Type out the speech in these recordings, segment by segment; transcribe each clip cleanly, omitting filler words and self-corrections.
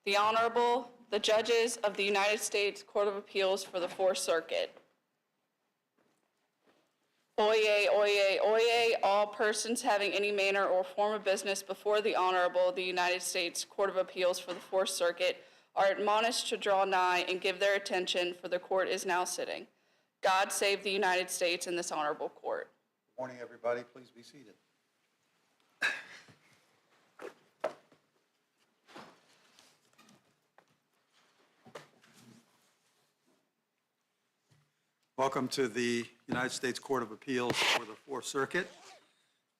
The Honorable, the Judges of the United States Court of Appeals for the Fourth Circuit. Oyez, oyez, oyez, all persons having any manner or form of business before the Honorable, the United States Court of Appeals for the Fourth Circuit are admonished to draw nigh and give their attention, for the court is now sitting. God save the United States and this honorable court. Good morning, everybody. Please be seated. Welcome to the United States Court of Appeals for the Fourth Circuit.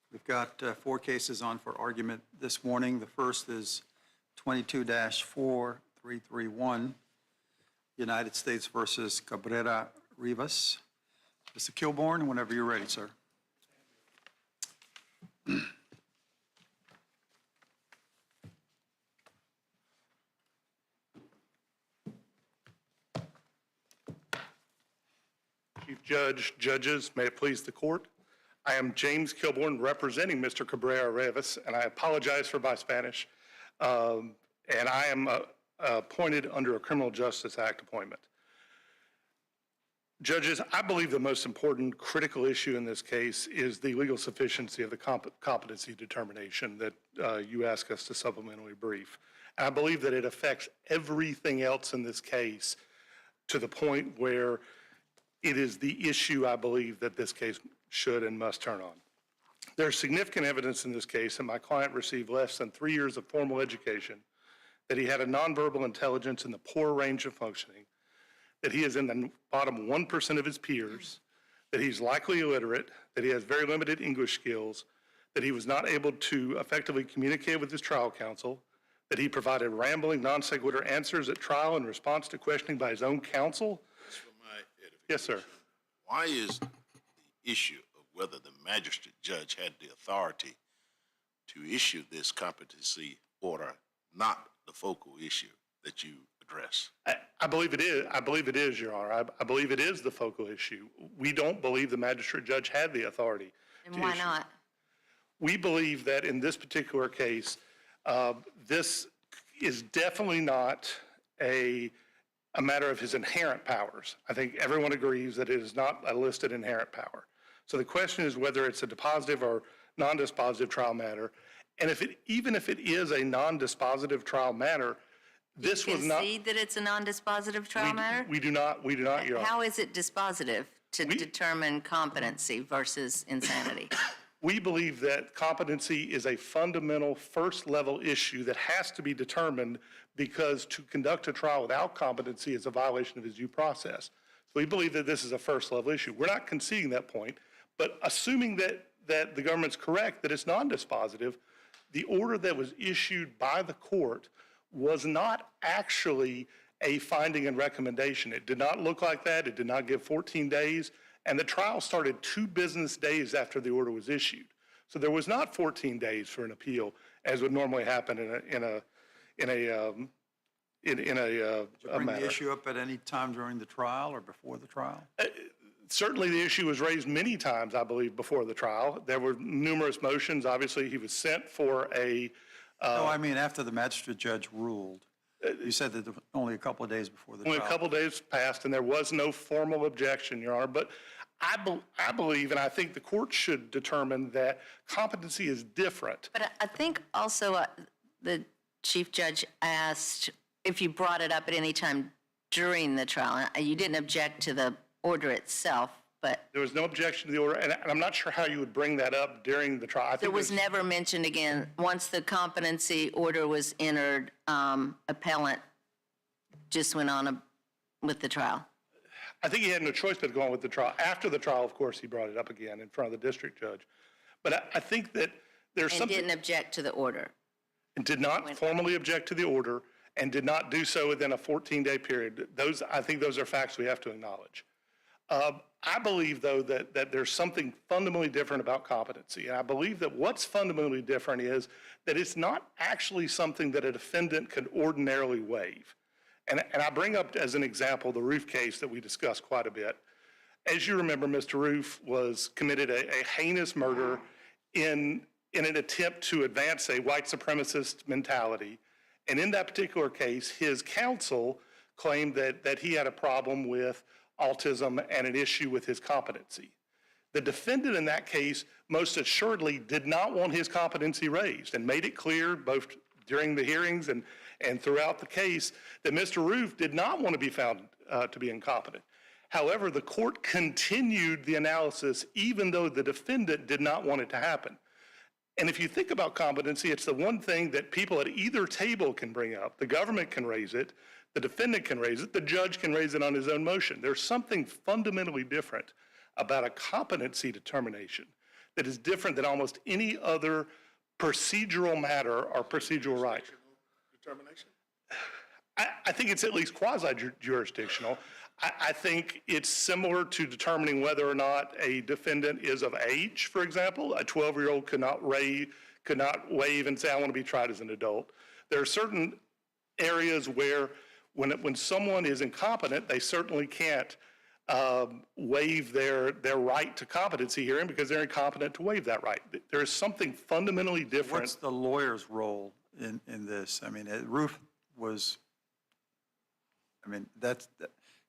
We've got 4 cases on for argument this morning. The first is 22-4331, United States versus Cabrera-Rivas. Mr. Kilbourne, whenever you're ready, sir. Chief Judge, judges, may it please the court. I am James Kilbourne representing Mr. Cabrera-Rivas, and I apologize for my Spanish. And I am appointed under a Criminal Justice Act appointment. Judges, I believe the most important critical issue in this case is the legal sufficiency of the competency determination that you ask us to supplementally brief. And I believe that it affects everything else in this case to the point where it is the issue I believe that this case should and must turn on. There's significant evidence in this case that my client received less than 3 years of formal education, that he had a nonverbal intelligence in the poor range of functioning, that he is in the bottom 1% of his peers, that he's likely illiterate, that he has very limited English skills, that he was not able to effectively communicate with his trial counsel, that he provided rambling, non sequitur answers at trial in response to questioning by his own counsel. For my edification. Yes, sir. Why is the issue of whether the magistrate judge had the authority to issue this competency order not the focal issue that you address? I believe it is. I believe it is, Your Honor. I believe it is the focal issue. We don't believe the magistrate judge had the authority. And why not? We believe that in this particular case, this is definitely not a matter of his inherent powers. I think everyone agrees that it is not a listed inherent power. So the question is whether it's a dispositive or non-dispositive trial matter. And even if it is a non-dispositive trial matter, this was not. You concede that it's a non-dispositive trial matter? We do not, Your Honor. How is it dispositive to determine competency versus insanity? We believe that competency is a fundamental first-level issue that has to be determined because to conduct a trial without competency is a violation of his due process. So we believe that this is a first-level issue. We're not conceding that point, but assuming that the government's correct, that it's non-dispositive, the order that was issued by the court was not actually a finding and recommendation. It did not look like that. It did not give 14 days. And the trial started 2 business days after the order was issued. So there was not 14 days for an appeal, as would normally happen in a Did you bring matter. the issue up at any time during the trial or before the trial? Certainly the issue was raised many times, I believe, before the trial. There were numerous motions. Obviously, he was sent for a... No, I mean after the magistrate judge ruled. You said that only a couple of days before the trial. Only a couple of days passed, and there was no formal objection, Your Honor. But I believe, and I think the court should determine that competency is different. But I think also the chief judge asked if you brought it up at any time during the trial. You didn't object to the order itself, but... There was no objection to the order, and I'm not sure how you would bring that up during the trial. It was never mentioned again. Once the competency order was entered, appellant just went on with the trial. I think he had no choice but to go on with the trial. After the trial, of course, he brought it up again in front of the district judge. But I think that there's something... And didn't object to the order. And did not formally object to the order and did not do so within a 14-day period. I think those are facts we have to acknowledge. I believe, though, that there's something fundamentally different about competency. And I believe that what's fundamentally different is that it's not actually something that a defendant could ordinarily waive. And I bring up as an example the Roof case that we discussed quite a bit. As you remember, Mr. Roof was committed a heinous murder in an attempt to advance a white supremacist mentality. And in that particular case, his counsel claimed that he had a problem with autism and an issue with his competency. The defendant in that case most assuredly did not want his competency raised and made it clear both during the hearings and throughout the case that Mr. Roof did not want to be found to be incompetent. However, the court continued the analysis even though the defendant did not want it to happen. And if you think about competency, it's the one thing that people at either table can bring up. The government can raise it, the defendant can raise it, the judge can raise it on his own motion. There's something fundamentally different about a competency determination that is different than almost any other procedural matter or procedural right. Determination? I think it's at least quasi-jurisdictional. I think it's similar to determining whether or not a defendant is of age, for example. A 12-year-old could not waive and say, I want to be tried as an adult. There are certain areas where when someone is incompetent, they certainly can't waive their right to competency hearing because they're incompetent to waive that right. There is something fundamentally different. What's the lawyer's role in this? I mean, Roof was,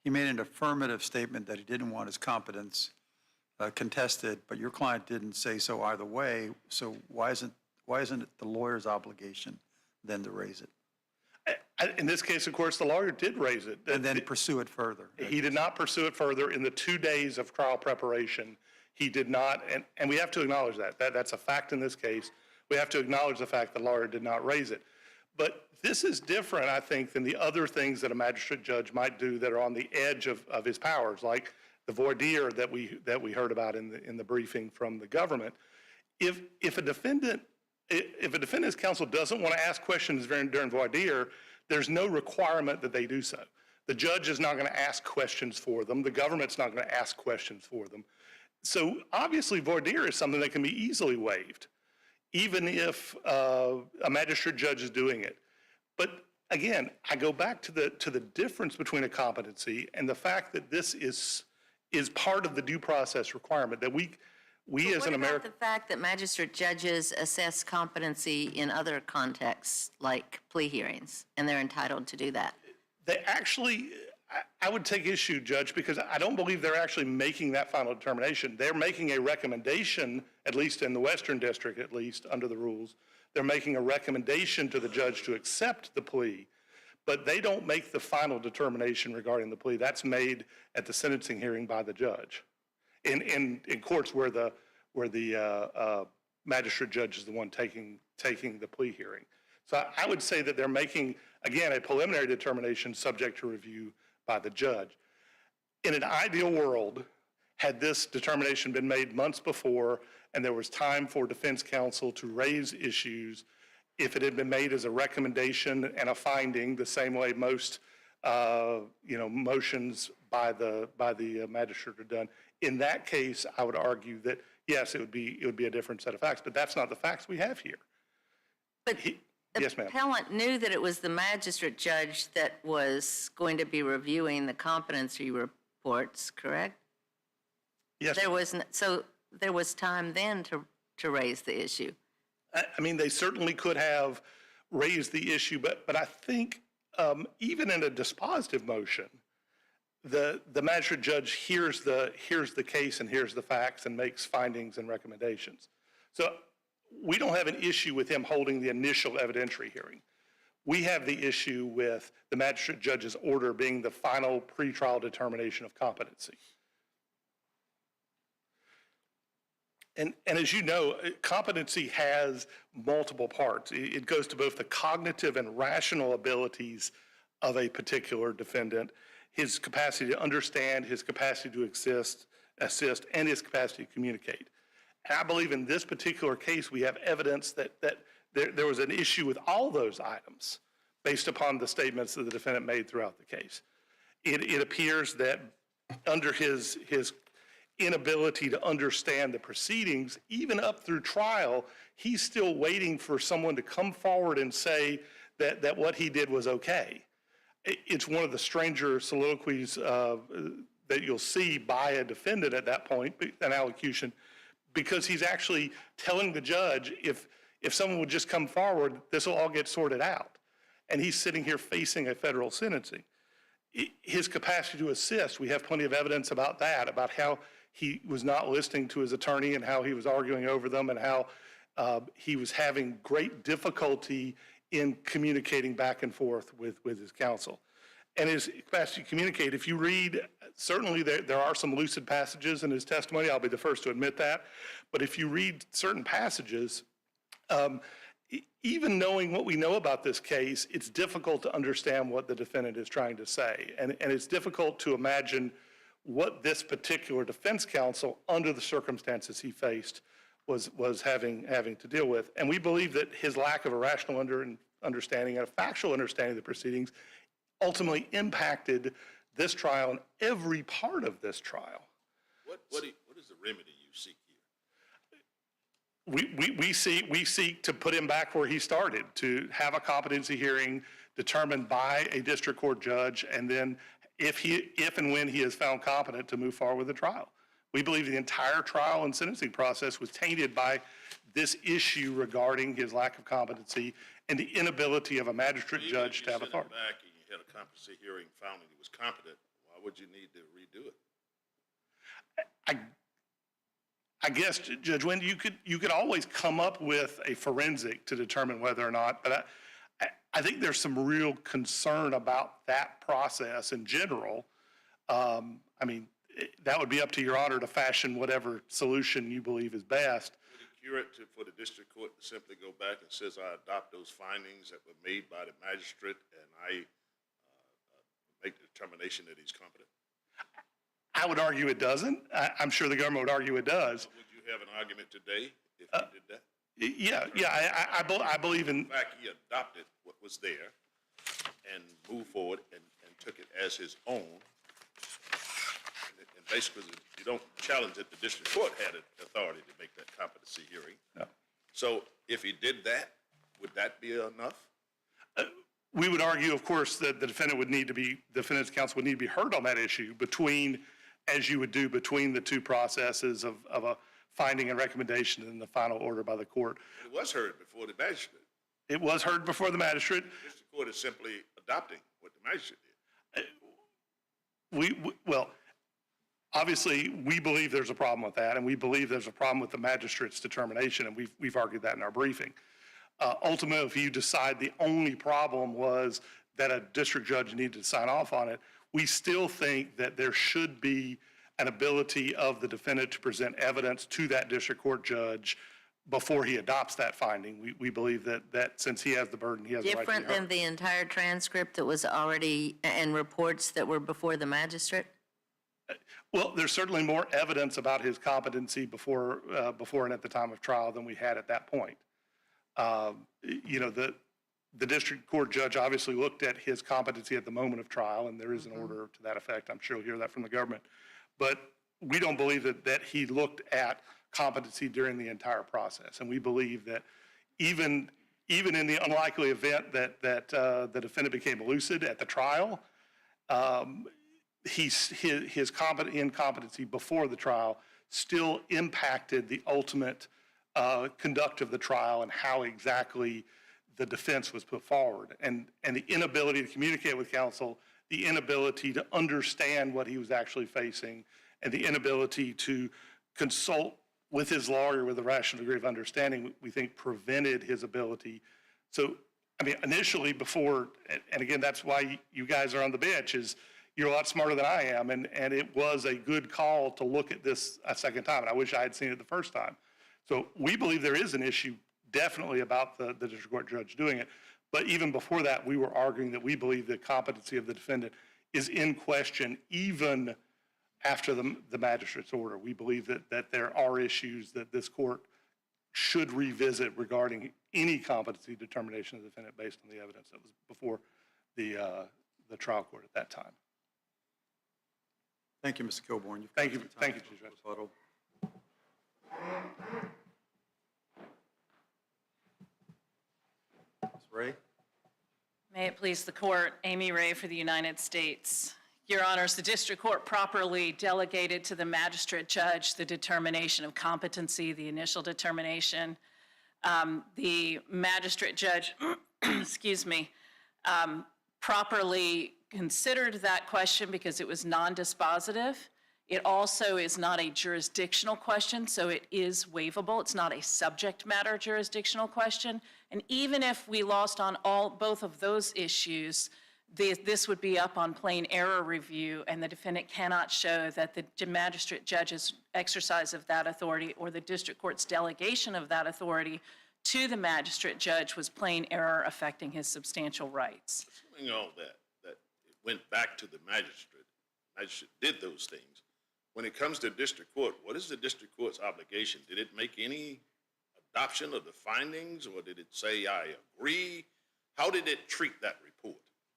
he made an affirmative statement that he didn't want his competence contested, but your client didn't say so either way. So why isn't it the lawyer's obligation then to raise it? In this case, of course, the lawyer did raise it. And then pursue it further. He did not pursue it further. In the 2 days of trial preparation, he did not, and we have to acknowledge that. That's a fact in this case. We have to acknowledge the fact the lawyer did not raise it. But this is different, I think, than the other things that a magistrate judge might do that are on the edge of his powers, like the voir dire that we heard about in the briefing from the government. If a defendant's counsel doesn't want to ask questions during voir dire, there's no requirement that they do so. The judge is not going to ask questions for them. The government's not going to ask questions for them. So obviously voir dire is something that can be easily waived, even if a magistrate judge is doing it. But again, I go back to the difference between a competency and the fact that this is part of the due process requirement that we as an American. What about the fact that magistrate judges assess competency in other contexts, like plea hearings, and they're entitled to do that? They actually, I would take issue, Judge, because I don't believe they're actually making that final determination. They're making a recommendation, at least in the Western District, at least under the rules, they're making a recommendation to the judge to accept the plea, but they don't make the final determination regarding the plea. That's made at the sentencing hearing by the judge. In courts where the magistrate judge is the one taking the plea hearing. So I would say that they're making, again, a preliminary determination subject to review by the judge. In an ideal world, had this determination been made months before and there was time for defense counsel to raise issues, if it had been made as a recommendation and a finding, the same way most motions by the magistrate are done, in that case, I would argue that yes, it would be a different set of facts, but that's not the facts we have here. But yes, ma'am. Appellant knew that it was the magistrate judge that was going to be reviewing the competency reports, correct? Yes. So there was time then to raise the issue. I mean, they certainly could have raised the issue, but I think even in a dispositive motion, the magistrate judge hears the case and hears the facts and makes findings and recommendations. So we don't have an issue with him holding the initial evidentiary hearing. We have the issue with the magistrate judge's order being the final pretrial determination of competency. And as you know, competency has multiple parts. It goes to both the cognitive and rational abilities of a particular defendant, his capacity to understand, his capacity to assist, and his capacity to communicate. And I believe in this particular case, we have evidence that there was an issue with all those items based upon the statements that the defendant made throughout the case. It appears that under his inability to understand the proceedings, even up through trial, he's still waiting for someone to come forward and say that what he did was okay. It's one of the stranger soliloquies that you'll see by a defendant at that point, an allocution, because he's actually telling the judge, if someone would just come forward, this will all get sorted out. and he's sitting here facing a federal sentencing. His capacity to assist, we have plenty of evidence about that, about how he was not listening to his attorney and how he was arguing over them and how he was having great difficulty in communicating back and forth with his counsel. And his capacity to communicate, if you read, certainly there are some lucid passages in his testimony, I'll be the first to admit that, but if you read certain passages, even knowing what we know about this case, it's difficult to understand what the defendant is trying to say. And it's difficult to imagine what this particular defense counsel, under the circumstances he faced, was having to deal with. And we believe that his lack of a rational understanding and a factual understanding of the proceedings ultimately impacted this trial and every part of this trial. What is the remedy you seek here? We seek to put him back where he started, to have a competency hearing determined by a district court judge, and then if and when he is found competent, to move forward with the trial. We believe the entire trial and sentencing process was tainted by this issue regarding his lack of competency and the inability of a magistrate judge to have authority. Even if you sent him back and you had a competency hearing, found that he was competent, why would you need to redo it? I guess, Judge Wendy, you could always come up with a forensic to determine whether or not, but I think there's some real concern about that process in general. I mean, that would be up to Your Honor to fashion whatever solution you believe is best. Would it cure it for the district court to simply go back and says, I adopt those findings that were made by the magistrate and I make the determination that he's competent? I would argue it doesn't. I'm sure the government would argue it does. Would you have an argument today if you did that? I believe in. In fact, he adopted what was there and moved forward and took it as his own. And basically, you don't challenge that the district court had authority to make that competency hearing. No. So if he did that, would that be enough? We would argue, of course, that the defendant's counsel would need to be heard on that issue as you would do between the two processes of a finding and recommendation and the final order by the court. It was heard before the magistrate. It was heard before the magistrate. The district court is simply adopting what the magistrate did. Well, obviously, we believe there's a problem with that, and we believe there's a problem with the magistrate's determination, and we've argued that in our briefing. Ultimately, if you decide the only problem was that a district judge needed to sign off on it, we still think that there should be an ability of the defendant to present evidence to that district court judge before he adopts that finding. We believe that since he has the burden, he has the right to be heard. Different than the entire transcript that was already, and reports that were before the magistrate? Well, there's certainly more evidence about his competency before and at the time of trial than we had at that point. The district court judge obviously looked at his competency at the moment of trial, and there is an order to that effect. I'm sure you'll hear that from the government. But we don't believe that he looked at competency during the entire process. And we believe that even in the unlikely event that the defendant became lucid at the trial, his incompetency before the trial still impacted the ultimate conduct of the trial and how exactly the defense was put forward. And the inability to communicate with counsel, the inability to understand what he was actually facing, and the inability to consult with his lawyer with a rational degree of understanding, we think prevented his ability. So, I mean, initially before, and again, that's why you guys are on the bench, is you're a lot smarter than I am, and it was a good call to look at this a second time, and I wish I had seen it the first time. So we believe there is an issue definitely about the district court judge doing it, but even before that, we were arguing that we believe the competency of the defendant is in question even after the magistrate's order. We believe that there are issues that this court should revisit regarding any competency determination of the defendant based on the evidence that was before the trial court at that time. Thank you, Mr. Kilborn. Thank you, Chief Judge. Rebuttal. Ms. Ray? May it please the court, Amy Ray for the United States. Your Honors, the district court properly delegated to the magistrate judge the determination of competency, the initial determination. The magistrate judge, excuse me, properly considered that question because it was non-dispositive. It also is not a jurisdictional question, so it is waivable. It's not a subject matter jurisdictional question. And even if we lost on both of those issues, this would be up on plain error review, and the defendant cannot show that the magistrate judge's exercise of that authority or the district court's delegation of that authority to the magistrate judge was plain error affecting his substantial rights. Assuming all that it went back to the magistrate did those things. When it comes to district court, what is the district court's obligation? Did it make any adoption of the findings, or did it say, I agree? How did it treat that report?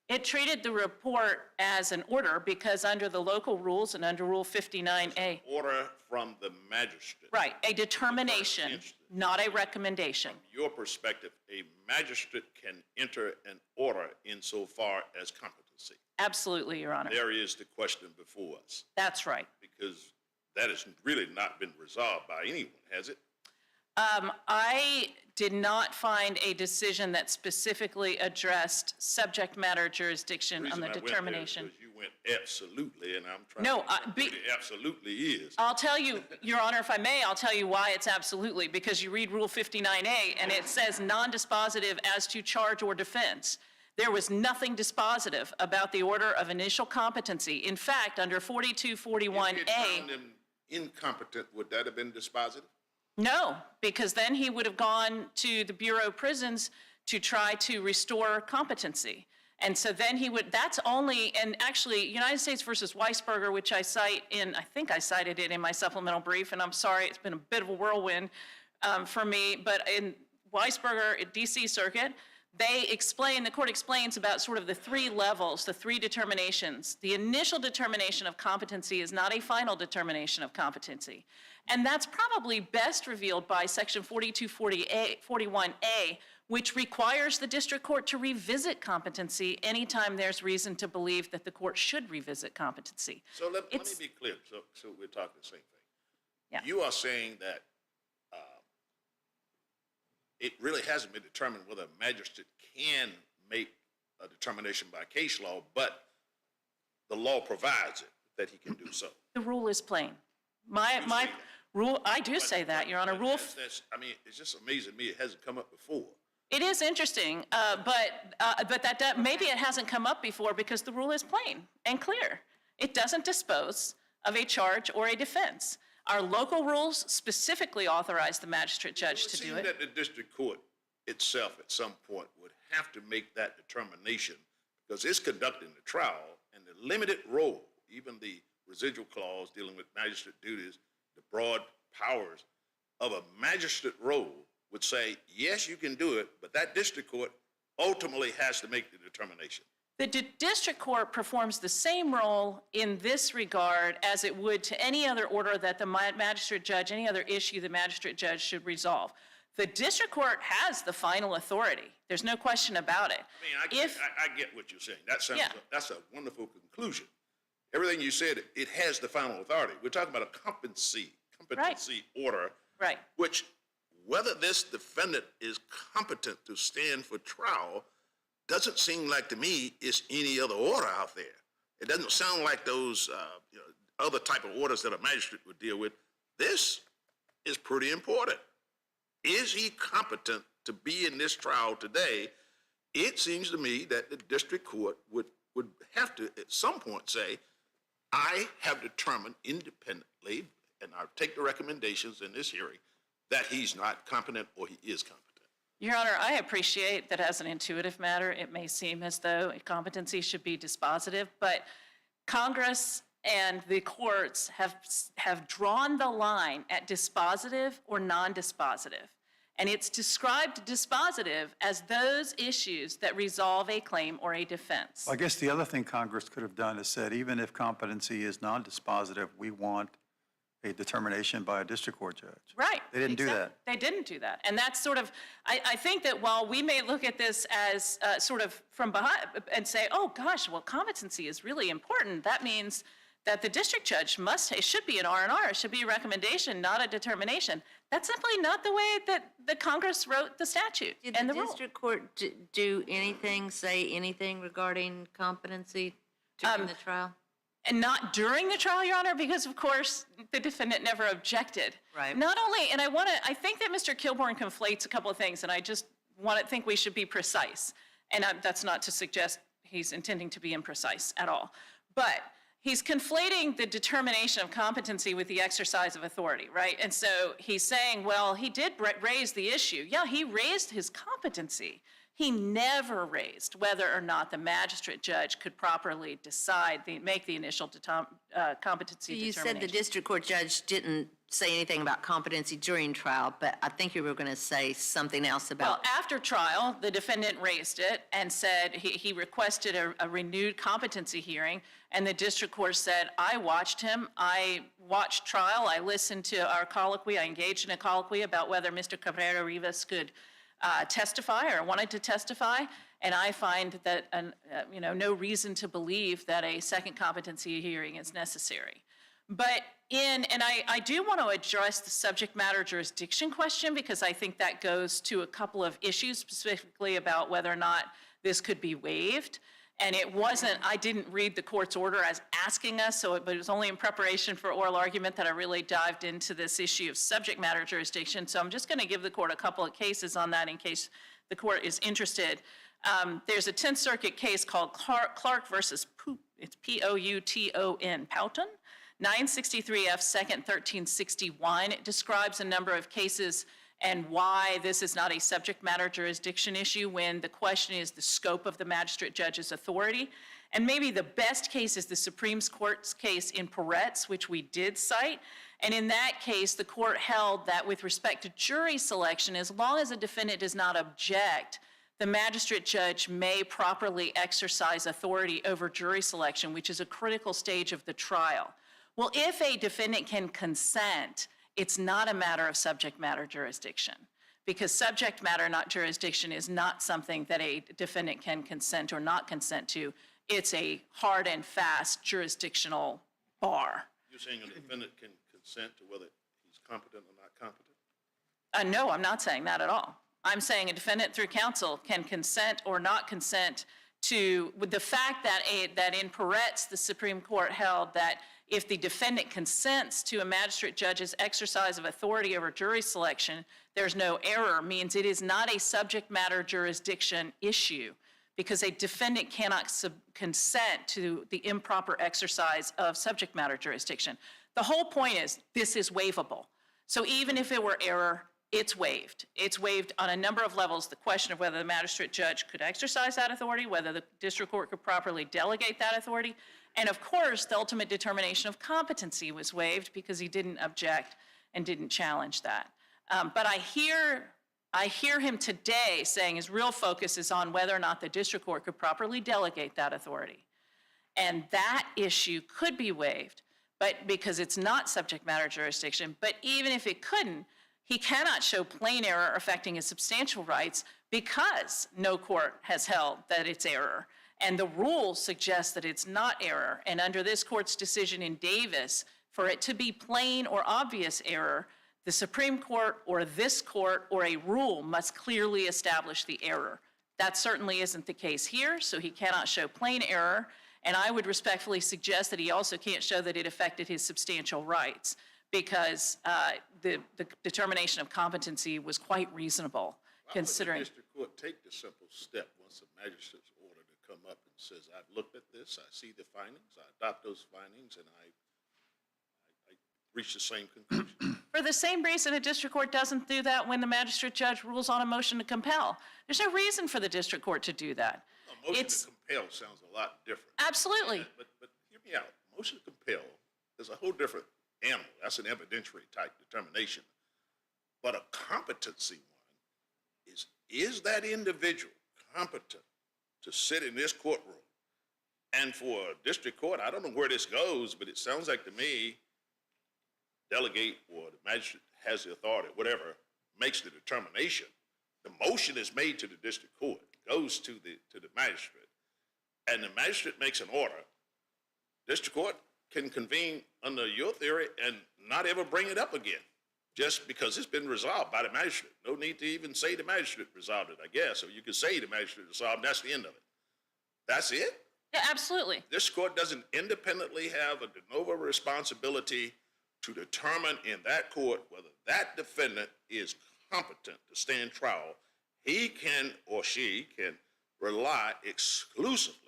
It treated the report as an order because under the local rules and under Rule 59A. Order from the magistrate. Right, a determination, not a recommendation. From your perspective, a magistrate can enter an order insofar as competency. Absolutely, Your Honor. There is the question before us, That's right. because that has really not been resolved by anyone, has it? I did not find a decision that specifically addressed subject matter jurisdiction on the determination. Because you went absolutely, and I'm trying No, to figure out what it absolutely is. I'll tell you, Your Honor, if I may, I'll tell you why it's absolutely, because you read Rule 59A and it says non-dispositive as to charge or defense. There was nothing dispositive about the order of initial competency. In fact, under 4241A. If you found him incompetent, would that have been dispositive? No, because then he would have gone to the Bureau of Prisons to try to restore competency. And so then he would, that's only, and actually, United States versus Weisberger, which I cite in, I think I cited it in my supplemental brief, and I'm sorry, it's been a bit of a whirlwind for me, but in Weisberger at DC Circuit, the court explains about sort of the three levels, the three determinations. The initial determination of competency is not a final determination of competency. And that's probably best revealed by section 4241A, which requires the district court to revisit competency anytime there's reason to believe that the court should revisit competency. So let me be clear, so we're talking the same thing. Yeah. You are saying that it really hasn't been determined whether a magistrate can make a determination by case law, but the law provides it, that he can do so. The rule is plain. My rule, I do say that, Your Honor. I mean, it's just amazing to me it hasn't come up before. It is interesting, but maybe it hasn't come up before because the rule is plain and clear. It doesn't dispose of a charge or a defense. Our local rules specifically authorize the magistrate judge to do it. It would seem that the district court itself at some point would have to make that determination because it's conducting the trial, and the limited role, even the residual clause dealing with magistrate duties, the broad powers of a magistrate role would say, yes, you can do it, but that district court ultimately has to make the determination. The district court performs the same role in this regard as it would to any other order that the magistrate judge, any other issue the magistrate judge should resolve. The district court has the final authority. There's no question about it. I mean, I get what you're saying. That's a wonderful conclusion. Everything you said, it has the final authority. We're talking about a competency order, Right. which whether this defendant is competent to stand for trial doesn't seem like to me is any other order out there. It doesn't sound like those other type of orders that a magistrate would deal with. This is pretty important. Is he competent to be in this trial today? It seems to me that the district court would have to at some point say, I have determined independently, and I'll take the recommendations in this hearing, that he's not competent or he is competent. Your Honor, I appreciate that as an intuitive matter, it may seem as though competency should be dispositive, but Congress and the courts have drawn the line at dispositive or non-dispositive. And it's described dispositive as those issues that resolve a claim or a defense. I guess the other thing Congress could have done is said, even if competency is non-dispositive, we want a determination by a district court judge. Right. They didn't do that. They didn't do that. And that's sort of, I think that while we may look at this as sort of from behind and say, oh gosh, well, competency is really important, that means that the district judge it should be an R&R, it should be a recommendation, not a determination. That's simply not the way that the Congress wrote the statute Did and the the rule. district court do anything, say anything regarding competency during the trial? And not during the trial, Your Honor, because of course, the defendant never objected. Right. Not only, and I think that Mr. Kilbourn conflates a couple of things, and I just think we should be precise. And that's not to suggest he's intending to be imprecise at all. But he's conflating the determination of competency with the exercise of authority, right? And so he's saying, well, he did raise the issue. Yeah, he raised his competency. He never raised whether or not the magistrate judge could properly make the initial competency You determination. said the district court judge didn't say anything about competency during trial, but I think you were going to say something else Well, about. after trial, the defendant raised it and said he requested a renewed competency hearing, and the district court said, I watched him, I watched trial, I listened to our colloquy, I engaged in a colloquy about whether Mr. Cabrera-Rivas could testify or wanted to testify, and I find that no reason to believe that a second competency hearing is necessary. But I do want to address the subject matter jurisdiction question, because I think that goes to a couple of issues, specifically about whether or not this could be waived. And I didn't read the court's order as asking us, but it was only in preparation for oral argument that I really dived into this issue of subject matter jurisdiction. So I'm just going to give the court a couple of cases on that in case the court is interested. There's a 10th Circuit case called Clark versus Poop. It's P-O-U-T-O-N, Poughton, 963 F. 2nd, 1361. It describes a number of cases and why this is not a subject matter jurisdiction issue when the question is the scope of the magistrate judge's authority. And maybe the best case is the Supreme Court's case in Peretz, which we did cite. And in that case, the court held that with respect to jury selection, as long as a defendant does not object, the magistrate judge may properly exercise authority over jury selection, which is a critical stage of the trial. Well, if a defendant can consent, it's not a matter of subject matter jurisdiction, because subject matter, not jurisdiction, is not something that a defendant can consent or not consent to. It's a hard and fast jurisdictional bar. You're saying a defendant can consent to whether he's competent or not competent? No, I'm not saying that at all. I'm saying a defendant through counsel can consent or not consent to, with the fact that in Peretz, the Supreme Court held that if the defendant consents to a magistrate judge's exercise of authority over jury selection, there's no error, means it is not a subject matter jurisdiction issue, because a defendant cannot consent to the improper exercise of subject matter jurisdiction. The whole point is this is waivable. So even if it were error, it's waived. It's waived on a number of levels. The question of whether the magistrate judge could exercise that authority, whether the district court could properly delegate that authority, and of course, the ultimate determination of competency was waived because he didn't object and didn't challenge that. But I hear him today saying his real focus is on whether or not the district court could properly delegate that authority. And that issue could be waived, but because it's not subject matter jurisdiction. But even if it couldn't, he cannot show plain error affecting his substantial rights because no court has held that it's error. And the rule suggests that it's not error. And under this court's decision in Davis, for it to be plain or obvious error, the Supreme Court or this court or a rule must clearly establish the error. That certainly isn't the case here, so he cannot show plain error. And I would respectfully suggest that he also can't show that it affected his substantial rights, because the determination of competency was quite reasonable, considering. Why would the district court take the simple step once a magistrate's order to come up and says, I've looked at this, I see the findings, I adopt those findings, and I reach the same conclusion? For the same reason a district court doesn't do that when the magistrate judge rules on a motion to compel. There's no reason for the district court to do that. A motion to compel sounds a lot different. Absolutely. But hear me out. Motion to compel is a whole different animal. That's an evidentiary type determination. But a competency one is that individual competent to sit in this courtroom? And for a district court, I don't know where this goes, but it sounds like to me, delegate or the magistrate has the authority, whatever, makes the determination. The motion is made to the district court, goes to the magistrate, and the magistrate makes an order. District court can convene under your theory and not ever bring it up again, just because it's been resolved by the magistrate. No need to even say the magistrate resolved it, I guess. Or you could say the magistrate resolved, that's the end of it. That's it? Yeah, absolutely. This court doesn't independently have a de novo responsibility to determine in that court whether that defendant is competent to stand trial. He can or she can rely exclusively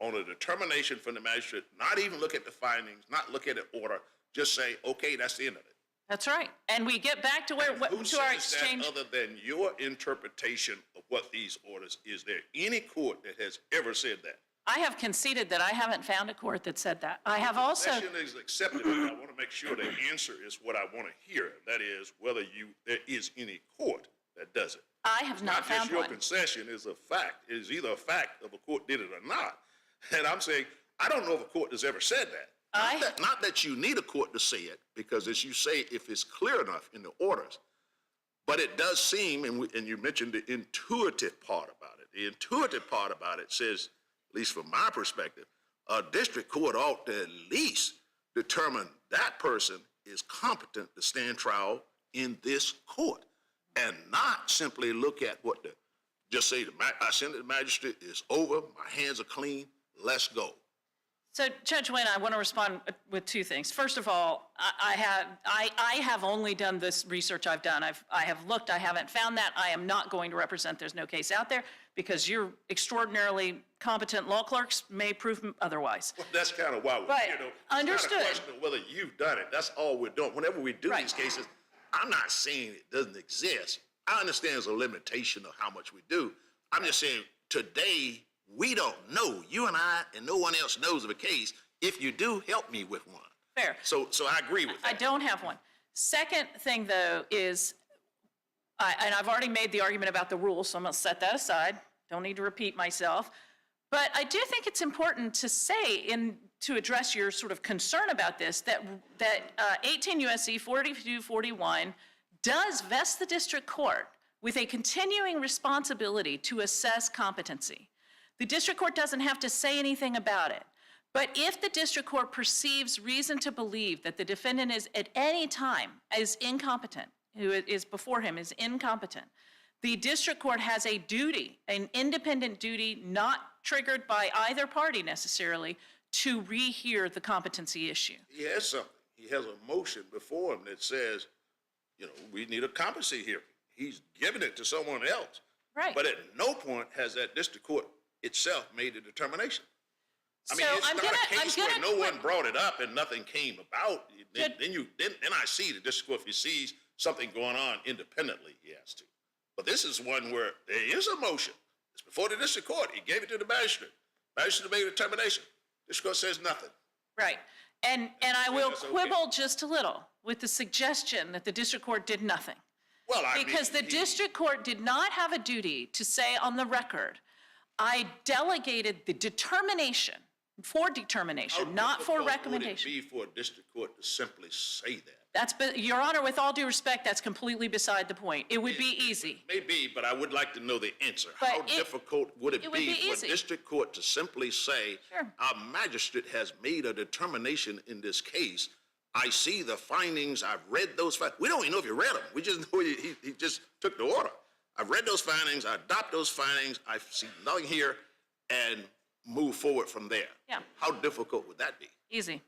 on a determination from the magistrate, not even look at the findings, not look at the order, just say, okay, that's the end of it. That's right. And we get back to where, Who to our says that exchange. other than your interpretation of what these orders? Is there any court that has ever said that? I have conceded that I haven't found a court that said that. I have also, Concession is accepted, but I want to make sure the answer is what I want to hear. That is, whether there is any court that does it. I have not Not just found your one. concession is a fact. It is either a fact of a court did it or not. And I'm saying, I don't know if a court has ever said that. Not that you need a court to say it, because as you say, if it's clear enough in the orders, but it does seem, and you mentioned the intuitive part about it. The intuitive part about it says, at least from my perspective, a district court ought to at least determine that person is competent to stand trial in this court, and not simply look at what just say, I send it to the magistrate, it's over, my hands are clean, let's go. So Judge Wynn, I want to respond with two things. First of all, I have only done this research I've done. I have looked, I haven't found that. I am not going to represent, there's no case out there, because your extraordinarily competent law clerks may prove otherwise. Well, that's kind of why we're But here, though. understood. It's not a question of whether you've done it. That's all we're doing. Whenever we do these cases, I'm not saying it doesn't exist. I understand there's a limitation of how much we do. I'm just saying today, we don't know. You and I and no one else knows of a case. If you do, help me with one. Fair. So I agree with that. I don't have one. Second thing, though, is, and I've already made the argument about the rules, so I'm going to set that aside. Don't need to repeat myself. But I do think it's important to say, to address your sort of concern about this, that 18 U.S.C. 4241 does vest the district court with a continuing responsibility to assess competency. The district court doesn't have to say anything about it. But if the district court perceives reason to believe that the defendant is at any time is incompetent, who is before him is incompetent, the district court has a duty, an independent duty, not triggered by either party necessarily, to rehear the competency issue. He has something. He has a motion before him that says, we need a competency hearing. He's giving it to someone else. Right. But at no point has that district court itself made a determination. I mean, So it's I'm not a case gonna where no one brought it up and nothing came about. Then I see the district court, if he sees something going on independently, he has to. But this is one where there is a motion. It's before the district court. He gave it to the magistrate. Magistrate made a determination. District court says nothing. Right. And I will that's okay. quibble just a little with the suggestion that the district court did nothing. Well, I Because mean, the district court did not have a duty to say on the record, I delegated the determination, for determination, not for recommendation. Would it be for a district court to simply say that? Your Honor, with all due respect, that's completely beside the point. It would be easy. Maybe, but I would like to know the answer. But How difficult would it would be be for easy. a district court to simply say, Sure. our magistrate has made a determination in this case. I see the findings. I've read those findings. We don't even know if he read them. We just know he just took the order. I've read those findings. I adopt those findings. I see nothing here, and move forward from there. Yeah. How difficult would that be? Easy.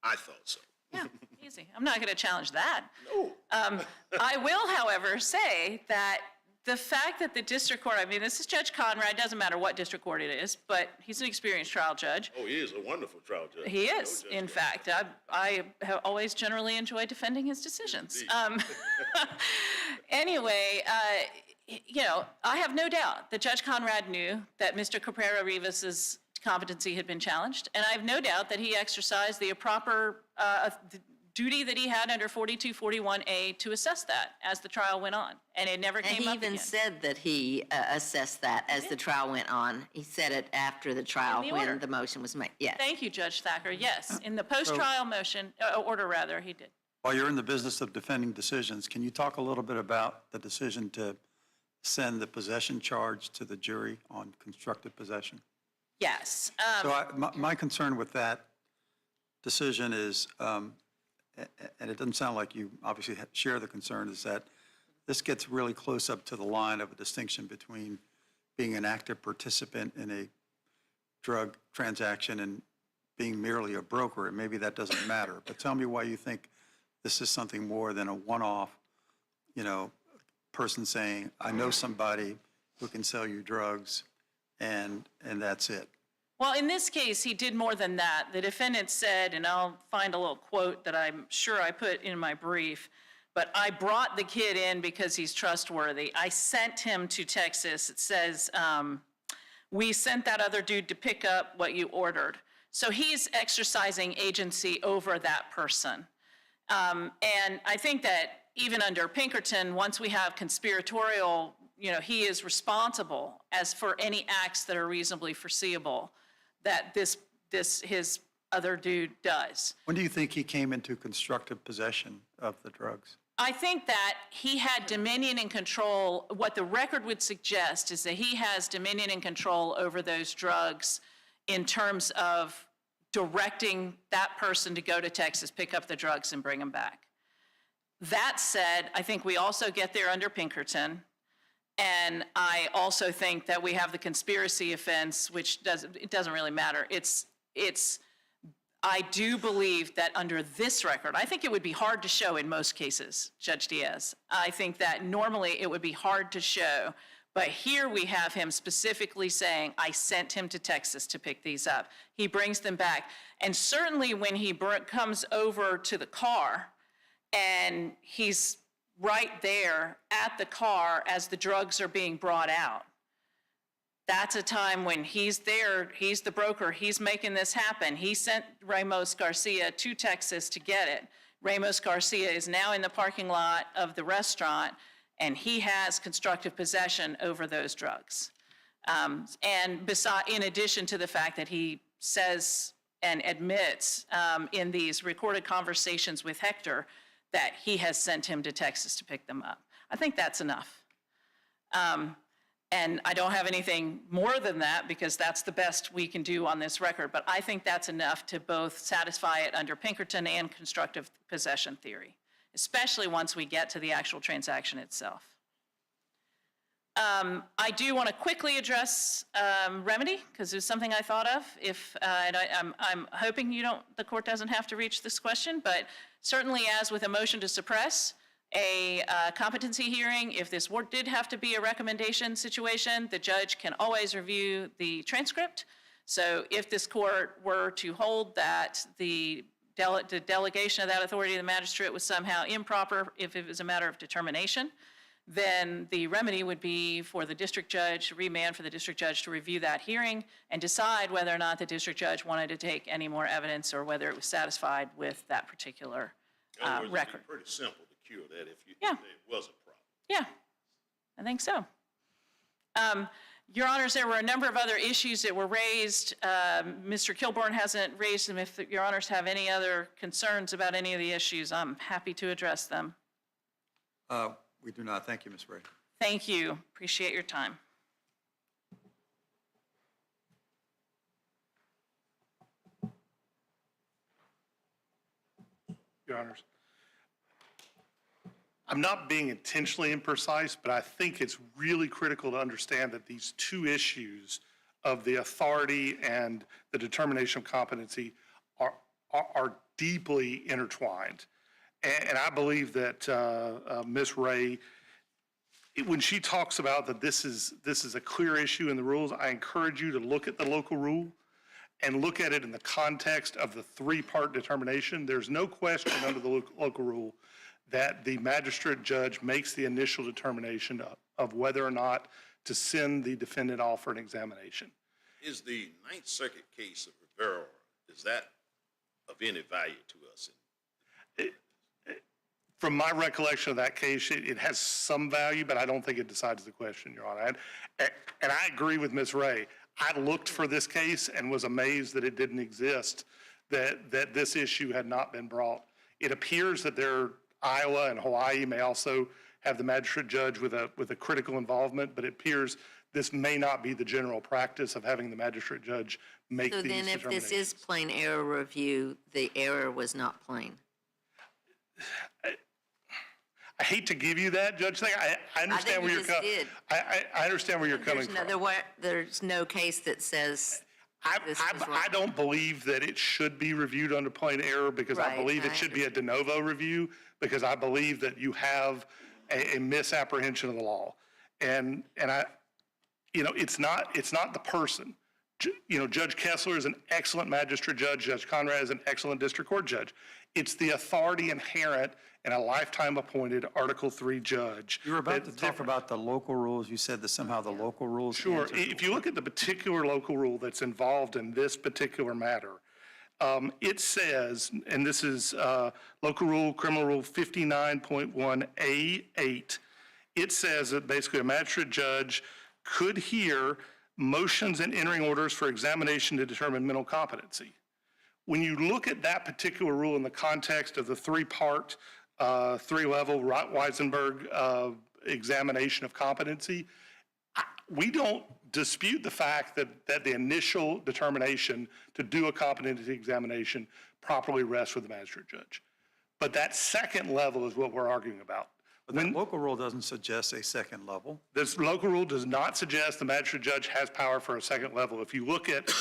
I thought so. Yeah, easy. I'm not going to challenge that. No. I will, however, say that the fact that the district court, I mean, this is Judge Conrad, doesn't matter what district court it is, but he's an experienced trial judge. Oh, he is a wonderful trial judge. He No is, judge in Conrad. fact. I have always generally enjoyed defending his decisions. Anyway, I have no doubt that Judge Conrad knew that Mr. Caprera-Rivas's competency had been challenged, and I have no doubt that he exercised the proper the duty that he had under 4241A to assess that as the trial went on, and it never And came he up even again. said that he assessed that as the trial went on. He said it after the trial In the order. when the motion was made. Yes. Thank you, Judge Thacker. Yes, in the post-trial motion, order rather, he did. While you're in the business of defending decisions, can you talk a little bit about the decision to send the possession charge to the jury on constructive possession? Yes. So my concern with that decision is, and it doesn't sound like you obviously share the concern, is that this gets really close up to the line of a distinction between being an active participant in a drug transaction and being merely a broker, and maybe that doesn't matter. But tell me why you think this is something more than a one-off, person saying, I know somebody who can sell you drugs, and that's it. Well, in this case, he did more than that. The defendant said, and I'll find a little quote that I'm sure I put in my brief, but I brought the kid in because he's trustworthy. I sent him to Texas. It says, we sent that other dude to pick up what you ordered. So he's exercising agency over that person. And I think that even under Pinkerton, once we have conspiratorial, he is responsible as for any acts that are reasonably foreseeable that his other dude does. When do you think he came into constructive possession of the drugs? I think that he had dominion and control. What the record would suggest is that he has dominion and control over those drugs in terms of directing that person to go to Texas, pick up the drugs, and bring them back. That said, I think we also get there under Pinkerton. And I also think that we have the conspiracy offense, which it doesn't really matter. I do believe that under this record, I think it would be hard to show in most cases, Judge Diaz. I think that normally it would be hard to show, but here we have him specifically saying, I sent him to Texas to pick these up. He brings them back. And certainly when he comes over to the car and he's right there at the car as the drugs are being brought out, that's a time when he's there, he's the broker, he's making this happen. He sent Ramos Garcia to Texas to get it. Ramos Garcia is now in the parking lot of the restaurant, and he has constructive possession over those drugs. In addition to the fact that he says and admits in these recorded conversations with Hector that he has sent him to Texas to pick them up. I think that's enough. And I don't have anything more than that because that's the best we can do on this record, but I think that's enough to both satisfy it under Pinkerton and constructive possession theory, especially once we get to the actual transaction itself. I do want to quickly address remedy because it's something I thought of. I'm hoping the court doesn't have to reach this question, but certainly as with a motion to suppress, a competency hearing, if this did have to be a recommendation situation, the judge can always review the transcript. So if this court were to hold that the delegation of that authority to the magistrate was somehow improper, if it was a matter of determination, then the remedy would be for the district judge, remand for the district judge to review that hearing and decide whether or not the district judge wanted to take any more evidence or whether it was satisfied with that particular record. It's pretty simple to cure that if it was a problem. Yeah, I think so. Your Honors, there were a number of other issues that were raised. Mr. Kilborn hasn't raised them. If Your Honors have any other concerns about any of the issues, I'm happy to address them. We do not. Thank you, Ms. Ray. Thank you. Appreciate your time. Your Honors, I'm not being intentionally imprecise, but I think it's really critical to understand that these two issues of the authority and the determination of competency are deeply intertwined. And I believe that Ms. Ray, when she talks about that this is a clear issue in the rules, I encourage you to look at the local rule and look at it in the context of the three-part determination. There's no question under the local rule that the magistrate judge makes the initial determination of whether or not to send the defendant off for an examination. Is the Ninth Circuit case of Rivera, is that of any value to us? From my recollection of that case, it has some value, but I don't think it decides the question, Your Honor. And I agree with Ms. Ray. I looked for this case and was amazed that it didn't exist, that this issue had not been brought. It appears that Iowa and Hawaii may also have the magistrate judge with a critical involvement, but it appears this may not be the general practice of having the magistrate judge make So these then if determinations. this is plain error review, the error was not plain? I hate to give you that, Judge Thacker. I understand where you're you just did. I understand where you're coming from. There's no case that says this was wrong. I don't believe that it should be reviewed under plain error because I Right, believe it I should be a de novo review because I believe that you have a misapprehension of the law. And I, it's not the person. Judge Kessler is an excellent magistrate judge. Judge Conrad is an excellent district court judge. It's the authority inherent in a lifetime appointed Article III judge. You were about to that's talk different. about the local rules. You said that somehow the local rules. Sure. answered- If you look at the particular local rule that's involved in this particular matter, it says, and this is local rule, criminal rule 59.1A8, it says that basically a magistrate judge could hear motions and entering orders for examination to determine mental competency. When you look at that particular rule in the context of the three-part, three-level Weisenberg examination of competency, we don't dispute the fact that the initial determination to do a competency examination properly rests with the magistrate judge. But that second level is what we're arguing about. But that local rule doesn't suggest a second level. This local rule does not suggest the magistrate judge has power for a second level. If you look at,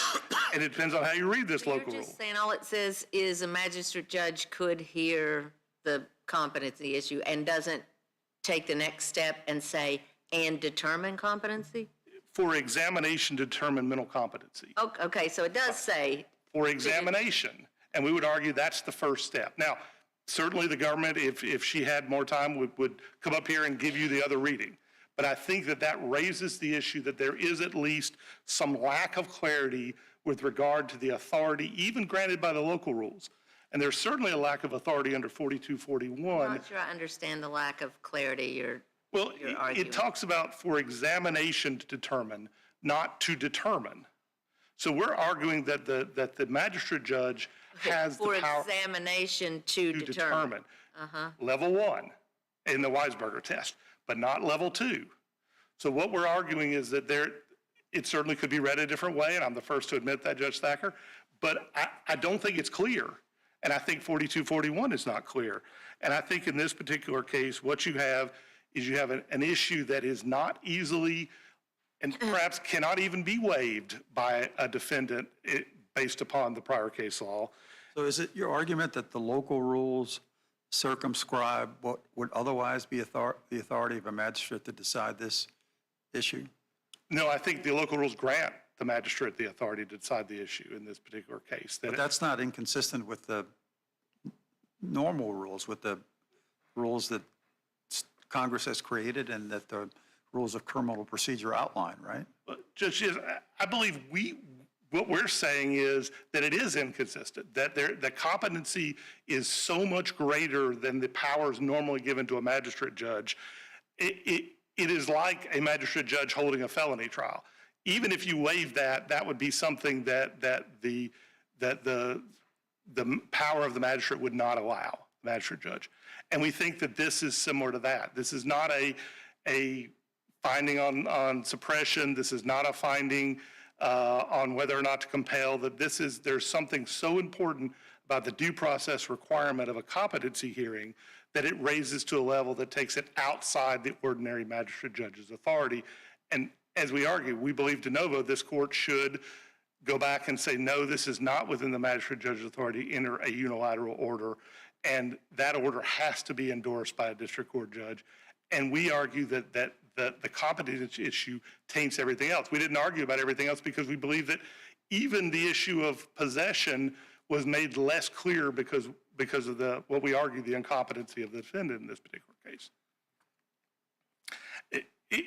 and it depends on how you read this local You're rule. just saying all it says is a magistrate judge could hear the competency issue and doesn't take the next step and say, and determine competency? For examination to determine mental competency. Okay, so it does say, For examination, and we would argue that's the first step. Now, certainly the government, if she had more time, would come up here and give you the other reading. But I think that raises the issue that there is at least some lack of clarity with regard to the authority, even granted by the local rules. And there's certainly a lack of authority under 4241. I'm not sure I understand the lack of clarity you're Well, arguing. it talks about for examination to determine, not to determine. So we're arguing that the magistrate judge has the For power examination to to determine. determine. Level 1 in the Weisberger test, but not level 2. So what we're arguing is that it certainly could be read a different way, and I'm the first to admit that, Judge Thacker, but I don't think it's clear. And I think 4241 is not clear. And I think in this particular case, what you have is you have an issue that is not easily and perhaps cannot even be waived by a defendant based upon the prior case law. So is it your argument that the local rules circumscribe what would otherwise be the authority of a magistrate to decide this issue? No, I think the local rules grant the magistrate the authority to decide the issue in this particular case. But that's not inconsistent with the normal rules, with the rules that Congress has created and that the rules of criminal procedure outline, right? Judge, I believe what we're saying is that it is inconsistent, that the competency is so much greater than the powers normally given to a magistrate judge. It is like a magistrate judge holding a felony trial. Even if you waive that, that would be something that the power of the magistrate would not allow, magistrate judge. And we think that this is similar to that. This is not a finding on suppression. This is not a finding on whether or not to compel. There's something so important about the due process requirement of a competency hearing that it raises to a level that takes it outside the ordinary magistrate judge's authority. And as we argue, we believe de novo, this court should go back and say, no, this is not within the magistrate judge's authority, enter a unilateral order, and that order has to be endorsed by a district court judge. And we argue that the competency issue taints everything else. We didn't argue about everything else because we believe that even the issue of possession was made less clear because of what we argue, the incompetency of the defendant in this particular case.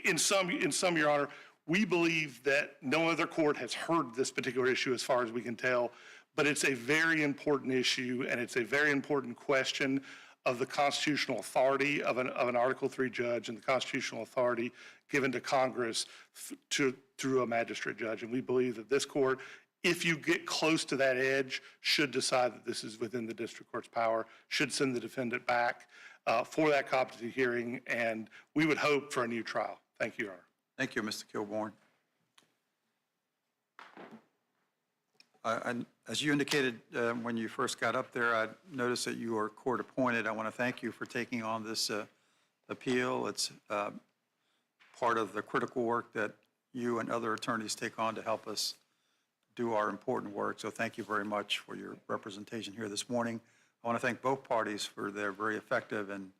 In sum, Your Honor, we believe that no other court has heard this particular issue as far as we can tell, but it's a very important issue and it's a very important question of the constitutional authority of an Article III judge and the constitutional authority given to Congress through a magistrate judge. And we believe that this court, if you get close to that edge, should decide that this is within the district court's power, should send the defendant back for that competency hearing, and we would hope for a new trial. Thank you, Your Honor. Thank you, Mr. Kilbourne. As you indicated when you first got up there, I noticed that you are court appointed. I want to thank you for taking on this appeal. It's part of the critical work that you and other attorneys take on to help us do our important work. So thank you very much for your representation here this morning. I want to thank both parties for their very effective and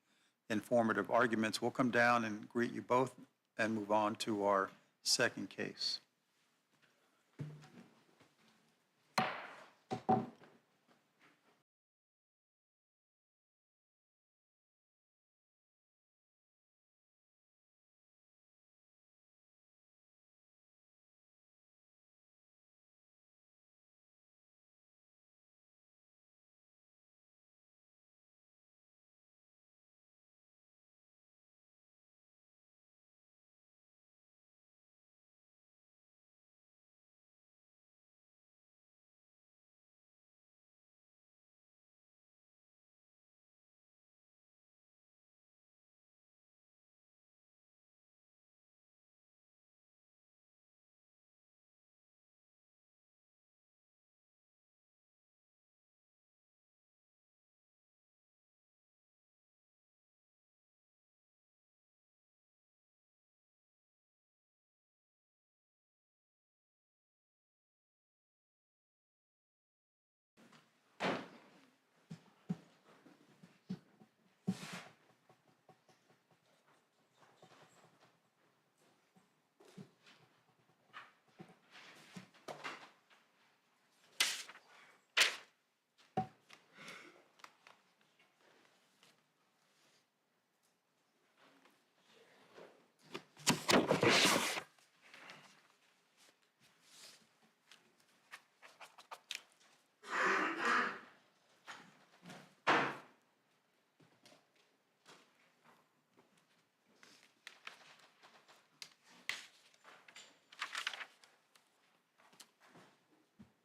informative arguments. We'll come down and greet you both and move on to our second case.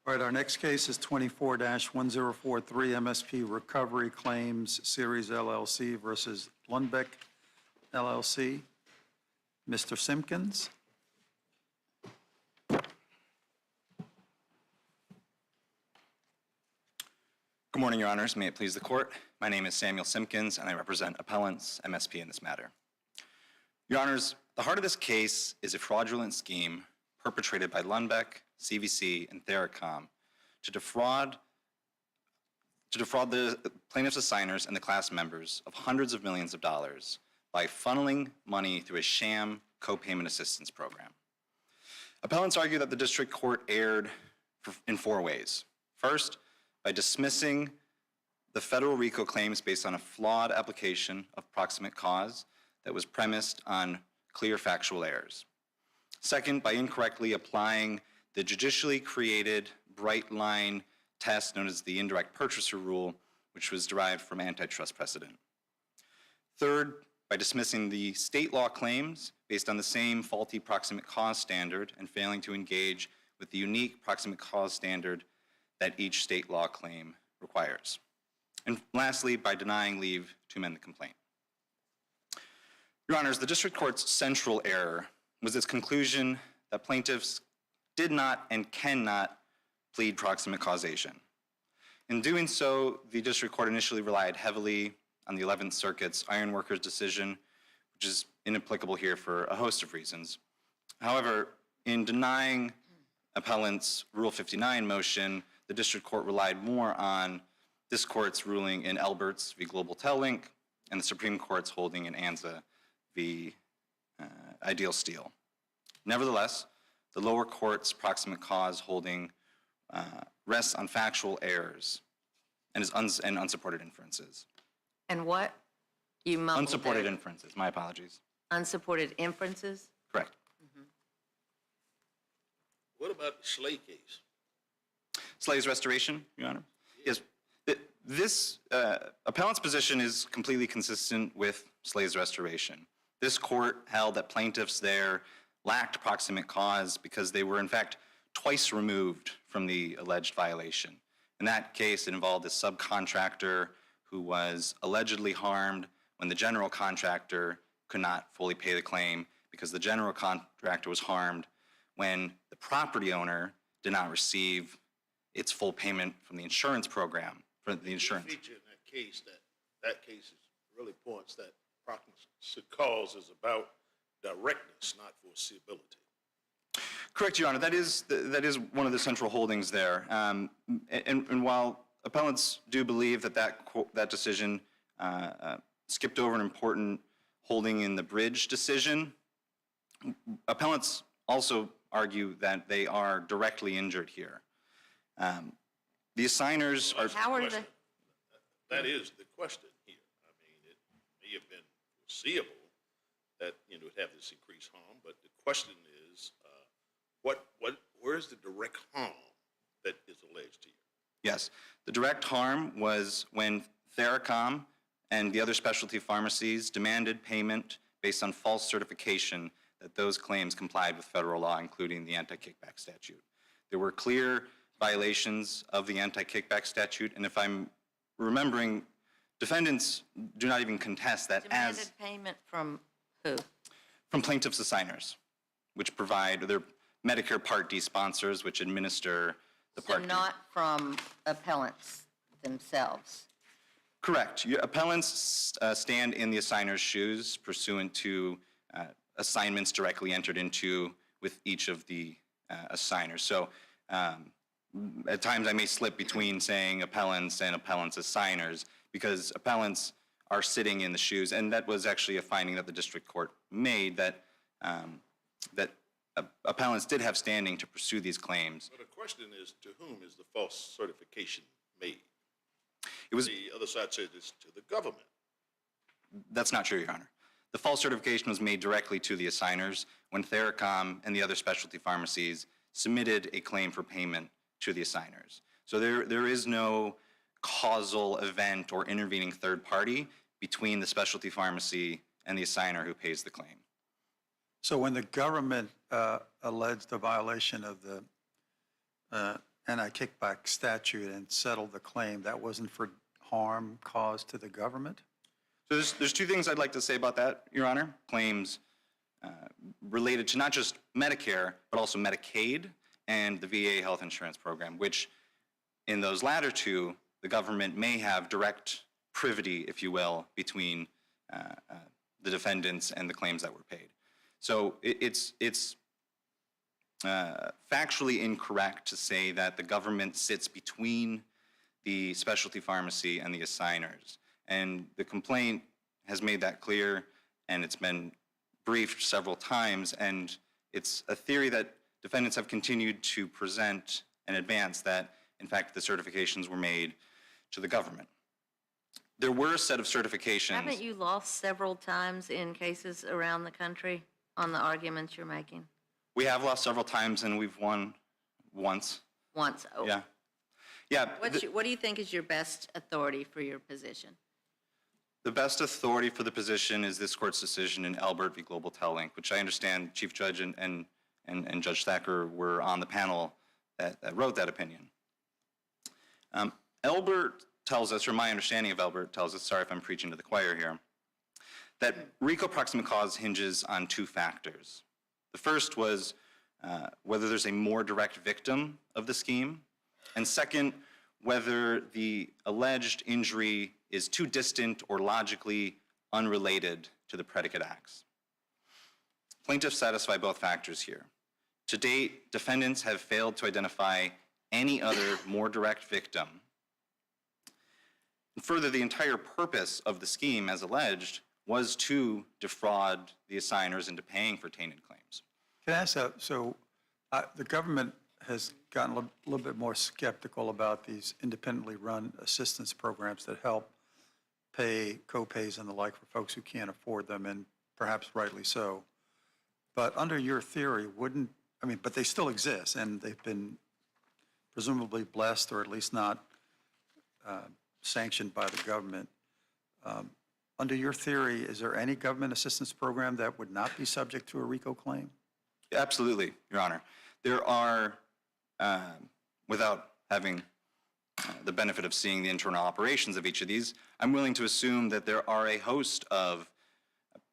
All right, our next case is 24-1043 MSP Recovery Claims Series LLC versus Lundbeck LLC. Mr. Simpkins? Good morning, Your Honors. May it please the Court. My name is Samuel Simpkins, and I represent Appellant's MSP in this matter. Your Honors, the heart of this case is a fraudulent scheme perpetrated by Lundbeck, CVC, and Theracom to defraud the plaintiff's assigners and the class members of hundreds of millions of dollars by funneling money through a sham co-payment assistance program. Appellants argue that the district court erred in 4 ways. First, by dismissing the federal RICO claims based on a flawed application of proximate cause that was premised on clear factual errors. Second, by incorrectly applying the judicially created bright line test known as the indirect purchaser rule, which was derived from antitrust precedent. Third, by dismissing the state law claims based on the same faulty proximate cause standard and failing to engage with the unique proximate cause standard that each state law claim requires. And lastly, by denying leave to amend the complaint. Your Honors, the district court's central error was its conclusion that plaintiffs did not and cannot plead proximate causation. In doing so, the district court initially relied heavily on the 11th Circuit's Ironworkers decision, which is inapplicable here for a host of reasons. However, in denying appellant's Rule 59 motion, the district court relied more on this court's ruling in Alberts v. Global Tellink and the Supreme Court's holding in Anza v. Ideal Steel. Nevertheless, the lower court's proximate cause holding rests on factual errors and unsupported inferences. And what? You mumbled Unsupported there. inferences, my apologies. Unsupported inferences? Correct. What about the Slay case? Slay's restoration, Your Honor? Yes. This appellant's position is completely consistent with Slay's restoration. This court held that plaintiffs there lacked proximate cause because they were in fact twice removed from the alleged violation. In that case, it involved a subcontractor who was allegedly harmed when the general contractor could not fully pay the claim because the general contractor was harmed when the property owner did not receive its full payment from the insurance program, for the insurance. The feature in that case, that case really points that proximate cause is about directness, not foreseeability. Correct, Your Honor. That is one of the central holdings there. And while appellants do believe that that decision skipped over an important holding in the Bridge decision, appellants also argue that they are directly injured here. The assigners are... How are they? That is the question here. I mean, it may have been foreseeable that, it would have this increased harm, but the question is, where's the direct harm that is alleged here? Yes. The direct harm was when Theracom and the other specialty pharmacies demanded payment based on false certification that those claims complied with federal law, including the anti-kickback statute. There were clear violations of the anti-kickback statute, and if I'm remembering, defendants do not even contest that Demanded payment from who? from plaintiffs' assigners, which provide, they're Medicare Part D sponsors, which administer the So Part D. not from appellants themselves. Correct. Appellants stand in the assigner's shoes pursuant to assignments directly entered into with each of the assigners. So at times I may slip between saying appellants and appellants assigners because appellants are sitting in the shoes, and that was actually a finding that the district court made that appellants did have standing to pursue these claims. But the question is, to whom is the false certification made? It was, The other side said it's to the government. that's not true, Your Honor. The false certification was made directly to the assigners when Theracom and the other specialty pharmacies submitted a claim for payment to the assigners. So there is no causal event or intervening third party between the specialty pharmacy and the assigner who pays the claim. So when the government alleged a violation of the anti-kickback statute and settled the claim, that wasn't for harm caused to the government? So there's two things I'd like to say about that, Your Honor. Claims related to not just Medicare, but also Medicaid and the VA health insurance program, which in those latter two, the government may have direct privity, if you will, between the defendants and the claims that were paid. So it's factually incorrect to say that the government sits between the specialty pharmacy and the assigners. And the complaint has made that clear, and it's been briefed several times, and it's a theory that defendants have continued to present and advance that, in fact, the certifications were made to the government. There were a set of certifications. Haven't you lost several times in cases around the country on the arguments you're making? We have lost several times, and we've won once. Once. Oh. Yeah. Yeah. What do you think is your best authority for your position? The best authority for the position is this court's decision in Albert v. Global Telling, which I understand Chief Judge and Judge Thacker were on the panel that wrote that opinion. Albert tells us, or my understanding of Albert tells us, sorry if I'm preaching to the choir here, that RICO proximate cause hinges on two factors. The first was whether there's a more direct victim of the scheme, and second, whether the alleged injury is too distant or logically unrelated to the predicate acts. Plaintiffs satisfy both factors here. To date, defendants have failed to identify any other more direct victim. And further, the entire purpose of the scheme, as alleged, was to defraud the assigners into paying for tainted claims. Can I ask, the government has gotten a little bit more skeptical about these independently run assistance programs that help pay co-pays and the like for folks who can't afford them, and perhaps rightly so. But under your theory, but they still exist, and they've been presumably blessed or at least not sanctioned by the government. Under your theory, is there any government assistance program that would not be subject to a RICO claim? Absolutely, Your Honor. There are, without having the benefit of seeing the internal operations of each of these, I'm willing to assume that there are a host of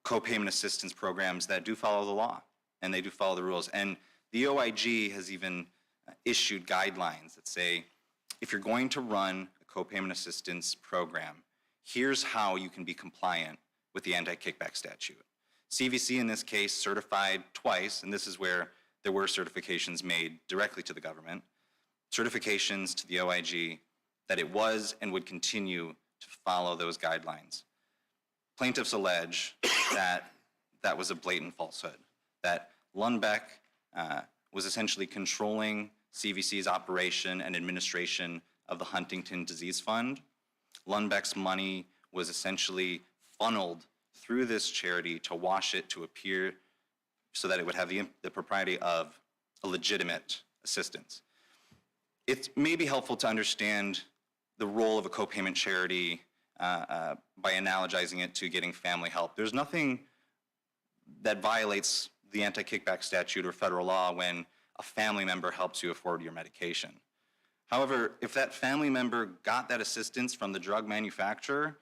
co-payment assistance programs that do follow the law and they do follow the rules. And the OIG has even issued guidelines that say, if you're going to run a co-payment assistance program, here's how you can be compliant with the anti-kickback statute. CVC in this case certified twice, and this is where there were certifications made directly to the government, certifications to the OIG that it was and would continue to follow those guidelines. Plaintiffs allege that that was a blatant falsehood, that Lundbeck was essentially controlling CVC's operation and administration of the Huntington Disease Fund. Lundbeck's money was essentially funneled through this charity to wash it to appear so that it would have the propriety of a legitimate assistance. It may be helpful to understand the role of a co-payment charity by analogizing it to getting family help. There's nothing that violates the anti-kickback statute or federal law when a family member helps you afford your medication. However, if that family member got that assistance from the drug manufacturer,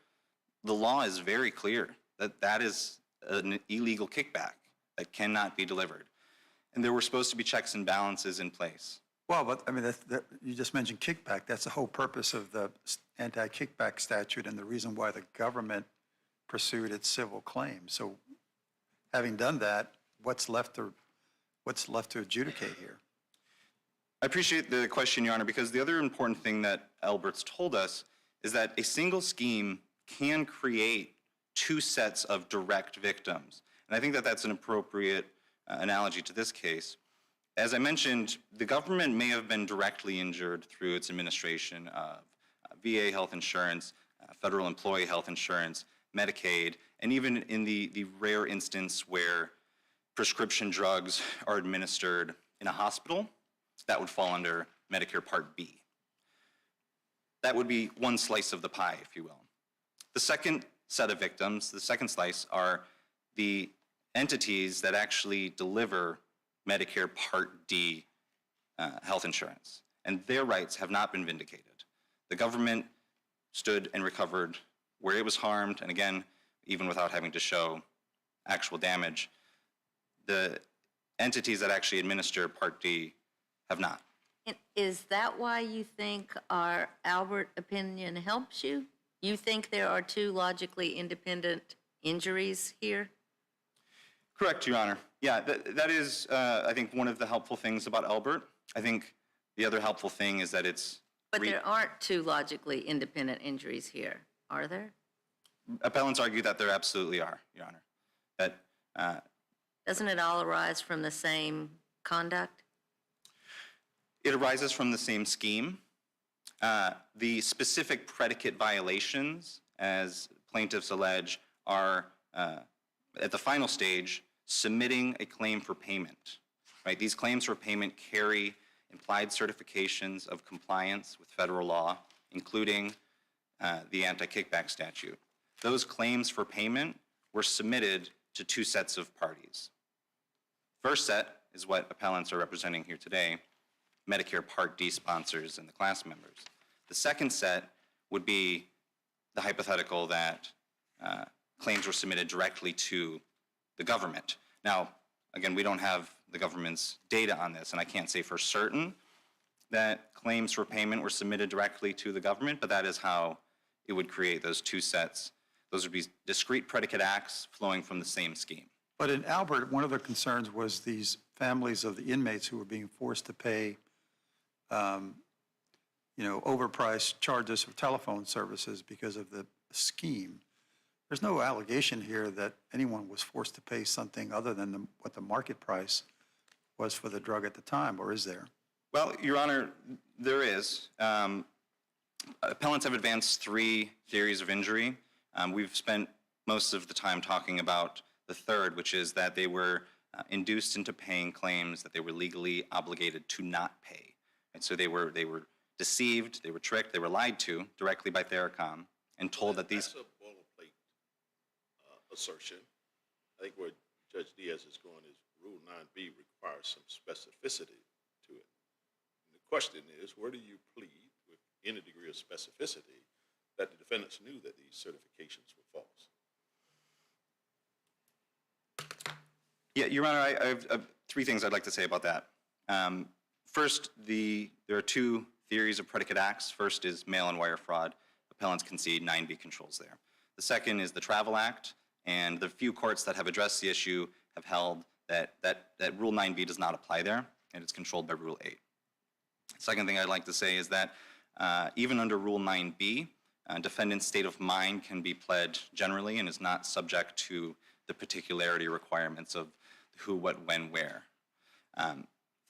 the law is very clear that that is an illegal kickback that cannot be delivered. And there were supposed to be checks and balances in place. Well, but I mean, you just mentioned kickback. That's the whole purpose of the anti-kickback statute and the reason why the government pursued its civil claim. So having done that, what's left to adjudicate here? I appreciate the question, Your Honor, because the other important thing that Albert's told us is that a single scheme can create two sets of direct victims. And I think that that's an appropriate analogy to this case. As I mentioned, the government may have been directly injured through its administration of VA health insurance, federal employee health insurance, Medicaid, and even in the rare instance where prescription drugs are administered in a hospital, that would fall under Medicare Part B. That would be one slice of the pie, if you will. The second set of victims, the second slice, are the entities that actually deliver Medicare Part D health insurance, and their rights have not been vindicated. The government stood and recovered where it was harmed, and again, even without having to show actual damage, the entities that actually administer Part D have not. And is that why you think our Albert opinion helps you? You think there are two logically independent injuries here? Correct, Your Honor. Yeah, that is, I think, one of the helpful things about Albert. I think the other helpful thing is that it's... But there aren't two logically independent injuries here, are there? Appellants argue that there absolutely are, Your Honor. That Doesn't it all arise from the same conduct? it arises from the same scheme. The specific predicate violations, as plaintiffs allege, are at the final stage submitting a claim for payment. Right? These claims for payment carry implied certifications of compliance with federal law, including the anti-kickback statute. Those claims for payment were submitted to two sets of parties. First set is what appellants are representing here today, Medicare Part D sponsors and the class members. The second set would be the hypothetical that claims were submitted directly to the government. Now, again, we don't have the government's data on this, and I can't say for certain that claims for payment were submitted directly to the government, but that is how it would create those two sets. Those would be discrete predicate acts flowing from the same scheme. But in Albert, one of the concerns was these families of the inmates who were being forced to pay, overpriced charges for telephone services because of the scheme. There's no allegation here that anyone was forced to pay something other than what the market price was for the drug at the time, or is there? Well, Your Honor, there is. Appellants have advanced three theories of injury. We've spent most of the time talking about the third, which is that they were induced into paying claims that they were legally obligated to not pay. And so they were deceived, they were tricked, they were lied to directly by Theracom and told that these... That's a boilerplate assertion. I think where Judge Diaz is going is Rule 9B requires some specificity to it. And the question is, where do you plead with any degree of specificity that the defendants knew that these certifications were false? Yeah, Your Honor, I have three things I'd like to say about that. First, there are two theories of predicate acts. First is mail and wire fraud. Appellants concede 9B controls there. The second is the Travel Act, and the few courts that have addressed the issue have held that Rule 9B does not apply there, and it's controlled by Rule 8. Second thing I'd like to say is that even under Rule 9B, defendant's state of mind can be pled generally and is not subject to the particularity requirements of who, what, when, where.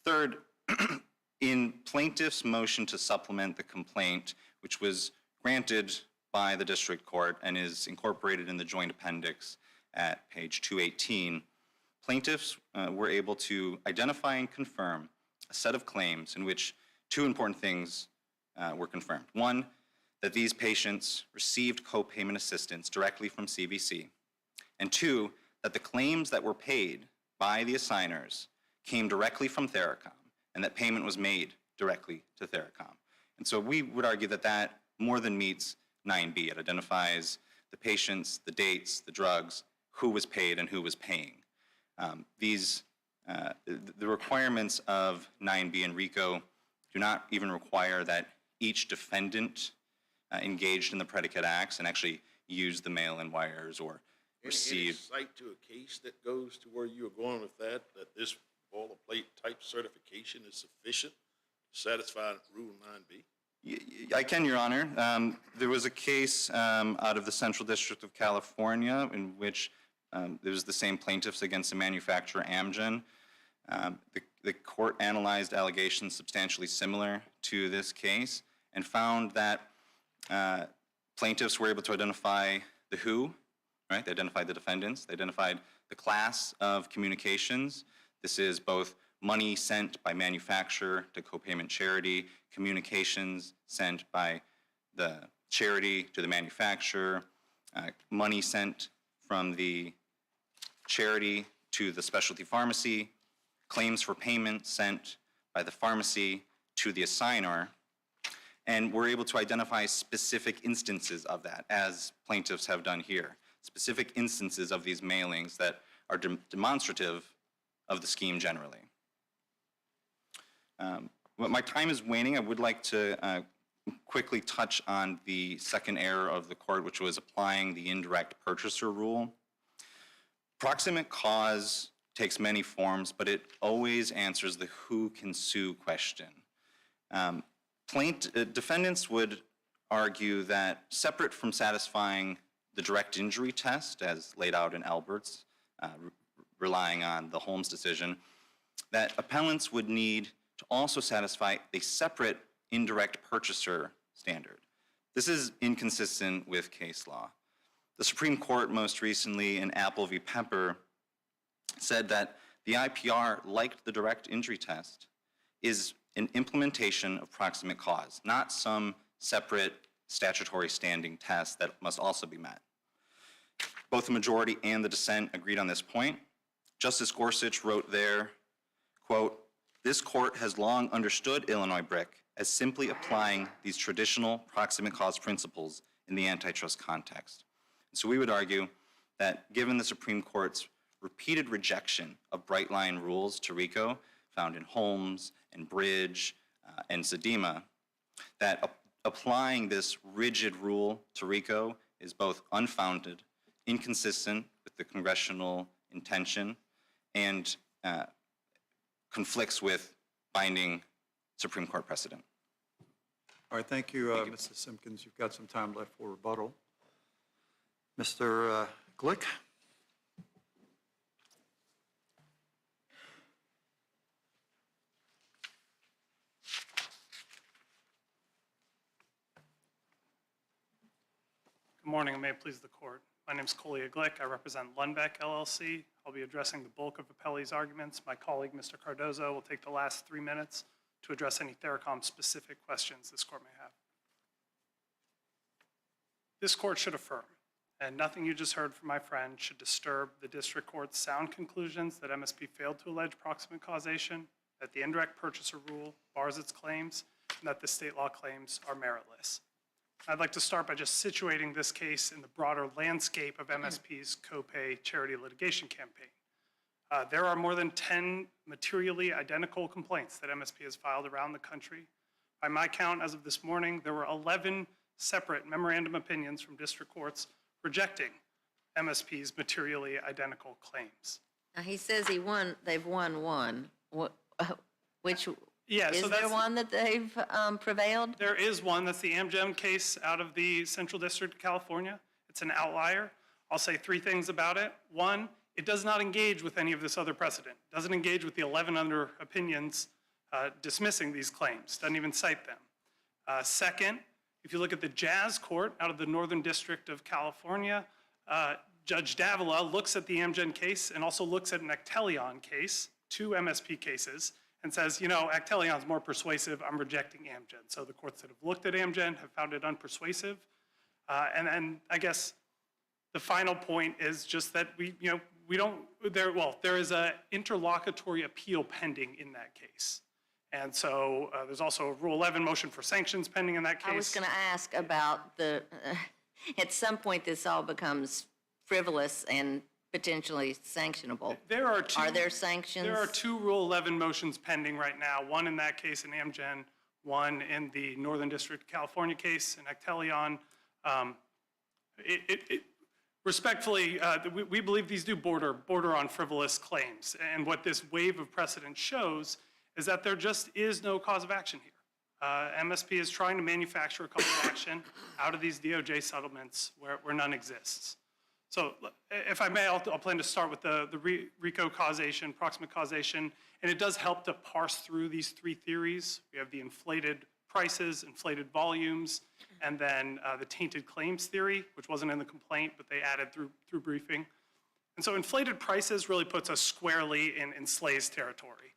Third, in plaintiff's motion to supplement the complaint, which was granted by the district court and is incorporated in the joint appendix at page 218, plaintiffs were able to identify and confirm a set of claims in which two important things were confirmed. One, that these patients received co-payment assistance directly from CVC. And two, that the claims that were paid by the assigners came directly from Theracom and that payment was made directly to Theracom. And so we would argue that that more than meets 9B. It identifies the patients, the dates, the drugs, who was paid and who was paying. The requirements of 9B and RICO do not even require that each defendant engaged in the predicate acts and actually use the mail-in wires or receive. Any cite to a case that goes to where you are going with that this boilerplate type certification is sufficient to satisfy Rule 9B? I can, Your Honor. There was a case out of the Central District of California in which there was the same plaintiffs against the manufacturer Amgen. The court analyzed allegations substantially similar to this case and found that plaintiffs were able to identify the who, right? They identified the defendants. They identified the class of communications. This is both money sent by manufacturer to co-payment charity, communications sent by the charity to the manufacturer, money sent from the charity to the specialty pharmacy, claims for payment sent by the pharmacy to the assigner, and we're able to identify specific instances of that, as plaintiffs have done here, specific instances of these mailings that are demonstrative of the scheme generally. My time is waning. I would like to quickly touch on the second error of the court, which was applying the indirect purchaser rule. Proximate cause takes many forms, but it always answers the who can sue question. Defendants would argue that separate from satisfying the direct injury test, as laid out in Alberts, relying on the Holmes decision, that appellants would need to also satisfy a separate indirect purchaser standard. This is inconsistent with case law. The Supreme Court most recently in Apple v. Pepper said that the IPR, like the direct injury test, is an implementation of proximate cause, not some separate statutory standing test that must also be met. Both the majority and the dissent agreed on this point. Justice Gorsuch wrote there, quote, "This court has long understood Illinois BRIC as simply applying these traditional proximate cause principles in the antitrust context." And so we would argue that given the Supreme Court's repeated rejection of bright line rules to RICO, found in Holmes and Bridge and Zedema, that applying this rigid rule to RICO is both unfounded, inconsistent with the congressional intention, and conflicts with binding Supreme Court precedent. All right, thank you, Mr. Simpkins. You've got some time left for rebuttal. Mr. Glick? Good morning, and may it please the court. My name is Collier Glick. I represent Lundbeck LLC. I'll be addressing the bulk of Appellee's arguments. My colleague, Mr. Cardozo, will take the last 3 minutes to address any Theracom-specific questions this court may have. This court should affirm, and nothing you just heard from my friend should disturb the district court's sound conclusions that MSP failed to allege proximate causation, that the indirect purchaser rule bars its claims, and that the state law claims are meritless. I'd like to start by just situating this case in the broader landscape of MSP's co-pay charity litigation campaign. There are more than 10 materially identical complaints that MSP has filed around the country. By my count, as of this morning, there were 11 separate memorandum opinions from district courts rejecting MSP's materially identical claims. Now, he says they've won one. Which, Yeah, is so there that's, one that they've prevailed? there is one, that's the Amgen case out of the Central District of California. It's an outlier. I'll say 3 things about it. One, it does not engage with any of this other precedent. It doesn't engage with the 11 other opinions dismissing these claims, doesn't even cite them. Second, if you look at the Jazz Court out of the Northern District of California, Judge Davila looks at the Amgen case and also looks at an Appellant case, 2 MSP cases, and says, you know, Appellant's more persuasive, I'm rejecting Amgen. So the courts that have looked at Amgen have found it unpersuasive. And then I guess the final point is just that there is an interlocutory appeal pending in that case. And so there's also a Rule 11 motion for sanctions pending in that case. I was going to ask about at some point this all becomes frivolous and potentially sanctionable. There are 2. Are there sanctions? There are 2 Rule 11 motions pending right now, one in that case in Amgen, one in the Northern District of California case in Appellant. Respectfully, we believe these do border on frivolous claims. And what this wave of precedent shows is that there just is no cause of action here. MSP is trying to manufacture a cause of action out of these DOJ settlements where none exists. So if I may, I'll plan to start with the RICO causation, proximate causation, and it does help to parse through these 3 theories. We have the inflated prices, inflated volumes, and then the tainted claims theory, which wasn't in the complaint, but they added through briefing. And so inflated prices really puts us squarely in Slay's territory,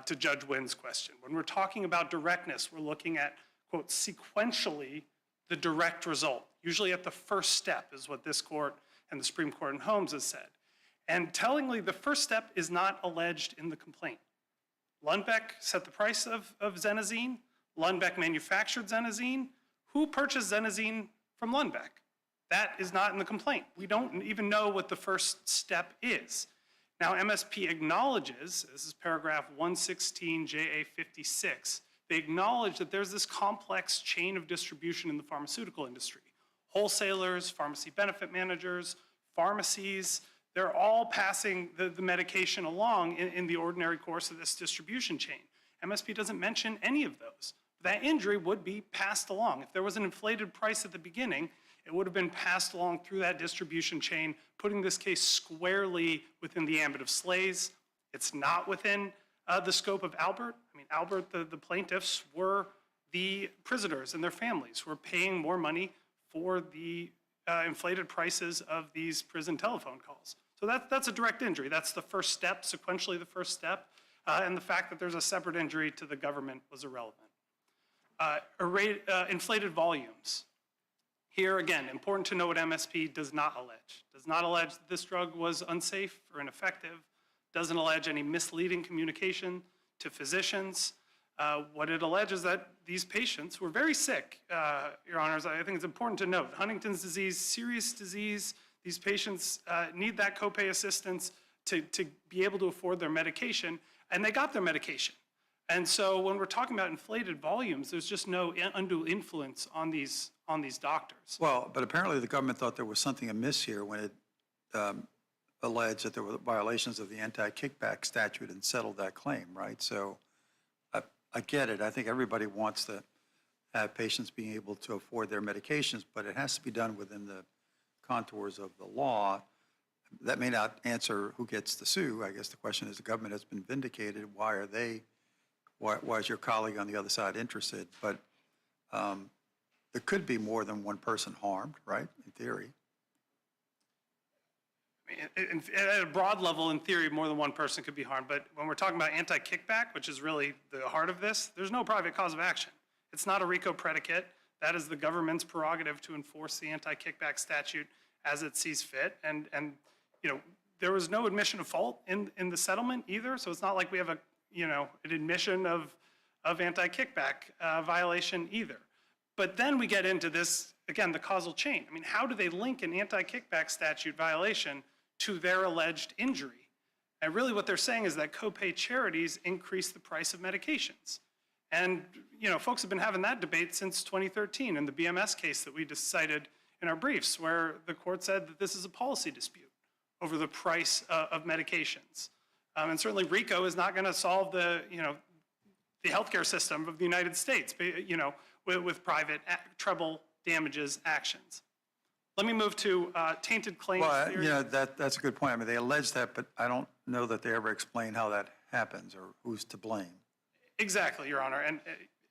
to Judge Wynn's question. When we're talking about directness, we're looking at, quote, sequentially the direct result. Usually at the first step is what this court and the Supreme Court in Holmes has said. And tellingly, the first step is not alleged in the complaint. Lundbeck set the price of Xenazine. Lundbeck manufactured Xenazine. Who purchased Xenazine from Lundbeck? That is not in the complaint. We don't even know what the first step is. Now, MSP acknowledges, this is paragraph 116 JA 56, they acknowledge that there's this complex chain of distribution in the pharmaceutical industry. Wholesalers, pharmacy benefit managers, pharmacies, they're all passing the medication along in the ordinary course of this distribution chain. MSP doesn't mention any of those. That injury would be passed along. If there was an inflated price at the beginning, it would have been passed along through that distribution chain, putting this case squarely within the ambit of Slay's. It's not within the scope of Albert. I mean, Albert, the plaintiffs, were the prisoners and their families who were paying more money for the inflated prices of these prison telephone calls. So that's a direct injury. That's the first step, sequentially the first step. And the fact that there's a separate injury to the government was irrelevant. Inflated volumes. Here, again, important to know what MSP does not allege. Does not allege that this drug was unsafe or ineffective. Doesn't allege any misleading communication to physicians. What it alleges that these patients were very sick, Your Honors. I think it's important to note, Huntington's disease, serious disease. These patients need that copay assistance to be able to afford their medication, and they got their medication. And so when we're talking about inflated volumes, there's just no undue influence on these doctors. Well, but apparently the government thought there was something amiss here when it alleged that there were violations of the anti-kickback statute and settled that claim, right? So I get it. I think everybody wants to have patients being able to afford their medications, but it has to be done within the contours of the law. That may not answer who gets to sue. I guess the question is, the government has been vindicated. Why is your colleague on the other side interested? But there could be more than one person harmed, right, in theory? I mean, at a broad level, in theory, more than one person could be harmed. But when we're talking about anti-kickback, which is really the heart of this, there's no private cause of action. It's not a RICO predicate. That is the government's prerogative to enforce the anti-kickback statute as it sees fit. And you know, there was no admission of fault in the settlement either. So it's not like we have an admission of anti-kickback violation either. But then we get into this, again, the causal chain. I mean, how do they link an anti-kickback statute violation to their alleged injury? And really what they're saying is that copay charities increase the price of medications. And, folks have been having that debate since 2013 in the BMS case that we just cited in our briefs, where the court said that this is a policy dispute over the price of medications. And certainly RICO is not going to solve the healthcare system of the United States, with private treble damages actions. Let me move to tainted claims Well, theory. that's a good point. I mean, they allege that, but I don't know that they ever explain how that happens or who's to blame. Exactly, Your Honor. And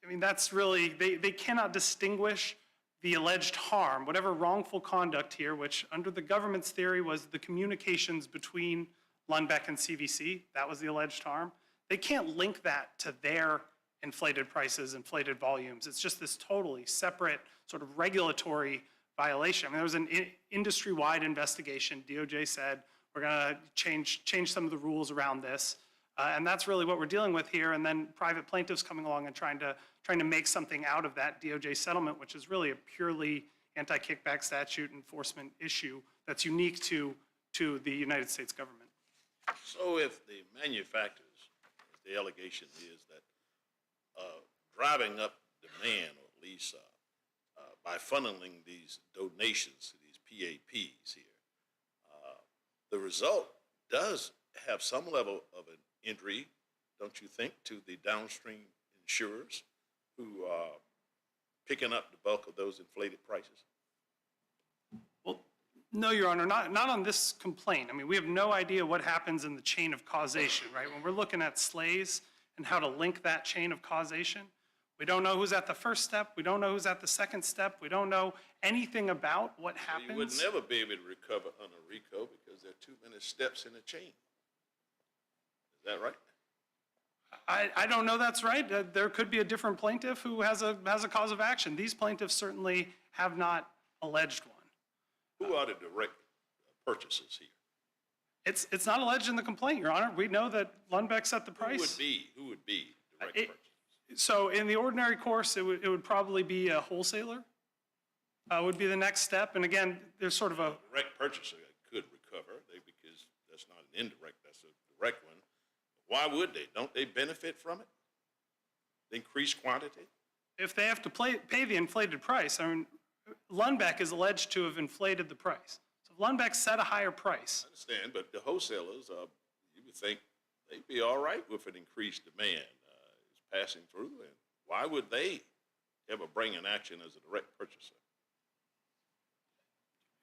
I mean, that's really, they cannot distinguish the alleged harm, whatever wrongful conduct here, which under the government's theory was the communications between Lundbeck and CVC, that was the alleged harm. They can't link that to their inflated prices, inflated volumes. It's just this totally separate sort of regulatory violation. I mean, there was an industry-wide investigation. DOJ said, we're going to change some of the rules around this. And that's really what we're dealing with here. And then private plaintiffs coming along and trying to make something out of that DOJ settlement, which is really a purely anti-kickback statute enforcement issue that's unique to the United States government. So if the manufacturers, the allegation is that driving up demand, or at least by funneling these donations to these PAPs here, the result does have some level of an injury, don't you think, to the downstream insurers who are picking up the bulk of those inflated prices? Well, no, Your Honor, not on this complaint. I mean, we have no idea what happens in the chain of causation, right? When we're looking at SLAYS and how to link that chain of causation, we don't know who's at the first step. We don't know who's at the second step. We don't know anything about what happens. You would never be able to recover under RICO because there are too many steps in the chain. Is that right? I don't know that's right. There could be a different plaintiff who has a cause of action. These plaintiffs certainly have not alleged one. Who are the direct purchasers here? It's not alleged in the complaint, Your Honor. We know that Lundbeck set the price. Who would be direct purchasers? So in the ordinary course, it would probably be a wholesaler, would be the next step. And again, there's sort of a... Direct purchaser could recover because that's not an indirect, that's a direct one. Why would they? Don't they benefit from it? The increased quantity? If they have to pay the inflated price, I mean, Lundbeck is alleged to have inflated the price. So if Lundbeck set a higher price... I understand, but the wholesalers, you would think they'd be all right with an increased demand. Passing through, and why would they ever bring an action as a direct purchaser?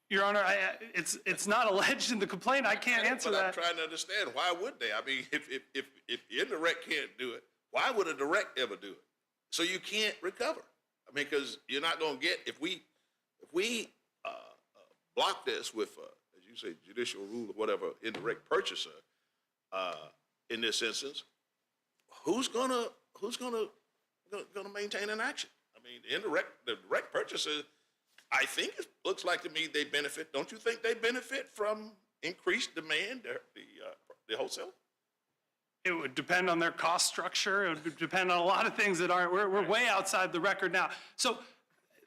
Your Honor, it's not alleged in the complaint. I can't answer that. I'm trying to understand, why would they? I mean, if the indirect can't do it, why would a direct ever do it? So you can't recover. I mean, because you're not going to get, if we block this with, as you say, judicial rule or whatever, indirect purchaser, in this instance, who's gonna maintain an action? I mean, the direct purchaser, I think it looks like to me they benefit. Don't you think they benefit from increased demand, the wholesaler? It would depend on their cost structure. It would depend on a lot of things that aren't, we're way outside the record now. So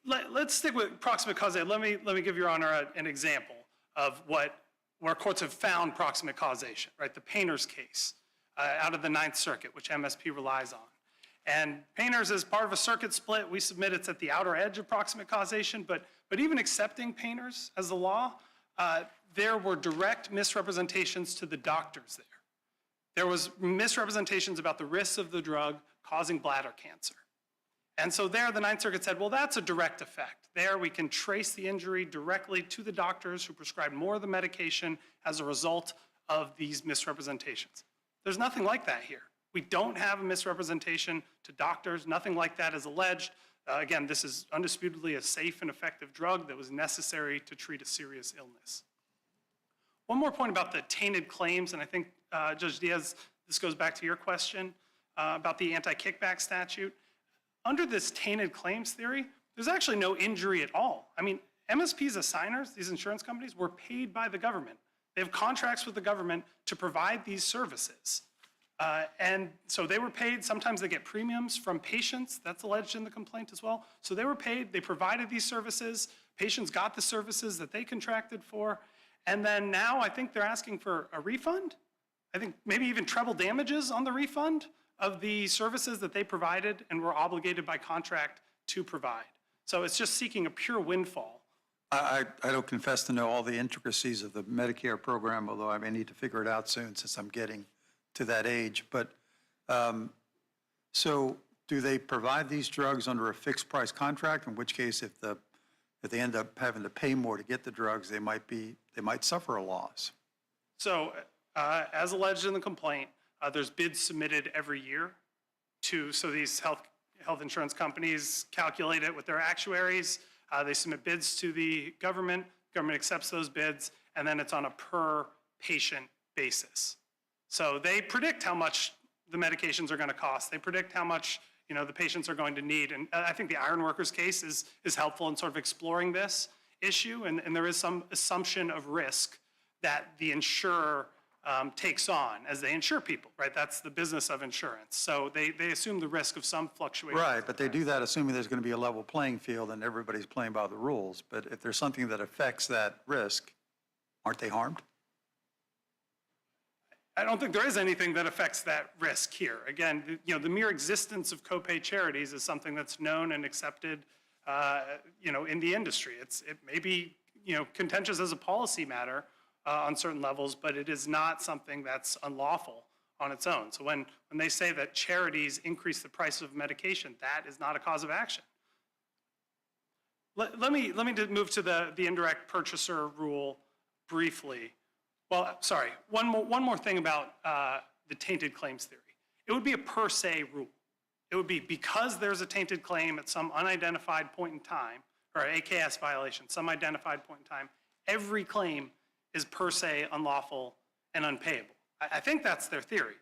let's stick with proximate causation. Let me give Your Honor an example of where courts have found proximate causation, right? The Painters case out of the Ninth Circuit, which MSP relies on. And Painters is part of a circuit split. We submit it's at the outer edge of proximate causation, but even accepting Painters as the law, there were direct misrepresentations to the doctors there. There was misrepresentations about the risks of the drug causing bladder cancer. And so there, the Ninth Circuit said, well, that's a direct effect. There, we can trace the injury directly to the doctors who prescribed more of the medication as a result of these misrepresentations. There's nothing like that here. We don't have a misrepresentation to doctors. Nothing like that is alleged. Again, this is undisputedly a safe and effective drug that was necessary to treat a serious illness. One more point about the tainted claims, and I think, Judge Diaz, this goes back to your question about the anti-kickback statute. Under this tainted claims theory, there's actually no injury at all. I mean, MSP's assigners, these insurance companies, were paid by the government. They have contracts with the government to provide these services. And so they were paid. Sometimes they get premiums from patients. That's alleged in the complaint as well. So they were paid. They provided these services. Patients got the services that they contracted for. And then now I think they're asking for a refund. I think maybe even treble damages on the refund of the services that they provided and were obligated by contract to provide. So it's just seeking a pure windfall. I don't confess to know all the intricacies of the Medicare program, although I may need to figure it out soon since I'm getting to that age. But so do they provide these drugs under a fixed price contract? In which case, if they end up having to pay more to get the drugs, they might suffer a loss. So as alleged in the complaint, there's bids submitted every year so these health insurance companies calculate it with their actuaries. They submit bids to the government accepts those bids, and then it's on a per patient basis. So they predict how much the medications are going to cost. They predict how much the patients are going to need. And I think the ironworkers case is helpful in sort of exploring this issue, and there is some assumption of risk that the insurer takes on as they insure people, right? That's the business of insurance. So they assume the risk of some fluctuation. Right, but they do that assuming there's going to be a level playing field and everybody's playing by the rules. But if there's something that affects that risk, aren't they harmed? I don't think there is anything that affects that risk here. Again, the mere existence of copay charities is something that's known and accepted, in the industry. It may be, contentious as a policy matter on certain levels, but it is not something that's unlawful on its own. So when they say that charities increase the price of medication, that is not a cause of action. Let me move to the indirect purchaser rule briefly. Well, sorry, one more thing about the tainted claims theory. It would be a per se rule. It would be because there's a tainted claim at some unidentified point in time, or an AKS violation, some identified point in time, every claim is per se unlawful and unpayable. I think that's their theory,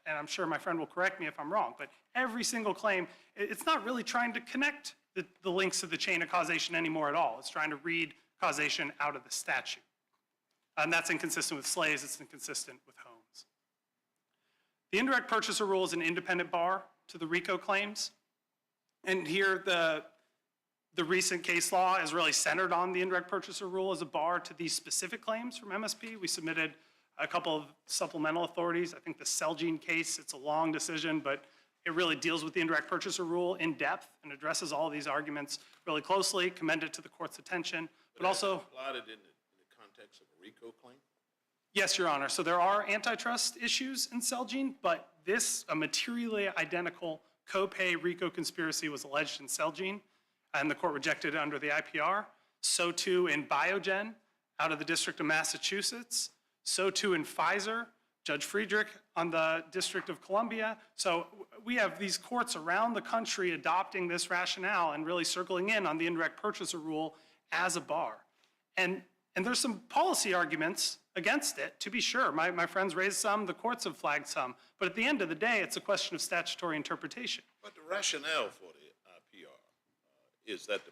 and I'm sure my friend will correct me if I'm wrong, but every single claim, it's not really trying to connect the links to the chain of causation anymore at all. It's trying to read causation out of the statute. And that's inconsistent with slaves, it's inconsistent with homes. The indirect purchaser rule is an independent bar to the RICO claims. And here the recent case law is really centered on the indirect purchaser rule as a bar to these specific claims from MSP. We submitted a couple of supplemental authorities. I think the Celgene case, it's a long decision, but it really deals with the indirect purchaser rule in depth and addresses all of these arguments really closely, commend it to the court's attention, but also— Applied it in the context of a RICO claim? Yes, Your Honor. So there are antitrust issues in Celgene, but a materially identical copay RICO conspiracy was alleged in Celgene, and the court rejected it under the IPR. So too in Biogen out of the District of Massachusetts. So too in Pfizer, Judge Friedrich on the District of Columbia. So we have these courts around the country adopting this rationale and really circling in on the indirect purchaser rule as a bar. And there's some policy arguments against it, to be sure. My friends raised some, the courts have flagged some, but at the end of the day, it's a question of statutory interpretation. But the rationale for the IPR is that the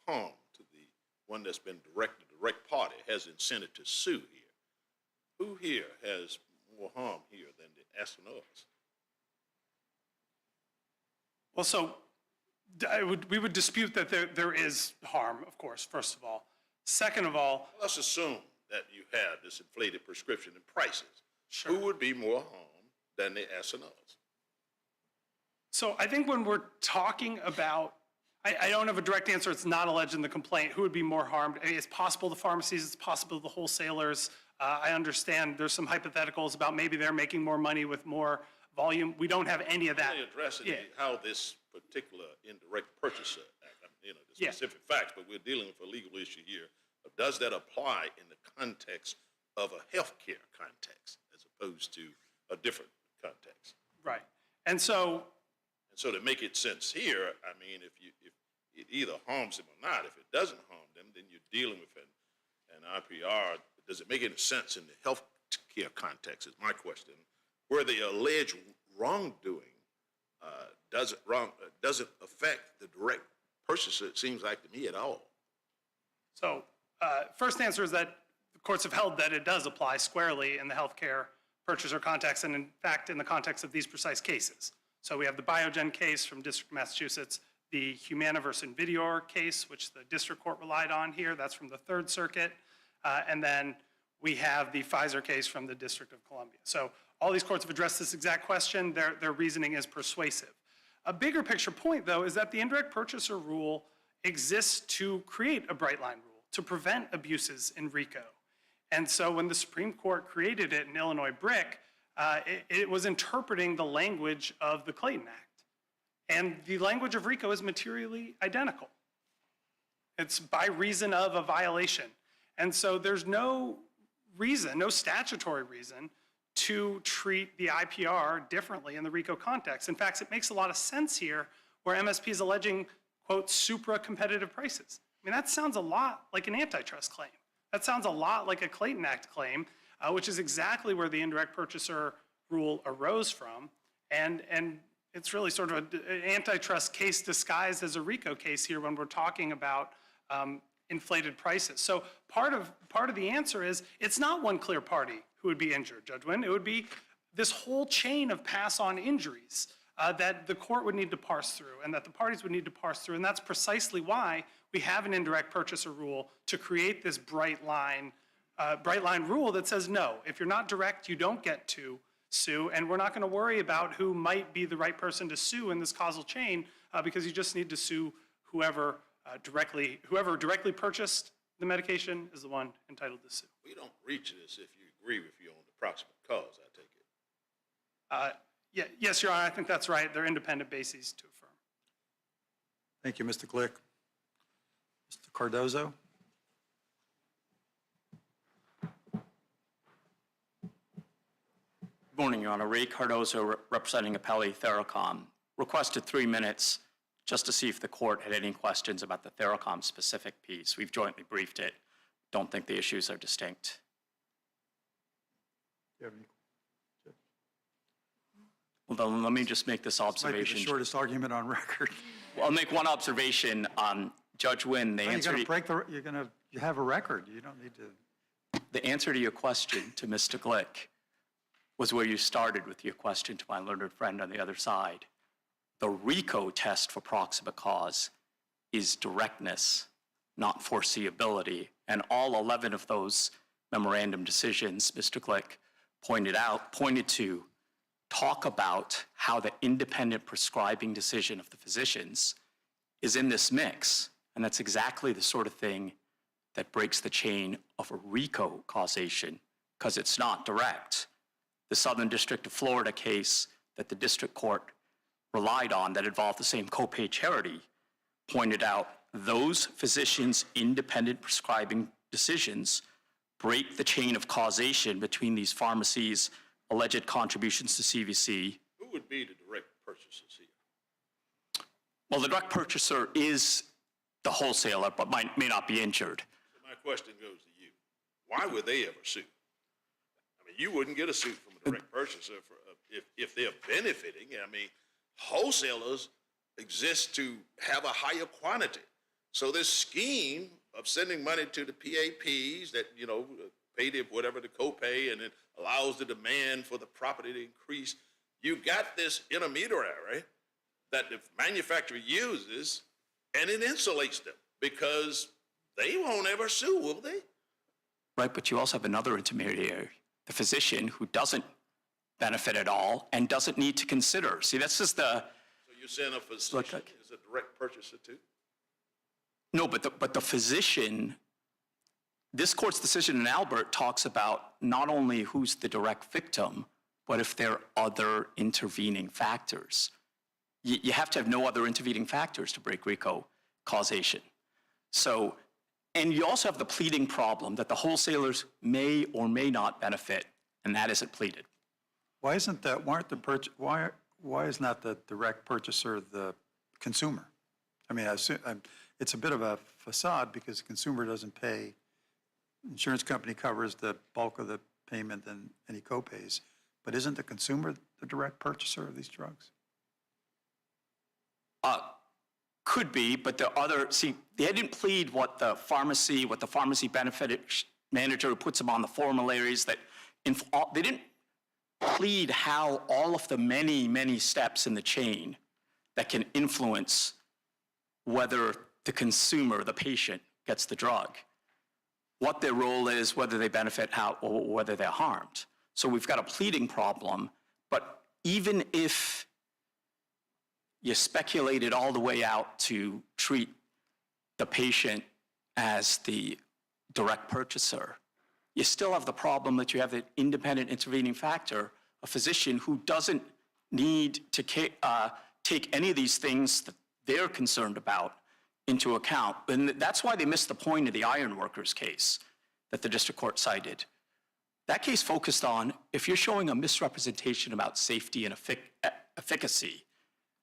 harm to the one that's been the direct party has incentive to sue here. Who here has more harm here than the astronauts? Well, so we would dispute that there is harm, of course, first of all. Second of all— Let's assume that you have this inflated prescription and prices. Sure. Who would be more harmed than the astronauts? So I think when we're talking about— I don't have a direct answer. It's not alleged in the complaint. Who would be more harmed? I mean, it's possible the pharmacies, it's possible the wholesalers. I understand there's some hypotheticals about maybe they're making more money with more volume. We don't have any of that. Really addressing how this particular indirect purchaser, the specific facts, but we're dealing with a legal issue here. Does that apply in the context of a healthcare context as opposed to a different context? Right. And so to make it sense here, I mean, if it either harms them or not, if it doesn't harm them, then you're dealing with an IPR. Does it make any sense in the healthcare context is my question. Where the alleged wrongdoing doesn't affect the direct purchaser, it seems like to me, at all. So first answer is that the courts have held that it does apply squarely in the healthcare purchaser context, and in fact, in the context of these precise cases. So we have the Biogen case from District of Massachusetts, the Humana versus Invidior case, which the district court relied on here. That's from the Third Circuit. And then we have the Pfizer case from the District of Columbia. So all these courts have addressed this exact question. Their reasoning is persuasive. A bigger picture point, though, is that the indirect purchaser rule exists to create a bright line rule, to prevent abuses in RICO. And so when the Supreme Court created it in Illinois BRIC, it was interpreting the language of the Clayton Act. And the language of RICO is materially identical. It's by reason of a violation. And so there's no reason, no statutory reason, to treat the IPR differently in the RICO context. In fact, it makes a lot of sense here where MSP is alleging, quote, supra-competitive prices. I mean, that sounds a lot like an antitrust claim. That sounds a lot like a Clayton Act claim, which is exactly where the indirect purchaser rule arose from. And it's really sort of an antitrust case disguised as a RICO case here when we're talking about inflated prices. So part of the answer is it's not one clear party who would be injured, Judge Wynn. It would be this whole chain of pass-on injuries that the court would need to parse through and that the parties would need to parse through. And that's precisely why we have an indirect purchaser rule to create this bright line rule that says, no, if you're not direct, you don't get to sue. And we're not going to worry about who might be the right person to sue in this causal chain because you just need to sue whoever directly purchased the medication is the one entitled to sue. We don't reach this if you agree with you on the proximate cause, I take it. Yes, Your Honor, I think that's right. They're independent bases to affirm. Thank you, Mr. Glick. Mr. Cardozo? Good morning, Your Honor. Ray Cardozo, representing Appellee Theracom. Requested 3 minutes just to see if the court had any questions about the Theracom specific piece. We've jointly briefed it. Don't think the issues are distinct. Do you have any? Well, then let me just make this Might be the observation. shortest argument on record. Well, I'll make one observation. Judge Wynn, the You're answer, going to you have a record. You don't need to. the answer to your question to Mr. Glick was where you started with your question to my learned friend on the other side. The RICO test for proximate cause is directness, not foreseeability. And all 11 of those memorandum decisions, Mr. Glick pointed to, talk about how the independent prescribing decision of the physicians is in this mix. And that's exactly the sort of thing that breaks the chain of a RICO causation, because it's not direct. The Southern District of Florida case that the district court relied on that involved the same copay charity pointed out those physicians' independent prescribing decisions break the chain of causation between these pharmacies' alleged contributions to CVC. Who would be the direct purchasers here? Well, the direct purchaser is the wholesaler, but may not be injured. So my question goes to you. Why would they ever sue? I mean, you wouldn't get a suit from a direct purchaser if they're benefiting. I mean, wholesalers exist to have a higher quantity. So this scheme of sending money to the PAPs that, pay whatever the copay, and it allows the demand for the property to increase. You got this intermediary that the manufacturer uses, and it insulates them because they won't ever sue, will they? Right, but you also have another intermediary, the physician, who doesn't benefit at all and doesn't need to consider. See, this is the... So you're saying a physician is a direct purchaser too? No, but the physician, this court's decision in Albert talks about not only who's the direct victim, but if there are other intervening factors. You have to have no other intervening factors to break RICO causation. So, and you also have the pleading problem that the wholesalers may or may not benefit, and that isn't pleaded. Why isn't that? Why is not the direct purchaser the consumer? I mean, it's a bit of a facade because the consumer doesn't pay. Insurance company covers the bulk of the payment and any copays, but isn't the consumer the direct purchaser of these drugs? Could be, but they didn't plead what the pharmacy benefit manager who puts them on the formularies they didn't plead how all of the many, many steps in the chain that can influence whether the consumer, the patient, gets the drug. what their role is, whether they benefit, how, or whether they're harmed. So we've got a pleading problem, but even if you speculated all the way out to treat the patient as the direct purchaser, you still have the problem that you have an independent intervening factor, a physician who doesn't need to take any of these things that they're concerned about into account. And that's why they missed the point of the ironworkers case that the district court cited. That case focused on if you're showing a misrepresentation about safety and efficacy,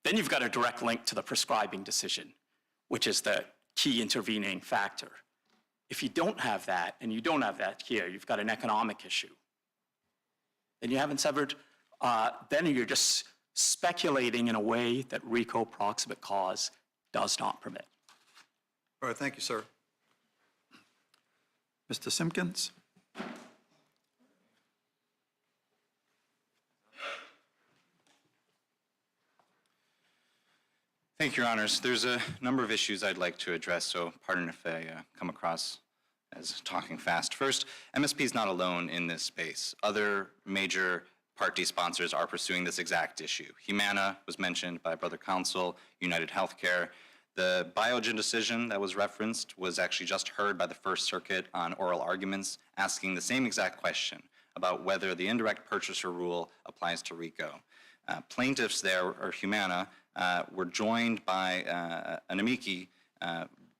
then you've got a direct link to the prescribing decision, which is the key intervening factor. If you don't have that, and you don't have that here, you've got an economic issue. Then you haven't severed, then you're just speculating in a way that RICO proximate cause does not permit. All right, thank you, sir. Mr. Simpkins? Thank you, Your Honors. There's a number of issues I'd like to address, so pardon if I come across as talking fast. First, MSP is not alone in this space. Other major Part D sponsors are pursuing this exact issue. Humana was mentioned by Brother Counsel, United Healthcare. The Biogen decision that was referenced was actually just heard by the First Circuit on oral arguments, asking the same exact question about whether the indirect purchaser rule applies to RICO. Plaintiffs there, or Humana, were joined by an amici,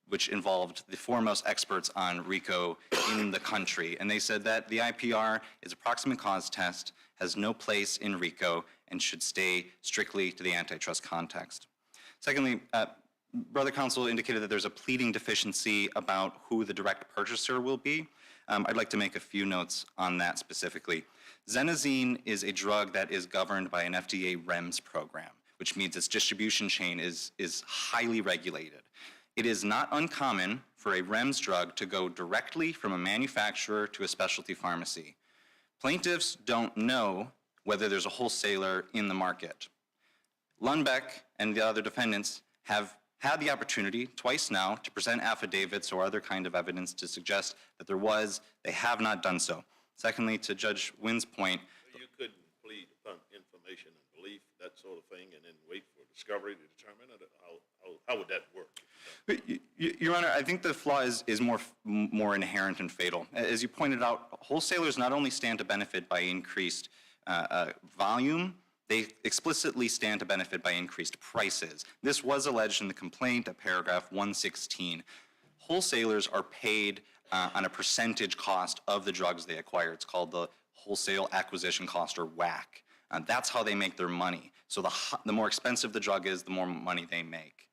which involved the foremost experts on RICO in the country. And they said that the IPR is a proximate cause test, has no place in RICO, and should stay strictly to the antitrust context. Secondly, Brother Counsel indicated that there's a pleading deficiency about who the direct purchaser will be. I'd like to make a few notes on that specifically. Xenazine is a drug that is governed by an FDA REMS program, which means its distribution chain is highly regulated. It is not uncommon for a REMS drug to go directly from a manufacturer to a specialty pharmacy. Plaintiffs don't know whether there's a wholesaler in the market. Lundbeck and the other defendants have had the opportunity twice now to present affidavits or other kind of evidence to suggest that there was. They have not done so. Secondly, to Judge Wynn's point, You couldn't plead upon information and belief, that sort of thing, and then wait for discovery to determine it? How would that work? Your Honor, I think the flaw is more inherent and fatal. As you pointed out, wholesalers not only stand to benefit by increased volume, they explicitly stand to benefit by increased prices. This was alleged in the complaint at paragraph 116. Wholesalers are paid on a percentage cost of the drugs they acquire. It's called the wholesale acquisition cost, or WAC. That's how they make their money. So the more expensive the drug is, the more money they make.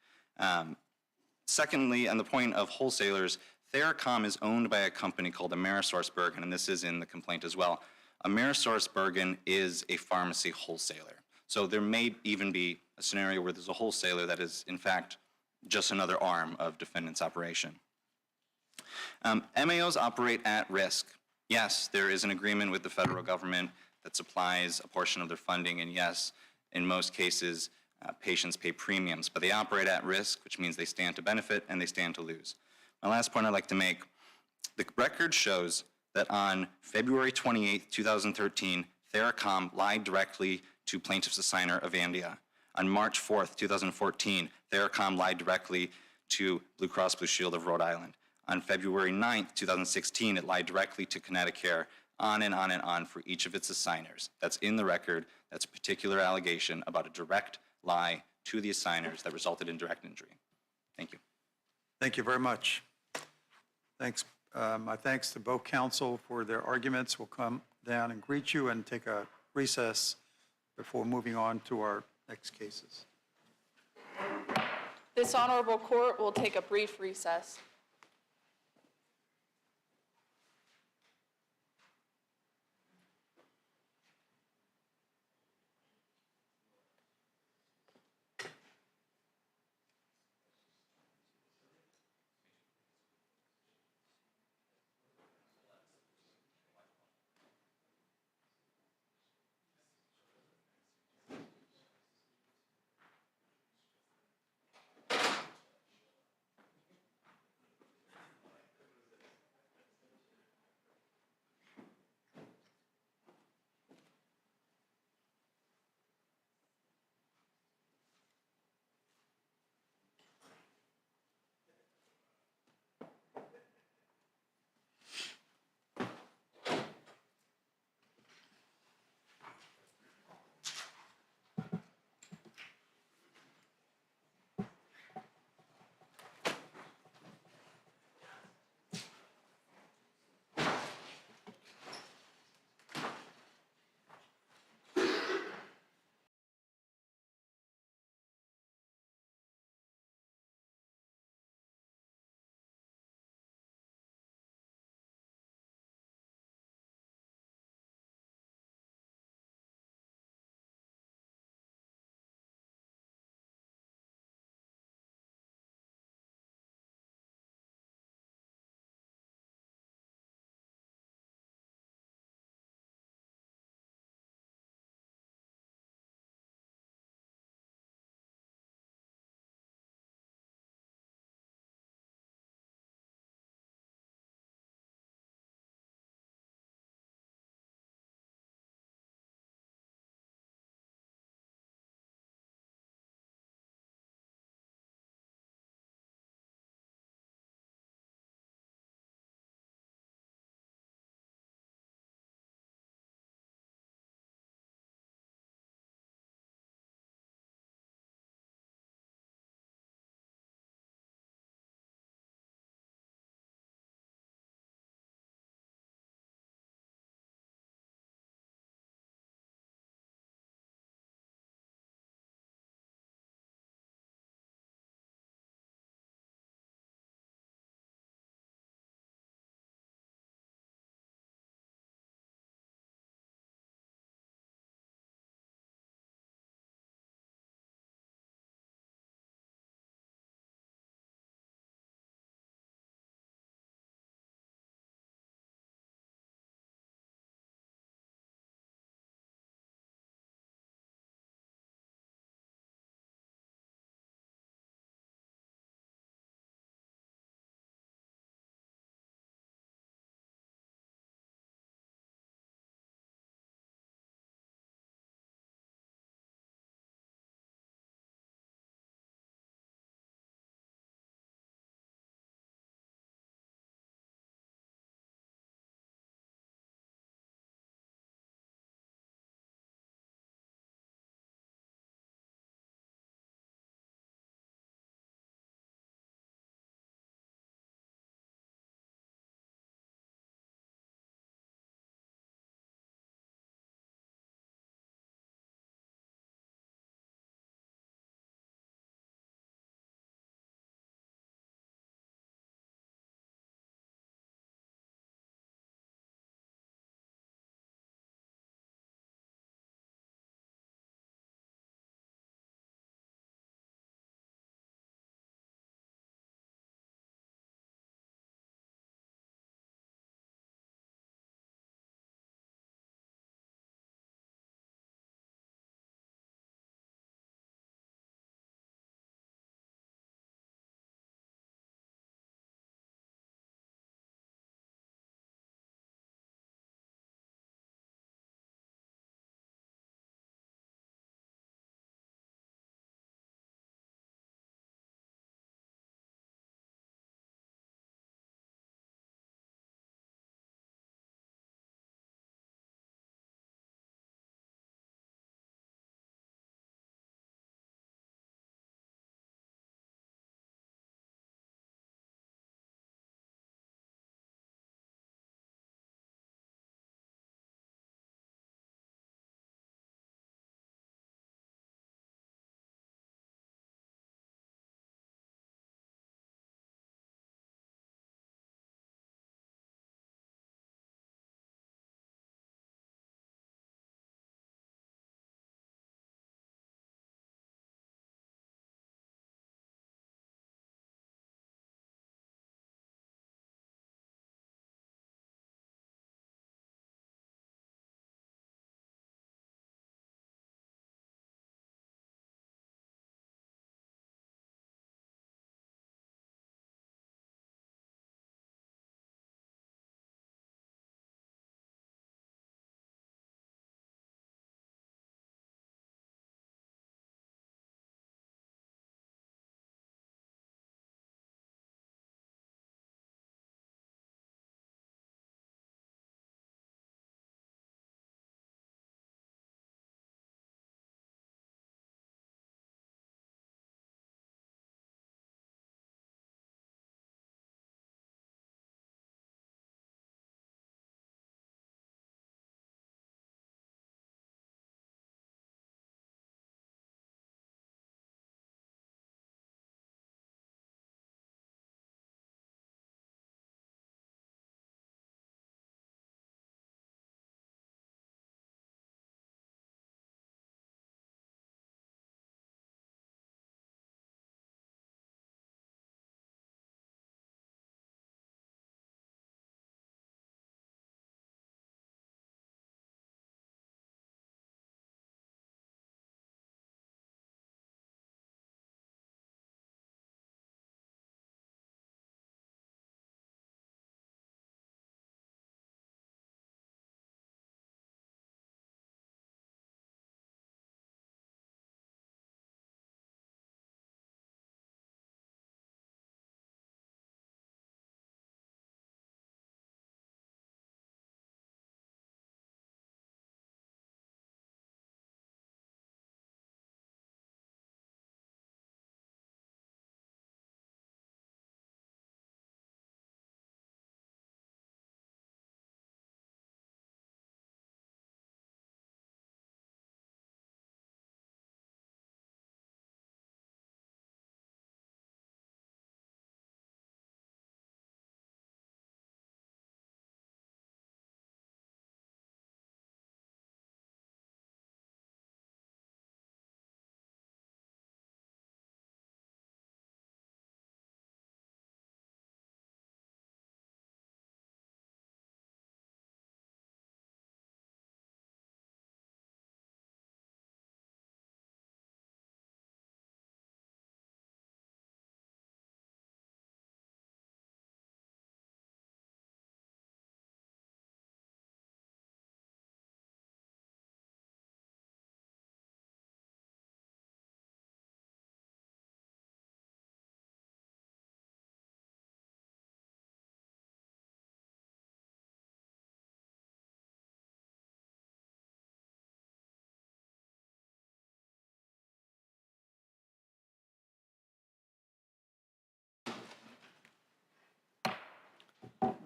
Secondly, on the point of wholesalers, Theracom is owned by a company called AmerisourceBergen, and this is in the complaint as well. AmerisourceBergen is a pharmacy wholesaler. So there may even be a scenario where there's a wholesaler that is, in fact, just another arm of defendant's operation. MAOs operate at risk. Yes, there is an agreement with the federal government that supplies a portion of their funding, and yes, in most cases, patients pay premiums, but they operate at risk, which means they stand to benefit and they stand to lose. My last point I'd like to make, the record shows that on February 28, 2013, Theracom lied directly to plaintiff's assigner Avandia. On March 4, 2014, Theracom lied directly to Blue Cross Blue Shield of Rhode Island. On February 9, 2016, it lied directly to Connecticut, on and on and on for each of its assigners. That's in the record. That's a particular allegation about a direct lie to the assigners that resulted in direct injury. Thank you. Thank you very much. Thanks. My thanks to both counsel for their arguments. We'll come down and greet you and take a recess before moving on to our next cases. This honorable court will take a brief recess.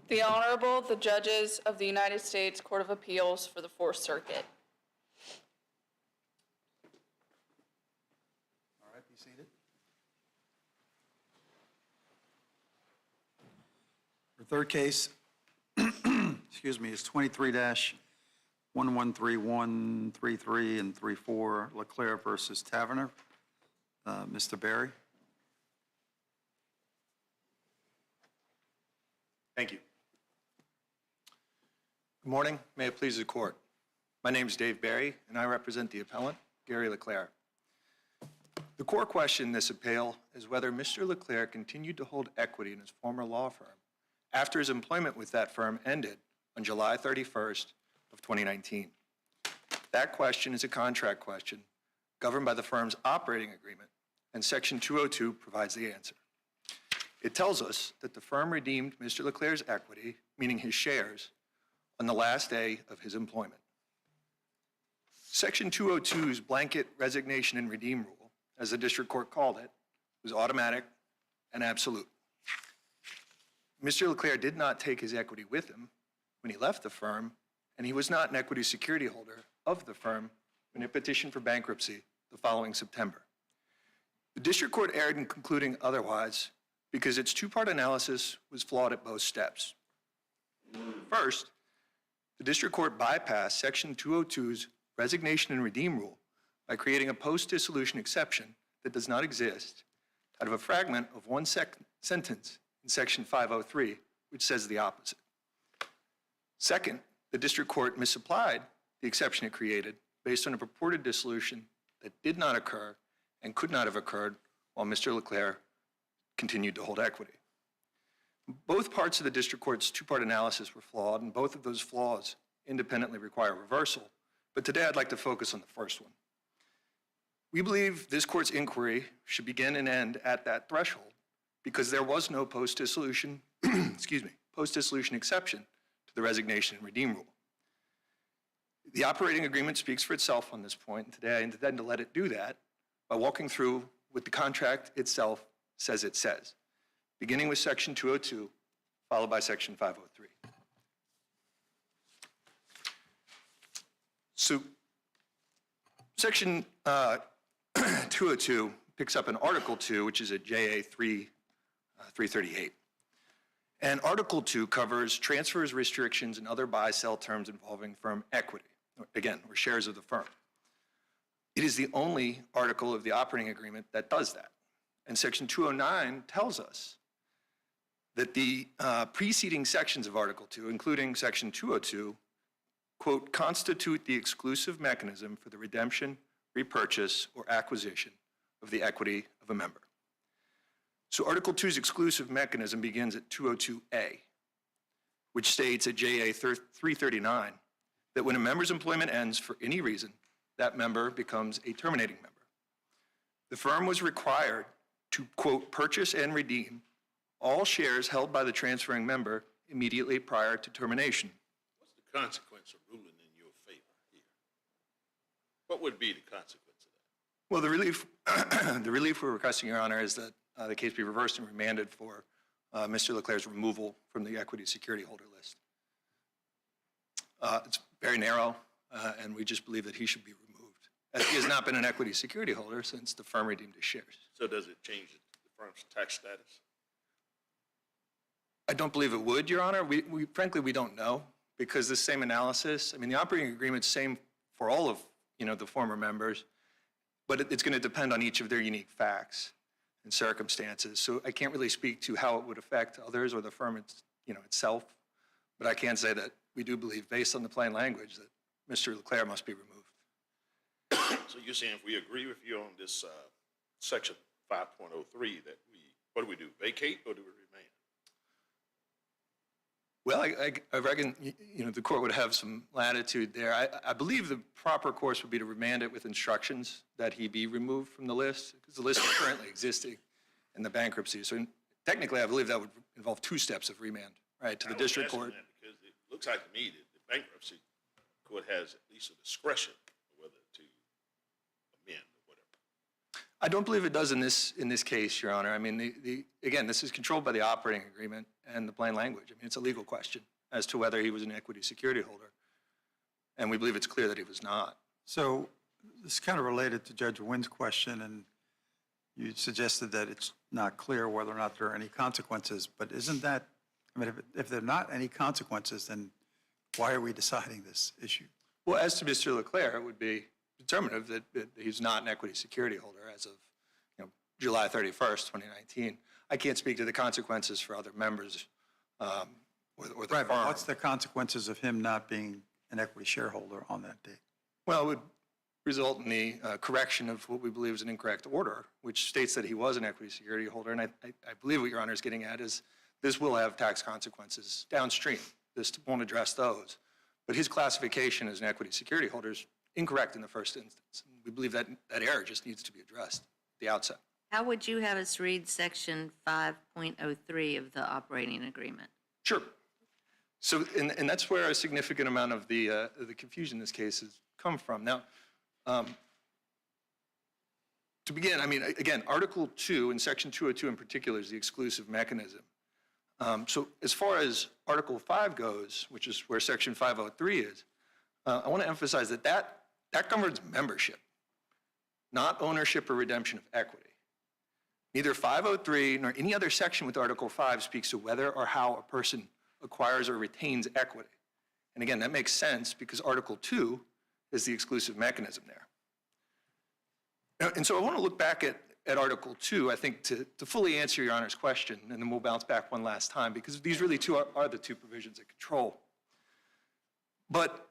The Honorable, the Judges of the United States Court of Appeals for the Fourth Circuit. All right, be seated. Our third case, excuse me, is 23-113133 and 34 Leclerc versus Taverner. Mr. Barry? Thank you. Good morning. May it please the court. My name is Dave Barry, and I represent the appellant, Gary Leclerc. The core question in this appeal is whether Mr. Leclerc continued to hold equity in his former law firm after his employment with that firm ended on July 31st of 2019. That question is a contract question governed by the firm's operating agreement, and Section 202 provides the answer. It tells us that the firm redeemed Mr. Leclerc's equity, meaning his shares, on the last day of his employment. Section 202's blanket resignation and redeem rule, as the district court called it, was automatic and absolute. Mr. Leclerc did not take his equity with him when he left the firm, and he was not an equity security holder of the firm when it petitioned for bankruptcy the following September. The district court erred in concluding otherwise because its two-part analysis was flawed at both steps. First, the district court bypassed Section 202's resignation and redeem rule by creating a post-dissolution exception that does not exist out of a fragment of one sentence in Section 503, which says the opposite. Second, the district court misapplied the exception it created based on a purported dissolution that did not occur and could not have occurred while Mr. Leclerc continued to hold equity. Both parts of the district court's two-part analysis were flawed, and both of those flaws independently require reversal. But today I'd like to focus on the first one. We believe this court's inquiry should begin and end at that threshold because there was no post-dissolution, post-dissolution exception to the resignation and redeem rule. The operating agreement speaks for itself on this point, and today I intend to let it do that by walking through what the contract itself says it says, beginning with Section 202, followed by Section 503. So Section 202 picks up in Article 2, which is at JA 338. And Article 2 covers transfers, restrictions, and other buy-sell terms involving firm equity, again, or shares of the firm. It is the only article of the operating agreement that does that. And Section 209 tells us that the preceding sections of Article 2, including Section 202, quote, constitute the exclusive mechanism for the redemption, repurchase, or acquisition of the equity of a member. So Article 2's exclusive mechanism begins at 202A, which states at JA 339 that when a member's employment ends for any reason, that member becomes a terminating member. The firm was required to, quote, purchase and redeem all shares held by the transferring member immediately prior to termination. What's the consequence of ruling in your favor here? What would be the consequence of that? Well, the relief we're requesting, Your Honor, is that the case be reversed and remanded for Mr. Leclerc's removal from the equity security holder list. It's very narrow, and we just believe that he should be removed, as he has not been an equity security holder since the firm redeemed his shares. So does it change the firm's tax status? I don't believe it would, Your Honor. Frankly, we don't know, because the same analysis, I mean, the operating agreement's same for all of, the former members, but it's going to depend on each of their unique facts and circumstances. So I can't really speak to how it would affect others or the firm itself, but I can say that we do believe, based on the plain language, that Mr. Leclerc must be removed. So you're saying if we agree with you on this section 5.03, that what do we do, vacate or do we remain? Well, I reckon, the court would have some latitude there. I believe the proper course would be to remand it with instructions that he be removed from the list, because the list is currently existing in the bankruptcy. So technically, I believe that would involve two steps of remand, right, to the district court. Because it looks like to me that the bankruptcy court has at least a discretion whether to amend or whatever. I don't believe it does in this case, Your Honor. I mean, again, this is controlled by the operating agreement and the plain language. I mean, it's a legal question as to whether he was an equity security holder. And we believe it's clear that he was not. So this is kind of related to Judge Wynn's question, and you suggested that it's not clear whether or not there are any consequences, but isn't that, I mean, if there are not any consequences, then why are we deciding this issue? Well, as to Mr. Leclerc, it would be determinative that he's not an equity security holder as of July 31st, 2019. I can't speak to the consequences for other members or the Right, but firm. what's the consequences of him not being an equity shareholder on that date? Well, it would result in the correction of what we believe is an incorrect order, which states that he was an equity security holder. And I believe what Your Honor is getting at is this will have tax consequences downstream. This won't address those. But his classification as an equity security holder is incorrect in the first instance. And we believe that error just needs to be addressed at the outset. How would you have us read section 5.03 of the operating agreement? Sure. So, and that's where a significant amount of the confusion in this case has come from. Now, to begin, I mean, again, Article 2 and Section 202 in particular is the exclusive mechanism. So as far as Article 5 goes, which is where Section 503 is, I want to emphasize that that governs membership, not ownership or redemption of equity. Neither 503 nor any other section with Article 5 speaks to whether or how a person acquires or retains equity. And again, that makes sense because Article 2 is the exclusive mechanism there. Now, and so I want to look back at Article 2, I think, to fully answer Your Honor's question, and then we'll bounce back one last time, because these really are the two provisions that control. But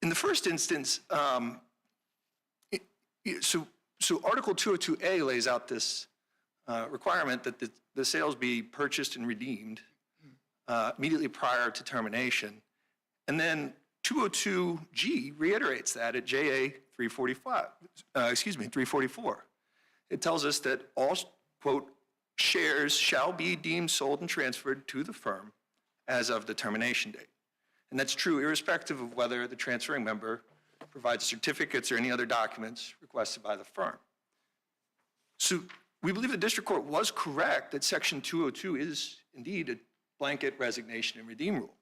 in the first instance, so Article 202A lays out this requirement that the sales be purchased and redeemed immediately prior to termination. And then 202G reiterates that at JA 344. It tells us that all, quote, shares shall be deemed sold and transferred to the firm as of the termination date. And that's true irrespective of whether the transferring member provides certificates or any other documents requested by the firm. So we believe the district court was correct that Section 202 is indeed a blanket resignation and redeem rule.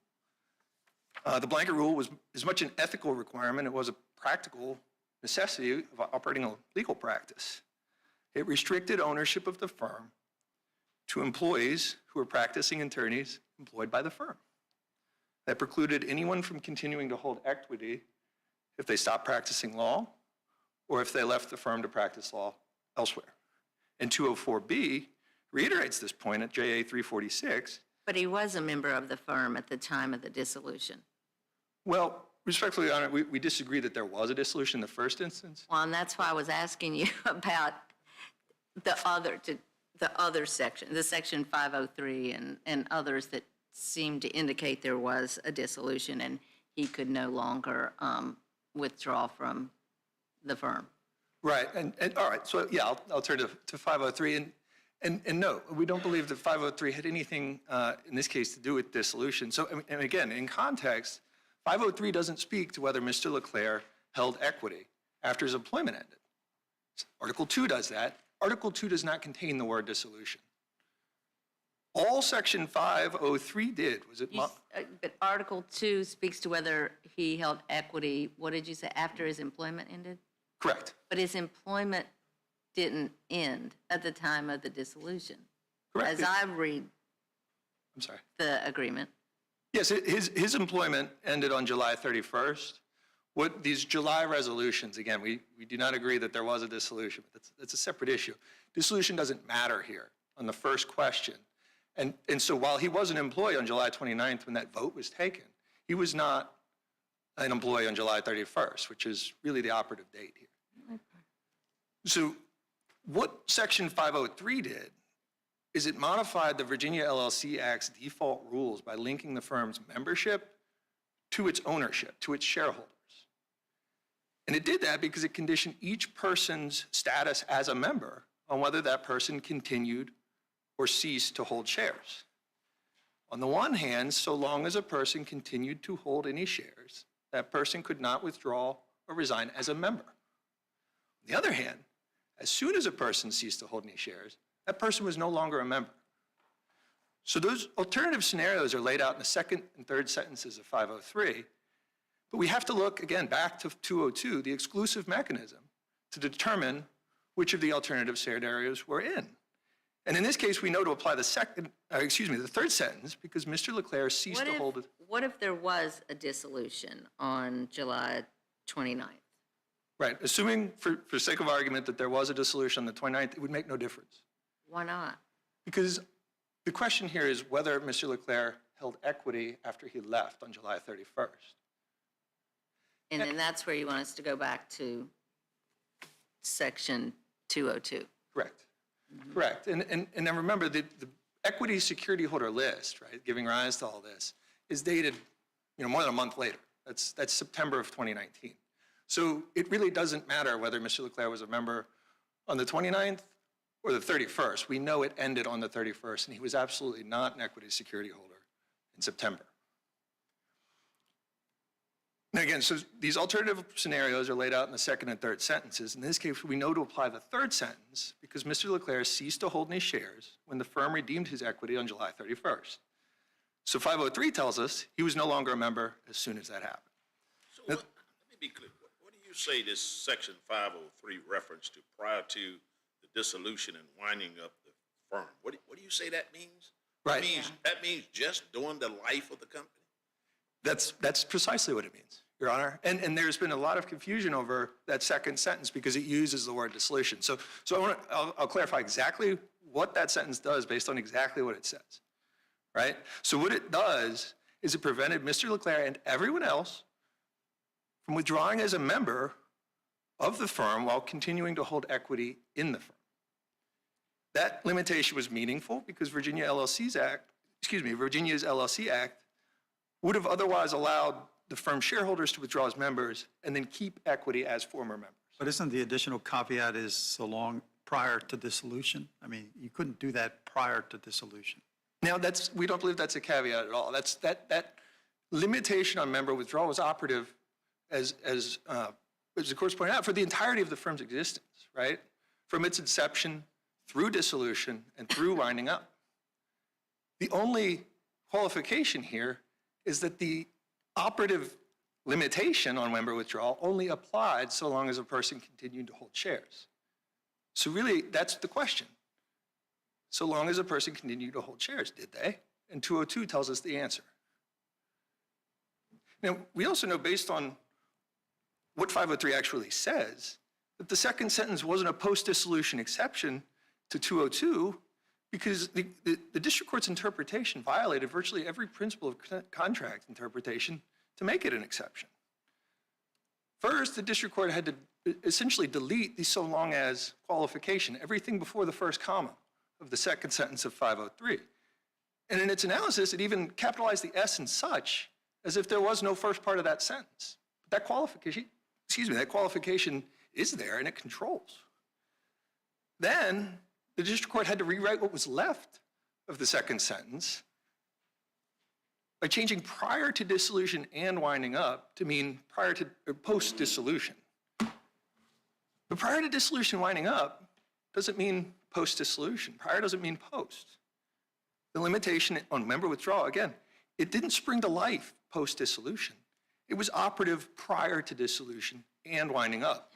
The blanket rule was as much an ethical requirement, it was a practical necessity of operating a legal practice. It restricted ownership of the firm to employees who were practicing attorneys employed by the firm. That precluded anyone from continuing to hold equity if they stopped practicing law or if they left the firm to practice law elsewhere. And 204B reiterates this point at JA 346. But he was a member of the firm at the time of the dissolution. Well, respectfully, Your Honor, we disagree that there was a dissolution in the first instance. Well, and that's why I was asking you about the other section, the Section 503 and others that seem to indicate there was a dissolution and he could no longer withdraw from the firm. Right, and all right, so yeah, I'll turn to 503. And no, we don't believe that 503 had anything in this case to do with dissolution. So, and again, in context, 503 doesn't speak to whether Mr. Leclerc held equity after his employment ended. Article 2 does that. Article 2 does not contain the word dissolution. All Section 503 did was it. But Article 2 speaks to whether he held equity, what did you say, after his employment ended? Correct. But his employment didn't end at the time of the dissolution. Correct. As I read I'm sorry. the agreement. Yes, his employment ended on July 31st. What these July resolutions, again, we do not agree that there was a dissolution, but that's a separate issue. Dissolution doesn't matter here on the first question. And so while he was an employee on July 29th when that vote was taken, he was not an employee on July 31st, which is really the operative date here. So what Section 503 did is it modified the Virginia LLC Act's default rules by linking the firm's membership to its ownership, to its shareholders. And it did that because it conditioned each person's status as a member on whether that person continued or ceased to hold shares. On the one hand, so long as a person continued to hold any shares, that person could not withdraw or resign as a member. On the other hand, as soon as a person ceased to hold any shares, that person was no longer a member. So those alternative scenarios are laid out in the second and third sentences of 503, but we have to look, again, back to 202, the exclusive mechanism, to determine which of the alternative scenarios we're in. And in this case, we know to apply the third sentence because Mr. Leclerc ceased to hold it. What if there was a dissolution on July 29th? Right, assuming for sake of argument that there was a dissolution on the 29th, it would make no difference. Why not? Because the question here is whether Mr. Leclerc held equity after he left on July 31st. And then that's where you want us to go back to section 202. Correct. Correct. And then remember, the equity security holder list, right, giving rise to all this, is dated more than a month later. That's September of 2019. So it really doesn't matter whether Mr. Leclerc was a member on the 29th or the 31st. We know it ended on the 31st, and he was absolutely not an equity security holder in September. And again, so these alternative scenarios are laid out in the second and third sentences. In this case, we know to apply the third sentence because Mr. Leclerc ceased to hold any shares when the firm redeemed his equity on July 31st. So 503 tells us he was no longer a member as soon as that happened. So let me be clear. What do you say this section 503 reference to prior to the dissolution and winding up the firm? What do you say that means? Right. That means just during the life of the company? That's precisely what it means, Your Honor. And there's been a lot of confusion over that second sentence because it uses the word dissolution. So I'll clarify exactly what that sentence does based on exactly what it says, right? So what it does is it prevented Mr. Leclerc and everyone else from withdrawing as a member of the firm while continuing to hold equity in the firm. That limitation was meaningful because Virginia's LLC Act would have otherwise allowed the firm shareholders to withdraw as members and then keep equity as former members. But isn't the additional caveat is so long prior to dissolution? I mean, you couldn't do that prior to dissolution. Now, we don't believe that's a caveat at all. That limitation on member withdrawal was operative, as the court's pointed out, for the entirety of the firm's existence, right? From its inception through dissolution and through winding up. The only qualification here is that the operative limitation on member withdrawal only applied so long as a person continued to hold shares. So really, that's the question. So long as a person continued to hold shares, did they? And 202 tells us the answer. Now, we also know based on what 503 actually says, that the second sentence wasn't a post-dissolution exception to 202 because the district court's interpretation violated virtually every principle of contract interpretation to make it an exception. First, the district court had to essentially delete the so long as qualification, everything before the first comma of the second sentence of 503. And in its analysis, it even capitalized the S in such as if there was no first part of that sentence. That qualification is there and it controls. Then the district court had to rewrite what was left of the second sentence by changing prior to dissolution and winding up to mean prior to or post-dissolution. But prior to dissolution winding up doesn't mean post-dissolution. Prior doesn't mean post. The limitation on member withdrawal, again, it didn't spring to life post-dissolution. It was operative prior to dissolution and winding up.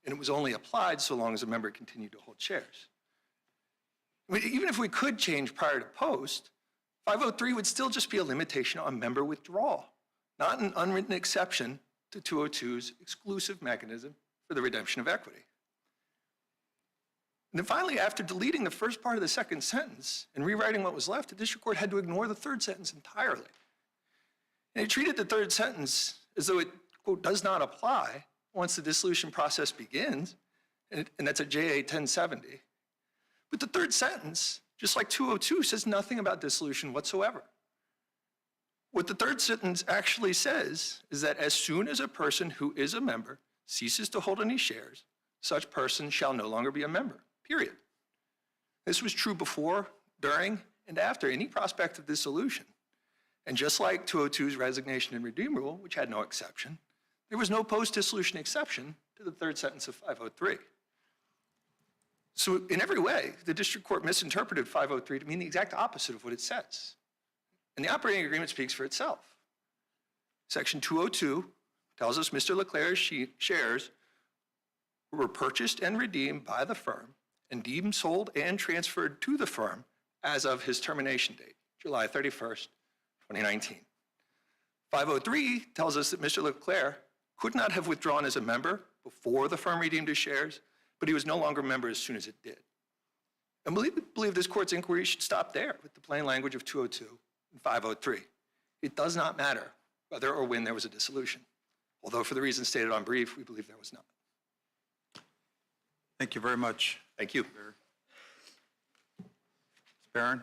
And it was only applied so long as a member continued to hold shares. I mean, even if we could change prior to post, 503 would still just be a limitation on member withdrawal, not an unwritten exception to 202's exclusive mechanism for the redemption of equity. And then finally, after deleting the first part of the second sentence and rewriting what was left, the district court had to ignore the third sentence entirely. And it treated the third sentence as though it, quote, does not apply once the dissolution process begins, and that's at JA 1070. But the third sentence, just like 202, says nothing about dissolution whatsoever. What the third sentence actually says is that as soon as a person who is a member ceases to hold any shares, such person shall no longer be a member, period. This was true before, during, and after any prospect of dissolution. And just like 202's resignation and redeem rule, which had no exception, there was no post-dissolution exception to the third sentence of 503. So in every way, the district court misinterpreted 503 to mean the exact opposite of what it says. And the operating agreement speaks for itself. Section 202 tells us Mr. Leclerc's shares were purchased and redeemed by the firm and deemed sold and transferred to the firm as of his termination date, July 31st, 2019. 503 tells us that Mr. Leclerc could not have withdrawn as a member before the firm redeemed his shares, but he was no longer a member as soon as it did. And we believe this court's inquiry should stop there with the plain language of 202 and 503. It does not matter whether or when there was a dissolution, although for the reasons stated on brief, we believe there was not. Thank you very much. Thank you. Ms. Barron?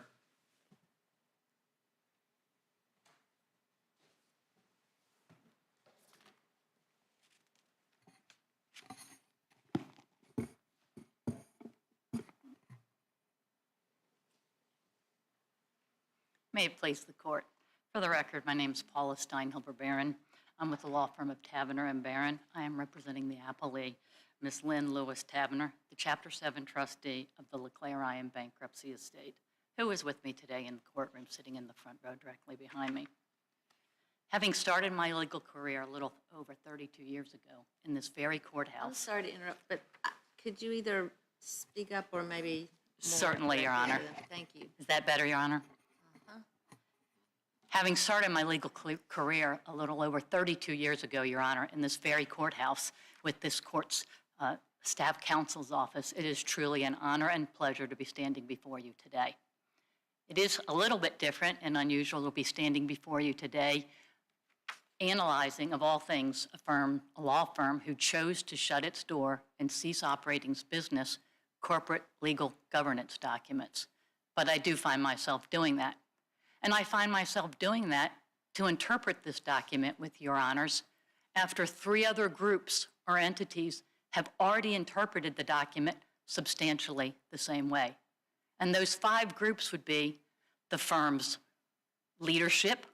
May it please the court. For the record, my name is Paula Steinhilber-Barron. I'm with the law firm of Tavener and Barron. I am representing the appellee, Ms. Lynn Lewis Tavener, the Chapter 7 trustee of the Leclerc IM bankruptcy estate, who is with me today in the courtroom, sitting in the front row directly behind me. Having started my legal career a little over 32 years ago in this very I'm courthouse. sorry to interrupt, but could you either speak up or maybe more Certainly, Your directly Honor. into the- Thank you. Is that better, Your Honor? Having started my legal career a little over 32 years ago, Your Honor, in this very courthouse with this court's staff counsel's office, it is truly an honor and pleasure to be standing before you today. It is a little bit different and unusual to be standing before you today analyzing, of all things, a law firm who chose to shut its door and cease operating its business, corporate legal governance documents. But I do find myself doing that. And I find myself doing that to interpret this document with your honors after 3 other groups or entities have already interpreted the document substantially the same way. And those 5 groups would be the firm's leadership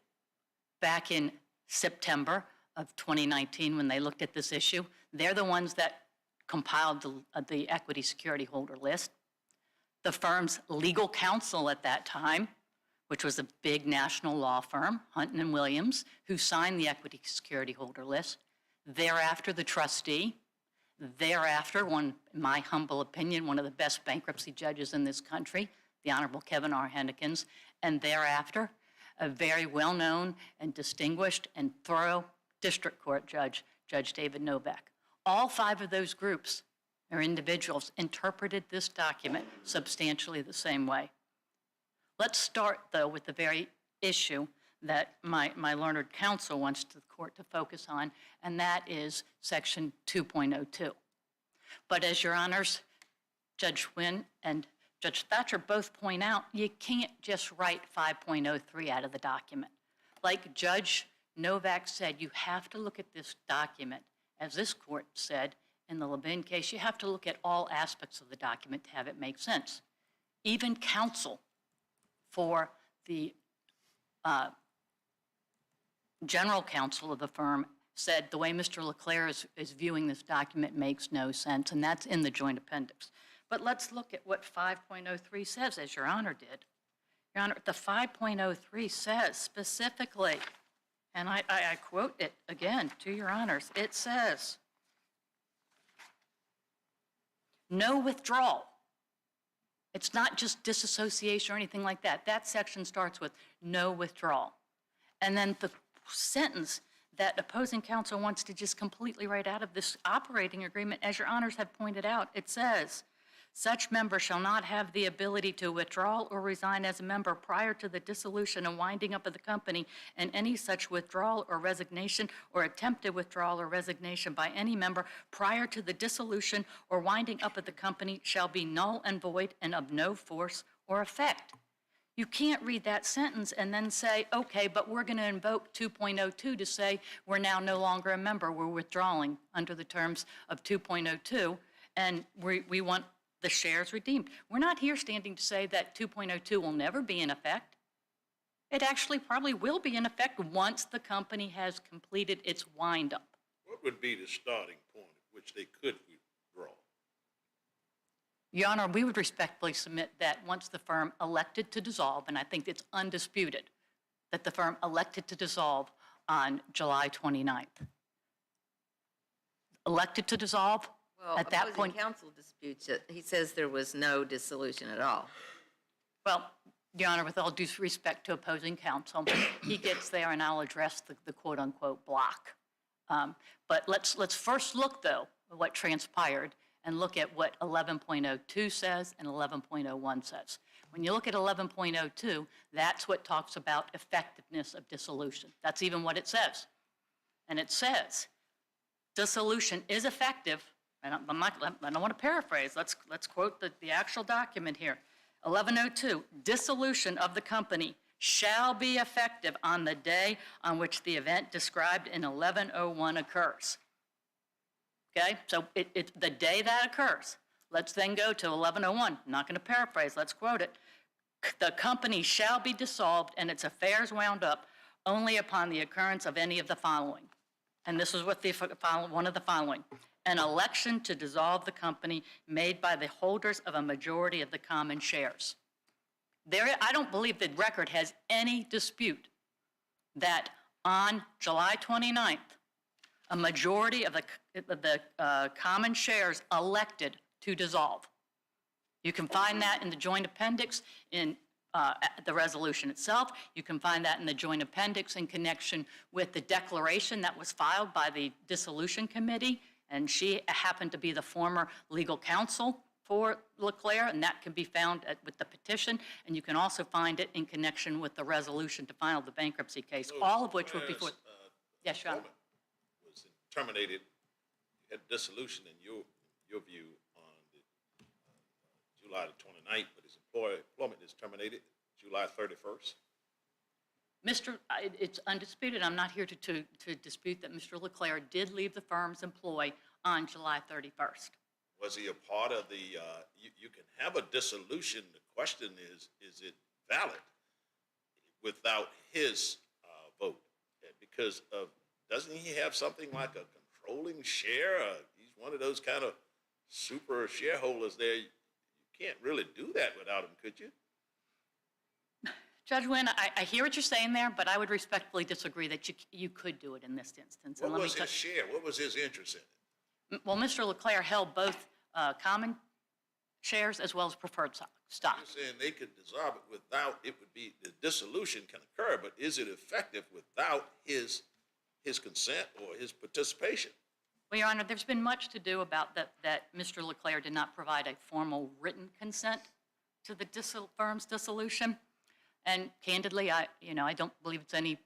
back in September of 2019 when they looked at this issue. They're the ones that compiled the equity security holder list. The firm's legal counsel at that time, which was a big national law firm, Hunton & Williams, who signed the equity security holder list. Thereafter, the trustee. Thereafter, in my humble opinion, one of the best bankruptcy judges in this country, the Honorable Kevin R. Hennekins. And thereafter, a very well-known and distinguished and thorough district court judge, Judge David Novak. All 5 of those groups or individuals interpreted this document substantially the same way. Let's start, though, with the very issue that my learned counsel wants the court to focus on, and that is Section 2.02. But as your honors, Judge Wynn and Judge Thatcher both point out, you can't just write 5.03 out of the document. Like Judge Novak said, you have to look at this document, as this court said in the Levin case, you have to look at all aspects of the document to have it make sense. Even counsel for the general counsel of the firm said the way Mr. Leclerc is viewing this document makes no sense, and that's in the joint appendix. But let's look at what 5.03 says, as Your Honor did. Your Honor, the 5.03 says specifically, and I quote it again to Your Honors, it says, no withdrawal. It's not just disassociation or anything like that. That section starts with no withdrawal. And then the sentence that opposing counsel wants to just completely write out of this operating agreement, as Your Honors have pointed out, it says, such member shall not have the ability to withdraw or resign as a member prior to the dissolution and winding up of the company, and any such withdrawal or resignation or attempted withdrawal or resignation by any member prior to the dissolution or winding up of the company shall be null and void and of no force or effect. You can't read that sentence and then say, okay, but we're going to invoke 2.02 to say we're now no longer a member, we're withdrawing under the terms of 2.02, and we want the shares redeemed. We're not here standing to say that 2.02 will never be in effect. It actually probably will be in effect once the company has completed its wind-up. What would be the starting point at which they could withdraw? Your Honor, we would respectfully submit that once the firm elected to dissolve, and I think it's undisputed, that the firm elected to dissolve on July 29th. Elected to dissolve, Well, at that opposing point, counsel disputes it. He says there was no dissolution at all. well, Your Honor, with all due respect to opposing counsel, he gets there and I'll address the quote-unquote block. But let's first look, though, at what transpired and look at what 11.02 says and 11.01 says. When you look at 11.02, that's what talks about effectiveness of dissolution. That's even what it says. And it says, dissolution is effective, and I don't want to paraphrase, let's quote the actual document here. 11.02, dissolution of the company shall be effective on the day on which the event described in 11.01 occurs. Okay, so it's the day that occurs. Let's then go to 11.01. I'm not going to paraphrase, let's quote it. The company shall be dissolved and its affairs wound up only upon the occurrence of any of the following. And this is what one of the following. An election to dissolve the company made by the holders of a majority of the common shares. I don't believe the record has any dispute that on July 29th, a majority of the common shares elected to dissolve. You can find that in the joint appendix in the resolution itself. You can find that in the joint appendix in connection with the declaration that was filed by the dissolution committee, and she happened to be the former legal counsel for LeClaire, and that can be found with the petition, and you can also find it in connection with the resolution to file the bankruptcy case, all of which were before. Yes, Your Honor. Was terminated, you had dissolution in your view on the, July the 29th, but his employment is terminated July 31st. It's undisputed. I'm not here to dispute that Mr. LeClaire did leave the firm's employ on July 31st. Was he a part of the, you can have a dissolution, the question is it valid without his vote? Because doesn't he have something like a controlling share? He's one of those kind of super shareholders there. You can't really do that without him, could you? Judge Wynn, I hear what you're saying there, but I would respectfully disagree that you could do it in this instance. What was his share? What was his interest in it? Well, Mr. LeClaire held both common shares as well as preferred stock. You're saying they could dissolve it without, it would be, the dissolution can occur, but is it effective without his consent or his participation? Well, Your Honor, there's been much to do about that Mr. LeClaire did not provide a formal written consent to the firm's dissolution. And candidly, I don't believe it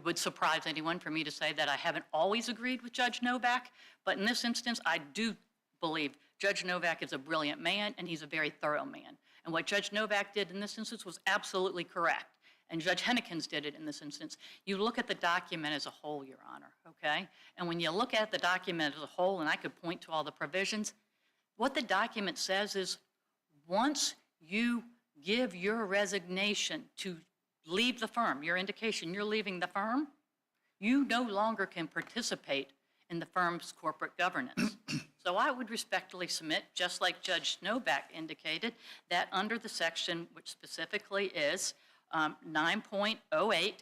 would surprise anyone for me to say that I haven't always agreed with Judge Novak, but in this instance, I do believe Judge Novak is a brilliant man and he's a very thorough man. And what Judge Novak did in this instance was absolutely correct. And Judge Hennekins did it in this instance. You look at the document as a whole, Your Honor, okay? And when you look at the document as a whole, and I could point to all the provisions, what the document says is once you give your resignation to leave the firm, your indication you're leaving the firm, you no longer can participate in the firm's corporate governance. So I would respectfully submit, just like Judge Novak indicated, that under the section, which specifically is 9.08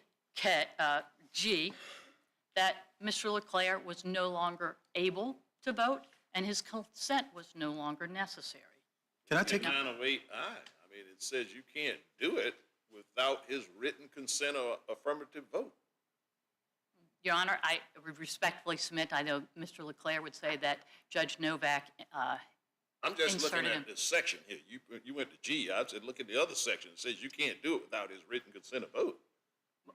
G, that Mr. LeClaire was no longer able to vote and his consent was no longer necessary. Can I take? 908I. I mean, it says you can't do it without his written consent or affirmative vote. Your Honor, I would respectfully submit, I know Mr. LeClaire would say that Judge Novak I'm just looking inserted at this section here. You went to G. I said, look at the other section. It says you can't do it without his written consent or vote.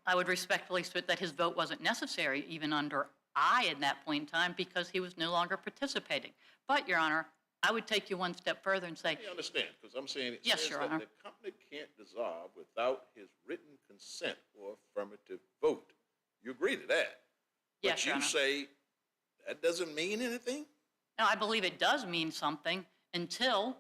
I would respectfully submit that his vote wasn't necessary even under I at that point in time because he was no longer participating. But, Your Honor, I would take you one step further and say, I understand, because I'm saying it Yes, says Your that Honor. the company can't dissolve without his written consent or affirmative vote. You agree to that? Yes, Your But you Honor. say that doesn't mean anything? no, I believe it does mean something until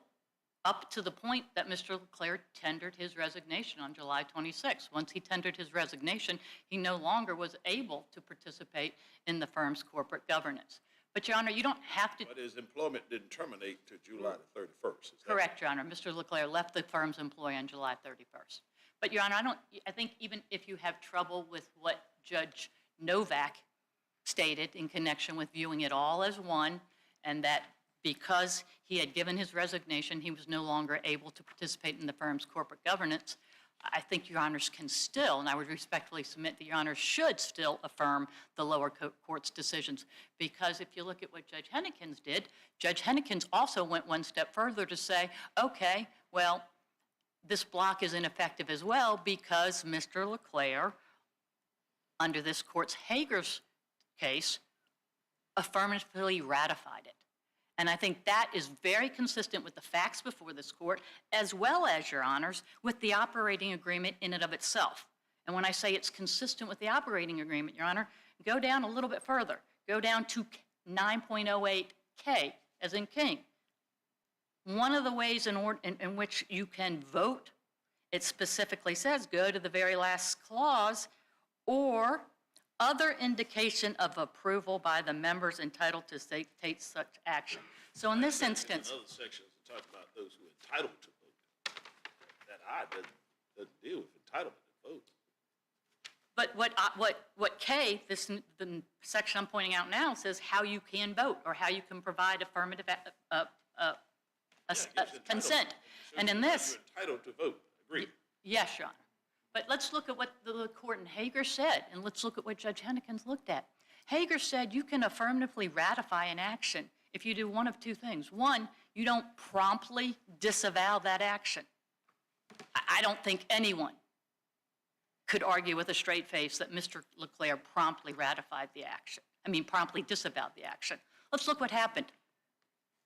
up to the point that Mr. LeClaire tendered his resignation on July 26th. Once he tendered his resignation, he no longer was able to participate in the firm's corporate governance. But, Your Honor, you don't have to. But his employment didn't terminate to July the 31st. Is that Correct, Your Honor. Mr. Leclerc left the firm's employ on July 31st. But, Your Honor, I think even if you have trouble with what Judge Novak stated in connection with viewing it all as one, and that because he had given his resignation, he was no longer able to participate in the firm's corporate governance, I think Your Honors can still, and I would respectfully submit that Your Honors should still affirm the lower court's decisions. Because if you look at what Judge Hennekins did, Judge Hennekins also went one step further to say, okay, well, this block is ineffective as well because Mr. Leclerc, under this court's Hager's case, affirmatively ratified it. And I think that is very consistent with the facts before this court, as well as, Your Honors, with the operating agreement in and of itself. And when I say it's consistent with the operating agreement, Your Honor, go down a little bit further. Go down to 9.08K, as in King. One of the ways in which you can vote, it specifically says, go to the very last clause, or other indication of approval by the members entitled to take such action. So in this instance, other sections that talk about those who are entitled to vote. That I doesn't deal with entitlement to vote. but what K, the section I'm pointing out now, says how you can vote or how you can provide affirmative consent. And in this, You're entitled to vote. Agreed. yes, Your Honor. But let's look at what the court in Hager said, and let's look at what Judge Hennekins looked at. Hager said you can affirmatively ratify an action if you do one of two things. One, you don't promptly disavow that action. I don't think anyone could argue with a straight face that Mr. Leclerc promptly ratified the action. Promptly disavowed the action. Let's look what happened.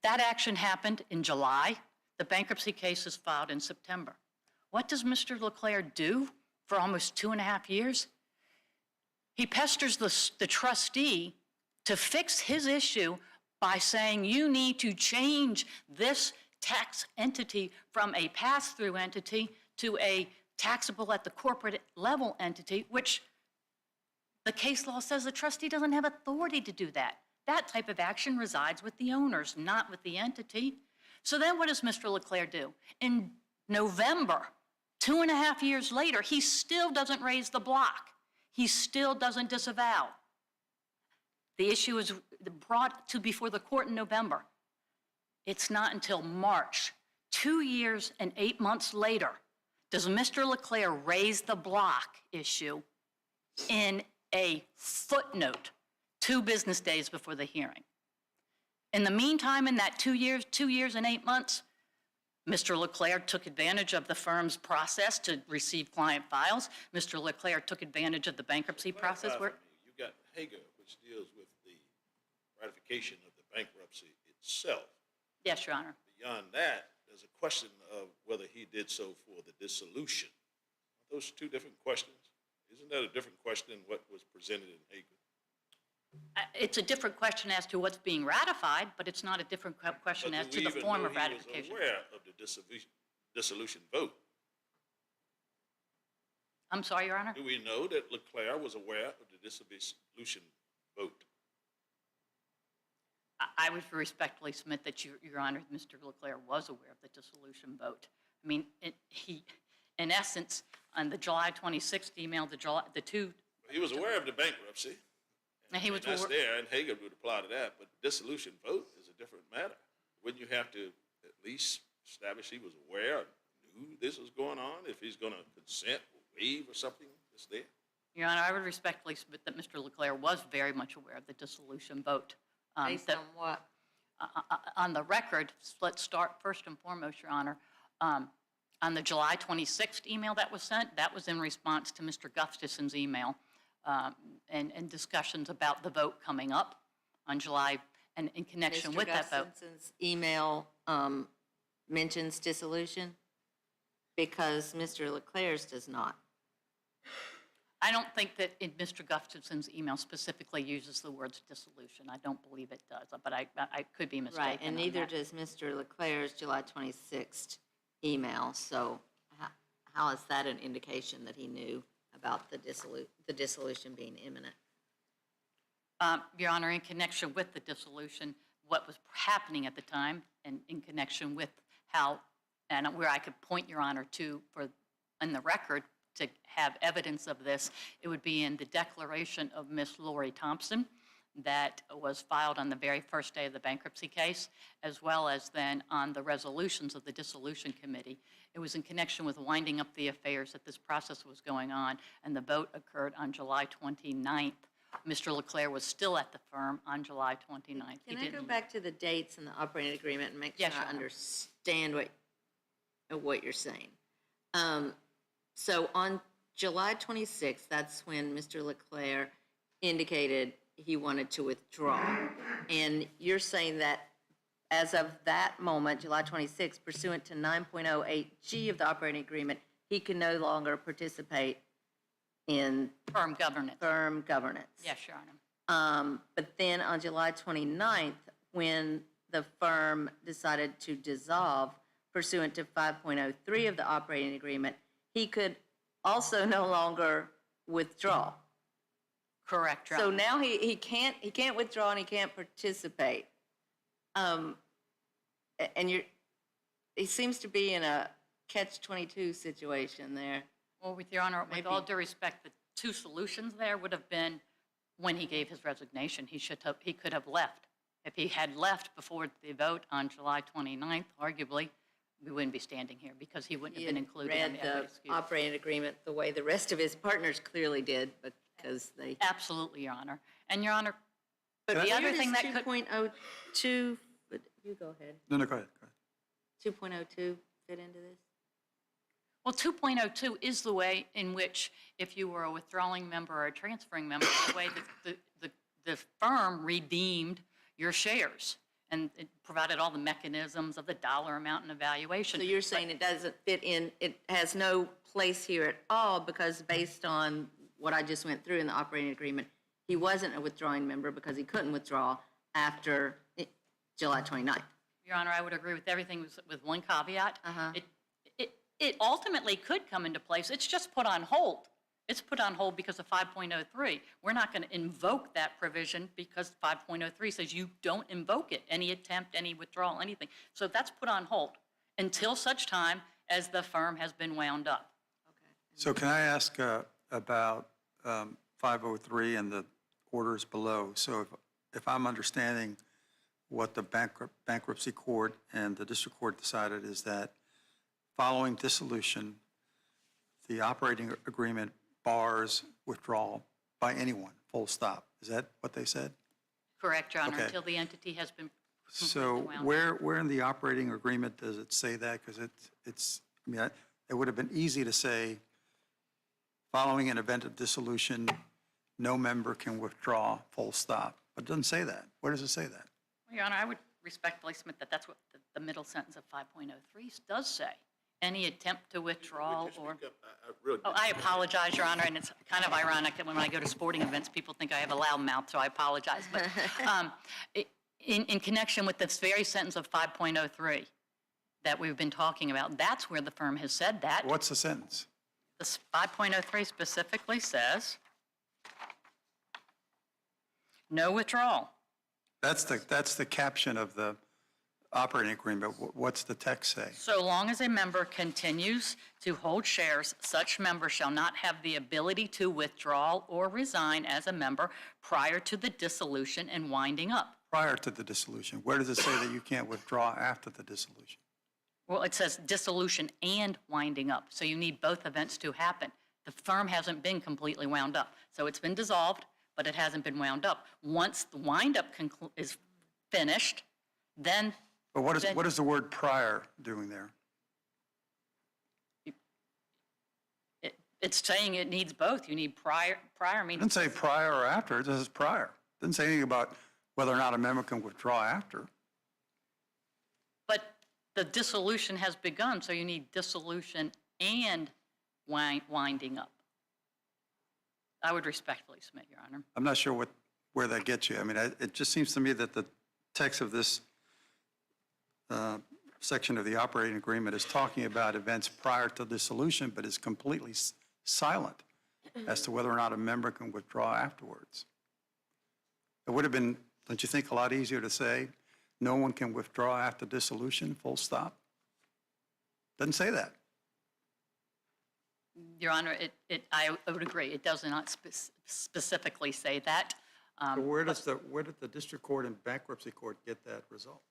That action happened in July. The bankruptcy case is filed in September. What does Mr. Leclerc do for almost 2.5 years? He pesters the trustee to fix his issue by saying you need to change this tax entity from a pass-through entity to a taxable at the corporate level entity, which the case law says the trustee doesn't have authority to do that. That type of action resides with the owners, not with the entity. So then what does Mr. Leclerc do? In November, 2.5 years later, he still doesn't raise the block. He still doesn't disavow. The issue is brought to before the court in November. It's not until March, 2 years and 8 months later, does Mr. Leclerc raise the block issue in a footnote 2 business days before the hearing. In the meantime, in that 2 years and 8 months, Mr. Leclerc took advantage of the firm's process to receive client files. Mr. Leclerc took advantage of the bankruptcy process. You got Hager, which deals with the ratification of the bankruptcy itself. Yes, Your Honor. Beyond that, there's a question of whether he did so for the dissolution. Are those two different questions? Isn't that a different question than what was presented in Hager? It's a different question as to what's being ratified, but it's not a different question as to the form of ratification. He was aware of the dissolution vote. I'm sorry, Your Honor? Do we know that Leclerc was aware of the dissolution vote? I would respectfully submit that, Your Honor, Mr. Leclerc was aware of the dissolution vote. In essence, on the July 26th email, He was aware of the bankruptcy. And he was that's there, and Hager would apply to that, but the dissolution vote is a different matter. Wouldn't you have to at least establish he was aware, knew this was going on, if he's going to consent or waive or something that's there? Your Honor, I would respectfully submit that Mr. Leclerc was very much aware of the dissolution vote. Based on what? On the record, let's start first and foremost, Your Honor. On the July 26th email that was sent, that was in response to Mr. Gustafson's email and discussions about the vote coming up on July and in connection with that vote. Mr. Gustafson's email mentions dissolution because Mr. Leclerc's does not. I don't think that Mr. Gustafson's email specifically uses the words dissolution. I don't believe it does, but I could be mistaken. Right, and neither does Mr. Leclerc's July 26th email. So how is that an indication that he knew about the dissolution being imminent? Your Honor, in connection with the dissolution, what was happening at the time, and in connection with how, and where I could point Your Honor to for, in the record, to have evidence of this, it would be in the declaration of Miss Lori Thompson that was filed on the very first day of the bankruptcy case, as well as then on the resolutions of the dissolution committee. It was in connection with winding up the affairs that this process was going on, and the vote occurred on July 29th. Mr. LeClaire was still at the firm on July 29th. He Can I go didn't- back to the dates in the operating agreement and make sure Yes, Your I Honor. understand what you're saying? So on July 26th, that's when Mr. LeClaire indicated he wanted to withdraw. And you're saying that as of that moment, July 26th, pursuant to 9.08G of the operating agreement, he can no longer participate in Firm governance. firm governance. Yes, Your Honor. But then on July 29th, when the firm decided to dissolve pursuant to 5.03 of the operating agreement, he could also no longer withdraw. Correct, Your So Honor. now he can't withdraw and he can't participate. And he seems to be in a catch-22 situation there. Well, with Your Honor, with Maybe- all due respect, the two solutions there would have been when he gave his resignation, he could have left. If he had left before the vote on July 29th, arguably, we wouldn't be standing here because he wouldn't He have been had included in read the the equity excuse. operating agreement the way the rest of his partners clearly did because they. Absolutely, Your Honor. And Your Honor, But the other thing that could, 2.02, but you go ahead. No, go ahead. 2.02 fit into this? well, 2.02 is the way in which if you were a withdrawing member or a transferring member, the way that the firm redeemed your shares. And it provided all the mechanisms of the dollar amount and evaluation. So you're saying it doesn't fit in, it has no place here at all because based on what I just went through in the operating agreement, he wasn't a withdrawing member because he couldn't withdraw after July 29th. Your Honor, I would agree with everything with one caveat. Uh-huh. It ultimately could come into place. It's just put on hold. It's put on hold because of 5.03. We're not going to invoke that provision because 5.03 says you don't invoke it, any attempt, any withdrawal, anything. So that's put on hold until such time as the firm has been wound up. So can I ask about 503 and the orders below? So if I'm understanding what the bankruptcy court and the district court decided is that following dissolution, the operating agreement bars withdrawal by anyone, full stop. Is that what they said? Correct, Your Honor, Okay. until the entity has been So completely wound up. where in the operating agreement does it say that? Because it's, I mean, it would have been easy to say, following an event of dissolution, no member can withdraw, full stop. But it doesn't say that. Where does it say that? Well, Your Honor, I would respectfully submit that that's what the middle sentence of 5.03 does say. Any attempt to withdraw Would you or... speak up? I really Oh, I apologize, Your Honor, and it's kind of ironic that when I go to sporting events, people think I have a loud mouth, so I apologize. But in connection with this very sentence of 5.03 that we've been talking about, that's where the firm has said that. What's the sentence? This 5.03 specifically says, no withdrawal. That's the caption of the operating agreement. What's the text say? So long as a member continues to hold shares, such member shall not have the ability to withdraw or resign as a member prior to the dissolution and winding up. Prior to the dissolution. Where does it say that you can't withdraw after the dissolution? Well, it says dissolution and winding up, so you need both events to happen. The firm hasn't been completely wound up. So it's been dissolved, but it hasn't been wound up. Once the windup is finished, then But what is the word prior doing there? it's saying it needs both. You need prior It means doesn't say prior or after, it says prior. It doesn't say anything about whether or not a member can withdraw after. but the dissolution has begun, so you need dissolution and winding up. I would respectfully submit, Your Honor. I'm not sure where that gets you. I mean, it just seems to me that the text of this section of the operating agreement is talking about events prior to dissolution, but is completely silent as to whether or not a member can withdraw afterwards. It would have been, don't you think, a lot easier to say, no one can withdraw after dissolution, full stop? Doesn't say that. Your Honor, I would agree. It does not specifically say that. So where did the district court and bankruptcy court get that result?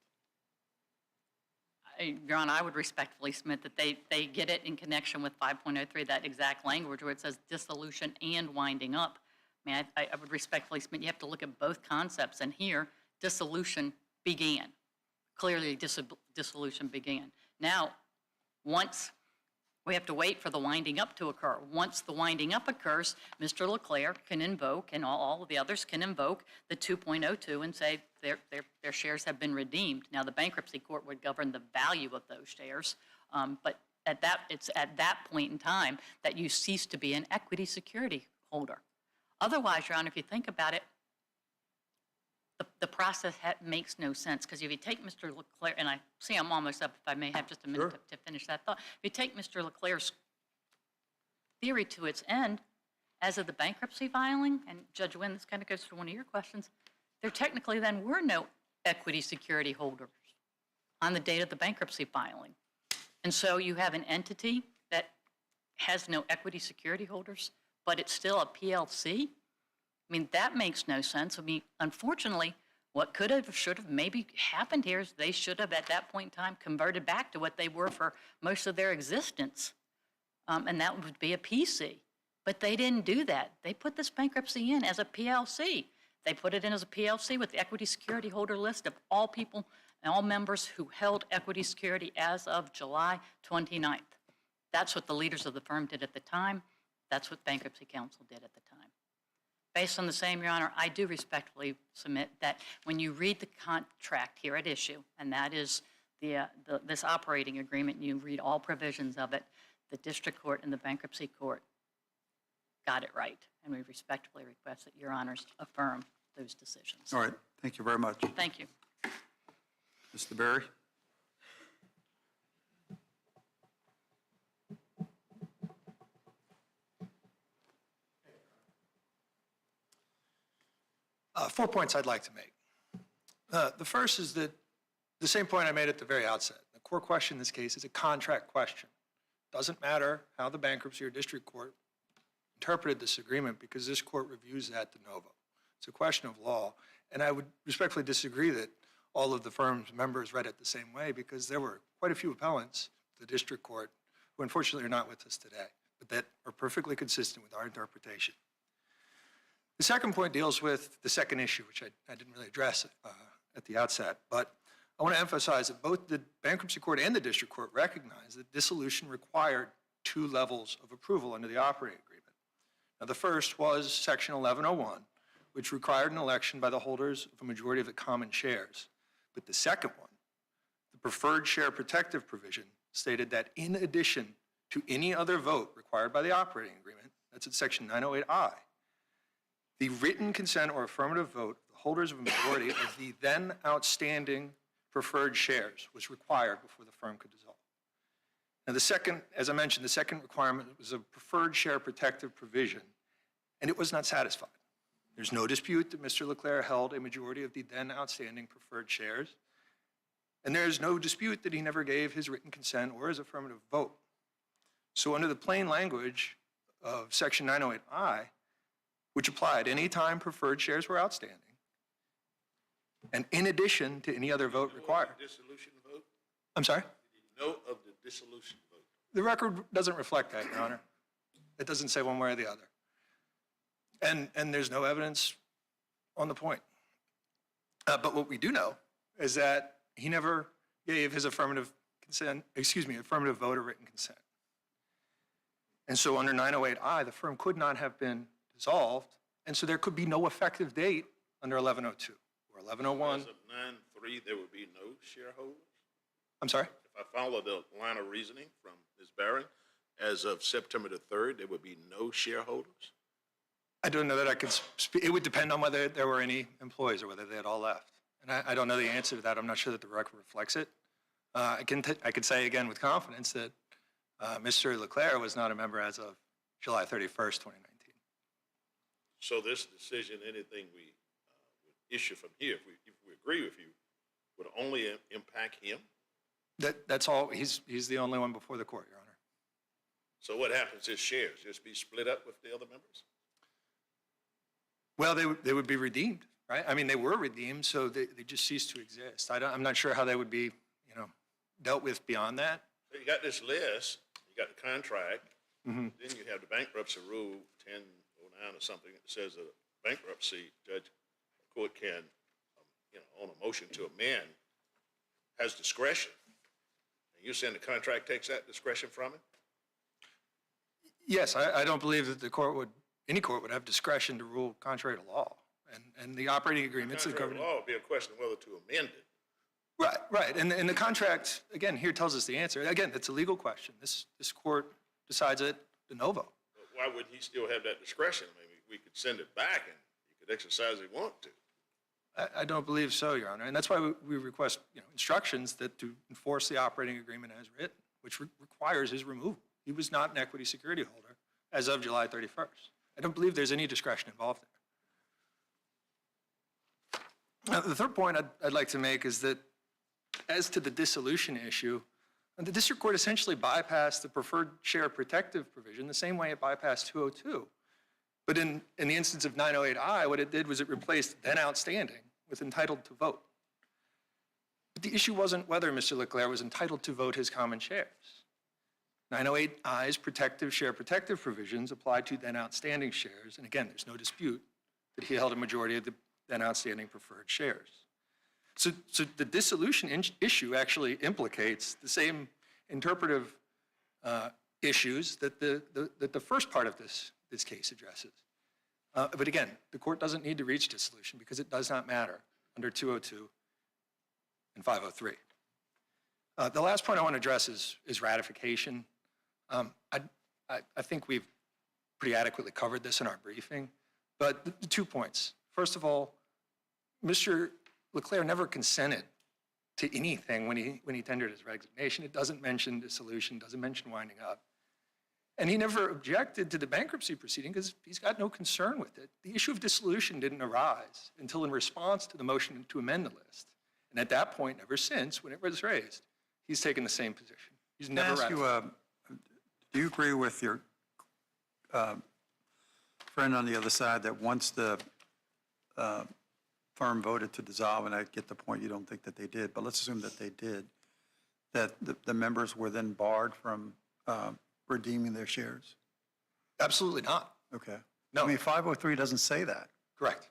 Your Honor, I would respectfully submit that they get it in connection with 5.03, that exact language where it says dissolution and winding up. I mean, I would respectfully submit you have to look at both concepts, and here, dissolution began. Clearly, dissolution began. Now, once we have to wait for the winding up to occur. Once the winding up occurs, Mr. Leclerc can invoke, and all of the others can invoke, the 2.02 and say their shares have been redeemed. Now, the bankruptcy court would govern the value of those shares, but it's at that point in time that you cease to be an equity security holder. Otherwise, Your Honor, if you think about it, the process makes no sense, because if you take Mr. Leclerc, and I see I'm almost up, if I may have just a minute to finish that thought. If you take Mr. Leclerc's theory to its end, as of the bankruptcy filing, and Judge Wynn, this kind of goes to one of your questions, there technically then were no equity security holders on the date of the bankruptcy filing. And so you have an entity that has no equity security holders, but it's still a PLC? I mean, that makes no sense. I mean, unfortunately, what could have, should have, maybe happened here is they should have, at that point in time, converted back to what they were for most of their existence, and that would be a PC. But they didn't do that. They put this bankruptcy in as a PLC. They put it in as a PLC with the equity security holder list of all people and all members who held equity security as of July 29th. That's what the leaders of the firm did at the time. That's what Bankruptcy Counsel did at the time. Based on the same, Your Honor, I do respectfully submit that when you read the contract here at issue, and that is this operating agreement, you read all provisions of it, the district court and the bankruptcy court got it right. And we respectfully request that Your Honors affirm those decisions. All right, thank you very much. Thank you. Mr. Berry? 4 points I'd like to make. The first is that the same point I made at the very outset. The core question in this case is a contract question. Doesn't matter how the bankruptcy or district court interpreted this agreement, because this court reviews that de novo. It's a question of law. And I would respectfully disagree that all of the firm's members read it the same way, because there were quite a few appellants to the district court who unfortunately are not with us today, but that are perfectly consistent with our interpretation. The second point deals with the second issue, which I didn't really address at the outset, but I want to emphasize that both the bankruptcy court and the district court recognize that dissolution required 2 levels of approval under the operating agreement. Now, the first was Section 1101, which required an election by the holders of a majority of the common shares. But the second one, the preferred share protective provision, stated that in addition to any other vote required by the operating agreement, that's at Section 908I, the written consent or affirmative vote of the holders of a majority of the then outstanding preferred shares was required before the firm could dissolve. Now, the second, as I mentioned, the second requirement was a preferred share protective provision, and it was not satisfied. There's no dispute that Mr. Leclerc held a majority of the then outstanding preferred shares, and there is no dispute that he never gave his written consent or his affirmative vote. So under the plain language of Section 908I, which applied any time preferred shares were outstanding, and in addition to any other vote required. Dissolution vote? I'm sorry? Did you know of the dissolution vote? The record doesn't reflect that, Your Honor. It doesn't say one way or the other. And there's no evidence on the point. But what we do know is that he never gave his affirmative vote or written consent. And so under 908I, the firm could not have been dissolved, and so there could be no effective date under 1102 or 1101. As of 9/3, there would be no shareholders? I'm sorry? If I follow the line of reasoning from Ms. Barron, as of September the 3rd, there would be no shareholders? I don't know that I could speak. It would depend on whether there were any employees or whether they had all left. And I don't know the answer to that. I'm not sure that the record reflects it. I can say again with confidence that Mr. Leclerc was not a member as of July 31st, 2019. So this decision, anything we would issue from here, if we agree with you, would only impact him? That's all, he's the only one before the court, Your Honor. So what happens to his shares? Just be split up with the other members? Well, they would be redeemed, right? I mean, they were redeemed, so they just cease to exist. I'm not sure how they would be, dealt with beyond that. So you got this list, you got the contract, then you have the bankruptcy rule 1009 or something that says that a bankruptcy judge, court can, on a motion to amend, has discretion. And you're saying the contract takes that discretion from it? Yes, I don't believe that any court would have discretion to rule contrary to law. And the operating agreements that Contrary govern. to law would be a question of whether to amend it. Right. And the contract, again, here tells us the answer. Again, it's a legal question. This court decides it de novo. But why would he still have that discretion? I mean, we could send it back and he could exercise if he wanted to. I don't believe so, Your Honor. And that's why we request, instructions that to enforce the operating agreement as written, which requires his removal. He was not an equity security holder as of July 31st. I don't believe there's any discretion involved there. Now, the third point I'd like to make is that as to the dissolution issue, the district court essentially bypassed the preferred share protective provision the same way it bypassed 202. But in the instance of 908I, what it did was it replaced then outstanding with entitled to vote. But the issue wasn't whether Mr. Leclerc was entitled to vote his common shares. 908I's share protective provisions apply to then outstanding shares. And again, there's no dispute that he held a majority of the then outstanding preferred shares. So the dissolution issue actually implicates the same interpretive issues that the first part of this case addresses. But again, the court doesn't need to reach dissolution because it does not matter under 202 and 503. The last point I want to address is ratification. I think we've pretty adequately covered this in our briefing, but the 2 points. First of all, Mr. Leclerc never consented to anything when he tendered his resignation. It doesn't mention dissolution, doesn't mention winding up. And he never objected to the bankruptcy proceeding because he's got no concern with it. The issue of dissolution didn't arise until in response to the motion to amend the list. And at that point, ever since, when it was raised, he's taken the same position. He's never ratified. Do you agree with your friend on the other side that once the firm voted to dissolve, and I get the point you don't think that they did, but let's assume that they did, that the members were then barred from redeeming their shares? Absolutely not. Okay. No. I mean, 503 doesn't say that. Correct.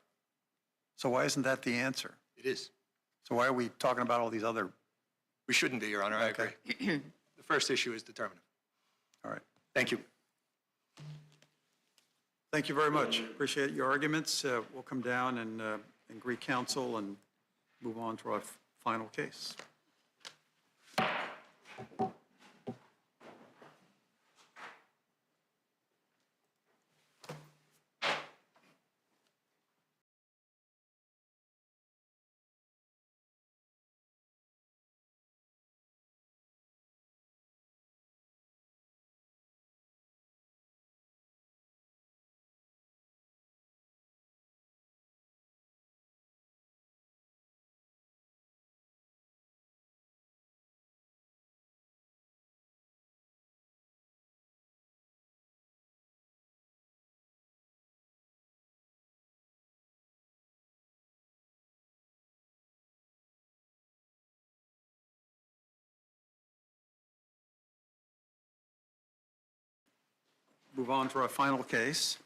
So why isn't that the answer? It is. So why are we talking about all these other? We shouldn't be, Your Honor. I agree. The first issue is determinative. All right. Thank you. Thank you very much. Appreciate your arguments. We'll come down and greet counsel and move on to our final case. Move on to our final case.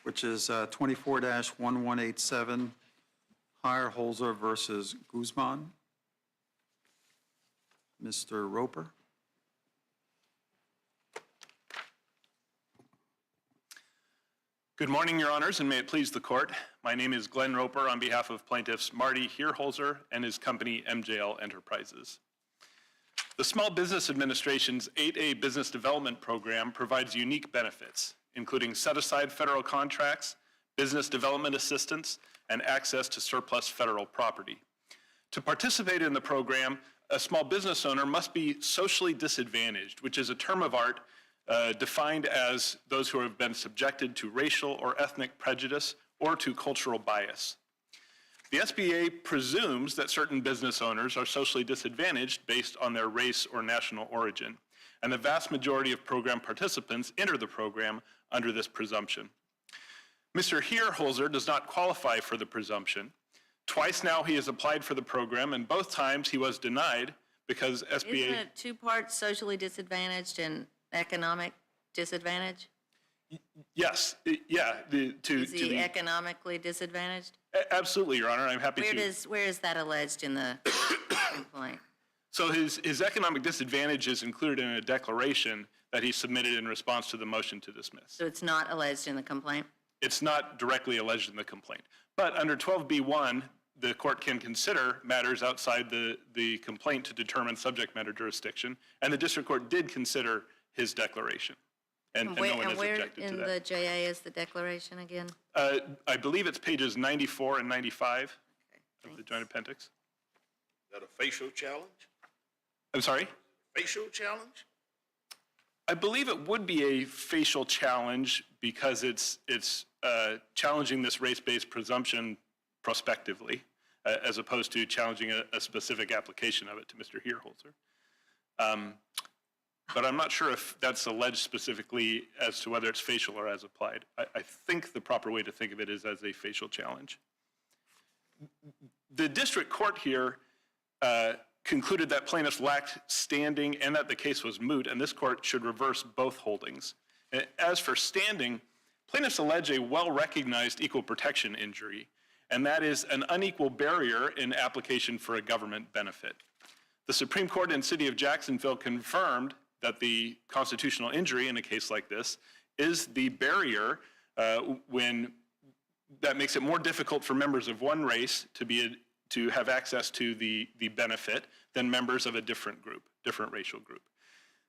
Which is 24-1187, Heyerholzer versus Guzman. Mr. Roper. Good morning, Your Honors, and may it please the Court. My name is Glenn Roper on behalf of plaintiffs Marty Heyerholzer and his company MJL Enterprises. The Small Business Administration's 8A Business Development Program provides unique benefits, including set-aside federal contracts, business development assistance, and access to surplus federal property. To participate in the program, a small business owner must be socially disadvantaged, which is a term of art defined as those who have been subjected to racial or ethnic prejudice or to cultural bias. The SBA presumes that certain business owners are socially disadvantaged based on their race or national origin, and the vast majority of program participants enter the program under this presumption. Mr. Hierholzer does not qualify for the presumption. Twice now he has applied for the program, and both times he was denied because SBA... Isn't it two parts, socially disadvantaged and economic disadvantage? Yes, Is he economically disadvantaged? Absolutely, Your Honor, I'm happy to. Where is that alleged in the complaint? So his economic disadvantage is included in a declaration that he submitted in response to the motion to dismiss. So it's not alleged in the complaint? It's not directly alleged in the complaint. But under 12b1, the court can consider matters outside the complaint to determine subject matter jurisdiction, and the district court did consider his declaration. And no one has objected to that. And where in the JA is the declaration again? I believe it's pages 94 and 95 of the joint appendix. Is that a facial challenge? I'm sorry? Facial challenge? I believe it would be a facial challenge because it's challenging this race-based presumption prospectively, as opposed to challenging a specific application of it to Mr. Hierholzer. But I'm not sure if that's alleged specifically as to whether it's facial or as applied. I think the proper way to think of it is as a facial challenge. The district court here concluded that plaintiffs lacked standing and that the case was moot, and this court should reverse both holdings. As for standing, plaintiffs allege a well-recognized equal protection injury, and that is an unequal barrier in application for a government benefit. The Supreme Court in the city of Jacksonville confirmed that the constitutional injury in a case like this is the barrier when that makes it more difficult for members of one race to have access to the benefit than members of a different group, different racial group.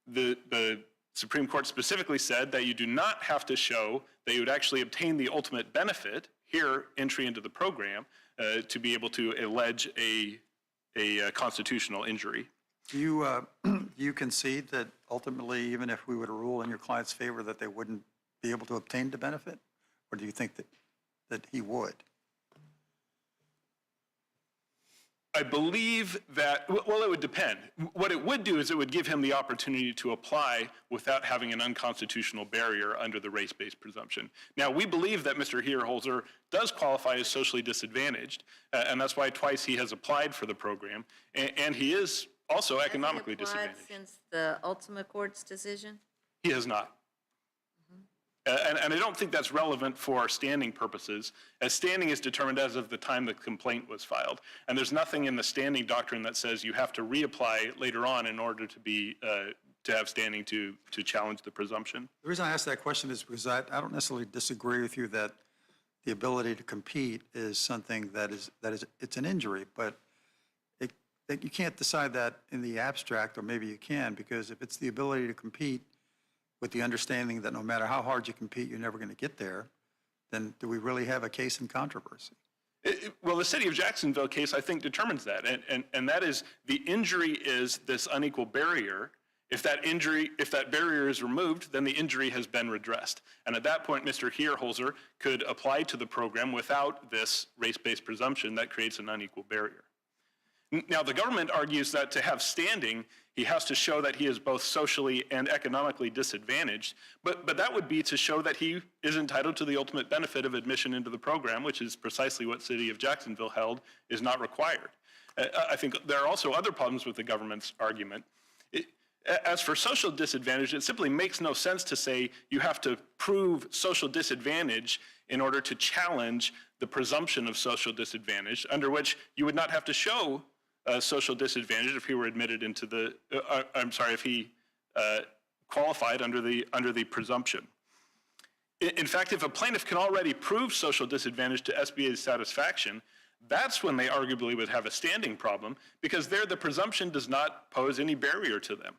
The Supreme Court specifically said that you do not have to show that you would actually obtain the ultimate benefit, here entry into the program, to be able to allege a constitutional injury. Do you concede that ultimately, even if we were to rule in your client's favor, that they wouldn't be able to obtain the benefit? Or do you think that he would? I believe that, well, it would depend. What it would do is it would give him the opportunity to apply without having an unconstitutional barrier under the race-based presumption. Now, we believe that Mr. Hierholzer does qualify as socially disadvantaged, and that's why twice he has applied for the program, and he is also economically disadvantaged. Has he applied since the Ultima Court's decision? He has not. And I don't think that's relevant for standing purposes, as standing is determined as of the time the complaint was filed. And there's nothing in the standing doctrine that says you have to reapply later on in order to have standing to challenge the presumption. The reason I ask that question is because I don't necessarily disagree with you that the ability to compete is something that is it's an injury, but you can't decide that in the abstract, or maybe you can, because if it's the ability to compete with the understanding that no matter how hard you compete, you're never going to get there, then do we really have a case in controversy? Well, the city of Jacksonville case, I think, determines that. And that is, the injury is this unequal barrier. If that barrier is removed, then the injury has been redressed. And at that point, Mr. Hierholzer could apply to the program without this race-based presumption that creates an unequal barrier. Now, the government argues that to have standing, he has to show that he is both socially and economically disadvantaged, but that would be to show that he is entitled to the ultimate benefit of admission into the program, which is precisely what city of Jacksonville held is not required. I think there are also other problems with the government's argument. As for social disadvantage, it simply makes no sense to say you have to prove social disadvantage in order to challenge the presumption of social disadvantage, under which you would not have to show social disadvantage if he were admitted into the, if he qualified under the presumption. In fact, if a plaintiff can already prove social disadvantage to SBA's satisfaction, that's when they arguably would have a standing problem, because there the presumption does not pose any barrier to them.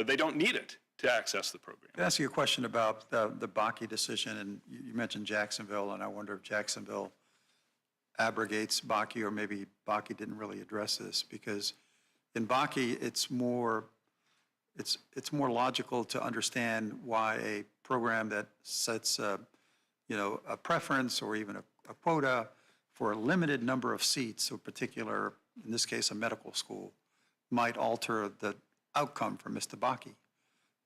They don't need it to access the program. Can I ask you a question about the Bakke decision? And you mentioned Jacksonville, and I wonder if Jacksonville abrogates Bakke, or maybe Bakke didn't really address this, because in Bakke, it's more logical to understand why a program that sets a preference or even a quota for a limited number of seats, so particular, in this case, a medical school, might alter the outcome for Mr. Bakke.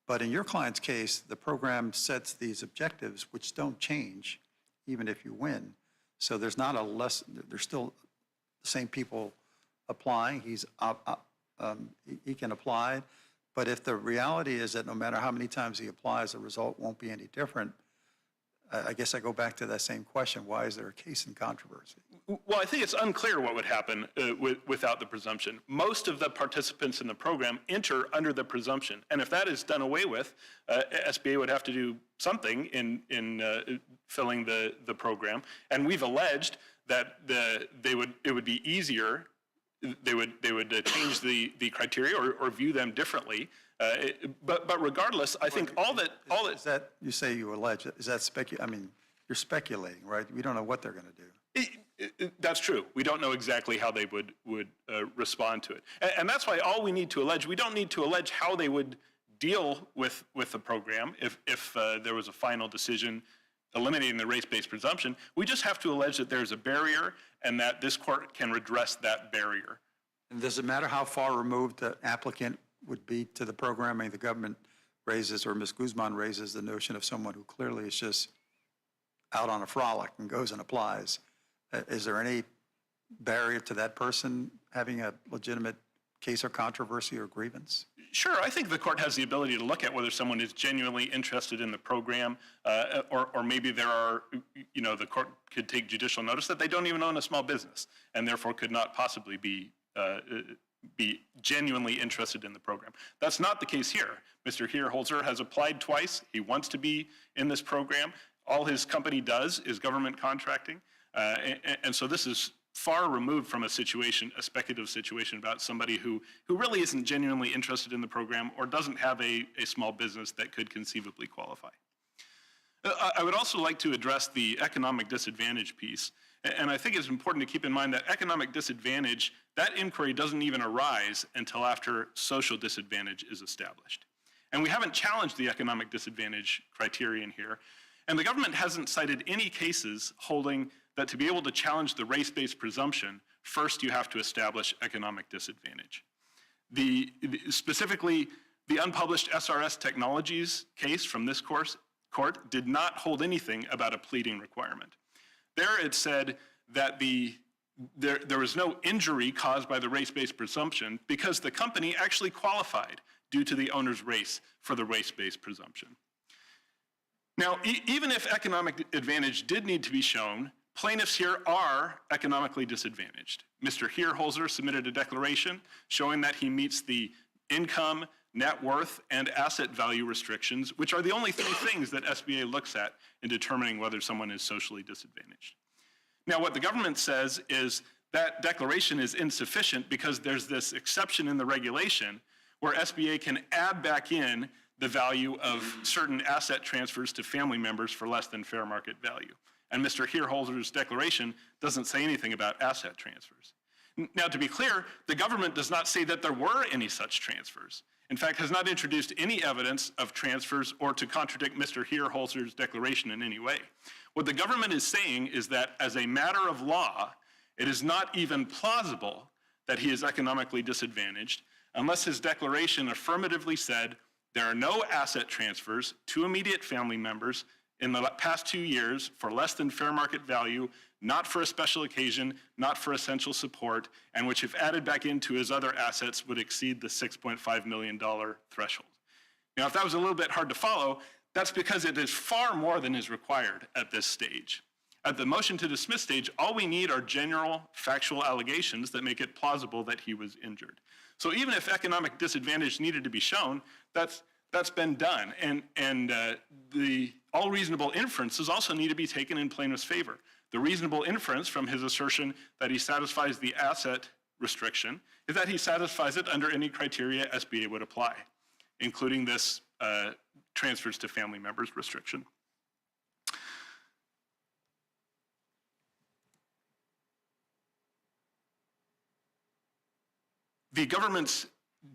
But in your client's case, the program sets these objectives which don't change even if you win. So there's there's still the same people applying. He can apply. But if the reality is that no matter how many times he applies, the result won't be any different, I guess I go back to that same question. Why is there a case in controversy? Well, I think it's unclear what would happen without the presumption. Most of the participants in the program enter under the presumption. And if that is done away with, SBA would have to do something in filling the program. And we've alleged that it would be easier. They would change the criteria or view them differently. But regardless, I think Is that, you say you allege, is that you're speculating, right? We don't know what they're going to do. That's true. We don't know exactly how they would respond to it. And that's why all we need to allege, we don't need to allege how they would deal with the program if there was a final decision eliminating the race-based presumption. We just have to allege that there's a barrier and that this court can redress that barrier. And does it matter how far removed the applicant would be to the program? I mean, the government raises, or Ms. Guzman raises, the notion of someone who clearly is just out on a frolic and goes and applies. Is there any barrier to that person having a legitimate case or controversy or grievance? Sure, I think the court has the ability to look at whether someone is genuinely interested in the program, or maybe the court could take judicial notice that they don't even own a small business and therefore could not possibly be genuinely interested in the program. That's not the case here. Mr. Hierholzer has applied twice. He wants to be in this program. All his company does is government contracting. And so this is far removed from a speculative situation about somebody who really isn't genuinely interested in the program or doesn't have a small business that could conceivably qualify. I would also like to address the economic disadvantage piece. And I think it's important to keep in mind that economic disadvantage, that inquiry doesn't even arise until after social disadvantage is established. And we haven't challenged the economic disadvantage criterion here. And the government hasn't cited any cases holding that to be able to challenge the race-based presumption, first you have to establish economic disadvantage. Specifically, the unpublished SRS Technologies case from this court did not hold anything about a pleading requirement. There it said that there was no injury caused by the race-based presumption because the company actually qualified due to the owner's race for the race-based presumption. Now, even if economic advantage did need to be shown, plaintiffs here are economically disadvantaged. Mr. Hierholzer submitted a declaration showing that he meets the income, net worth, and asset value restrictions, which are the only three things that SBA looks at in determining whether someone is socially disadvantaged. Now, what the government says is that declaration is insufficient because there's this exception in the regulation where SBA can add back in the value of certain asset transfers to family members for less than fair market value. And Mr. Hierholzer's declaration doesn't say anything about asset transfers. Now, to be clear, the government does not say that there were any such transfers. In fact, has not introduced any evidence of transfers or to contradict Mr. Hierholzer's declaration in any way. What the government is saying is that as a matter of law, it is not even plausible that he is economically disadvantaged unless his declaration affirmatively said there are no asset transfers to immediate family members in the past 2 years for less than fair market value, not for a special occasion, not for essential support, and which if added back into his other assets would exceed the $6.5 million threshold. Now, if that was a little bit hard to follow, that's because it is far more than is required at this stage. At the motion to dismiss stage, all we need are general factual allegations that make it plausible that he was injured. So even if economic disadvantage needed to be shown, that's been done. And all reasonable inferences also need to be taken in plaintiff's favor. The reasonable inference from his assertion that he satisfies the asset restriction is that he satisfies it under any criteria SBA would apply, including this transfers to family members restriction. The government's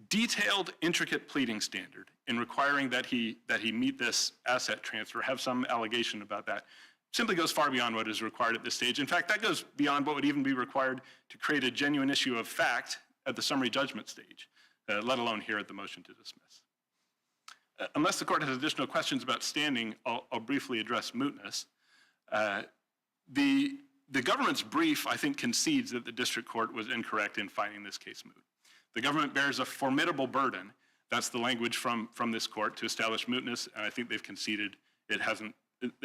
detailed, intricate pleading standard in requiring that he meet this asset transfer, have some allegation about that, simply goes far beyond what is required at this stage. In fact, that goes beyond what would even be required to create a genuine issue of fact at the summary judgment stage, let alone here at the motion to dismiss. Unless the court has additional questions about standing, I'll briefly address mootness. The government's brief, I think, concedes that the district court was incorrect in finding this case moot. The government bears a formidable burden, that's the language from this court, to establish mootness, and I think they've conceded it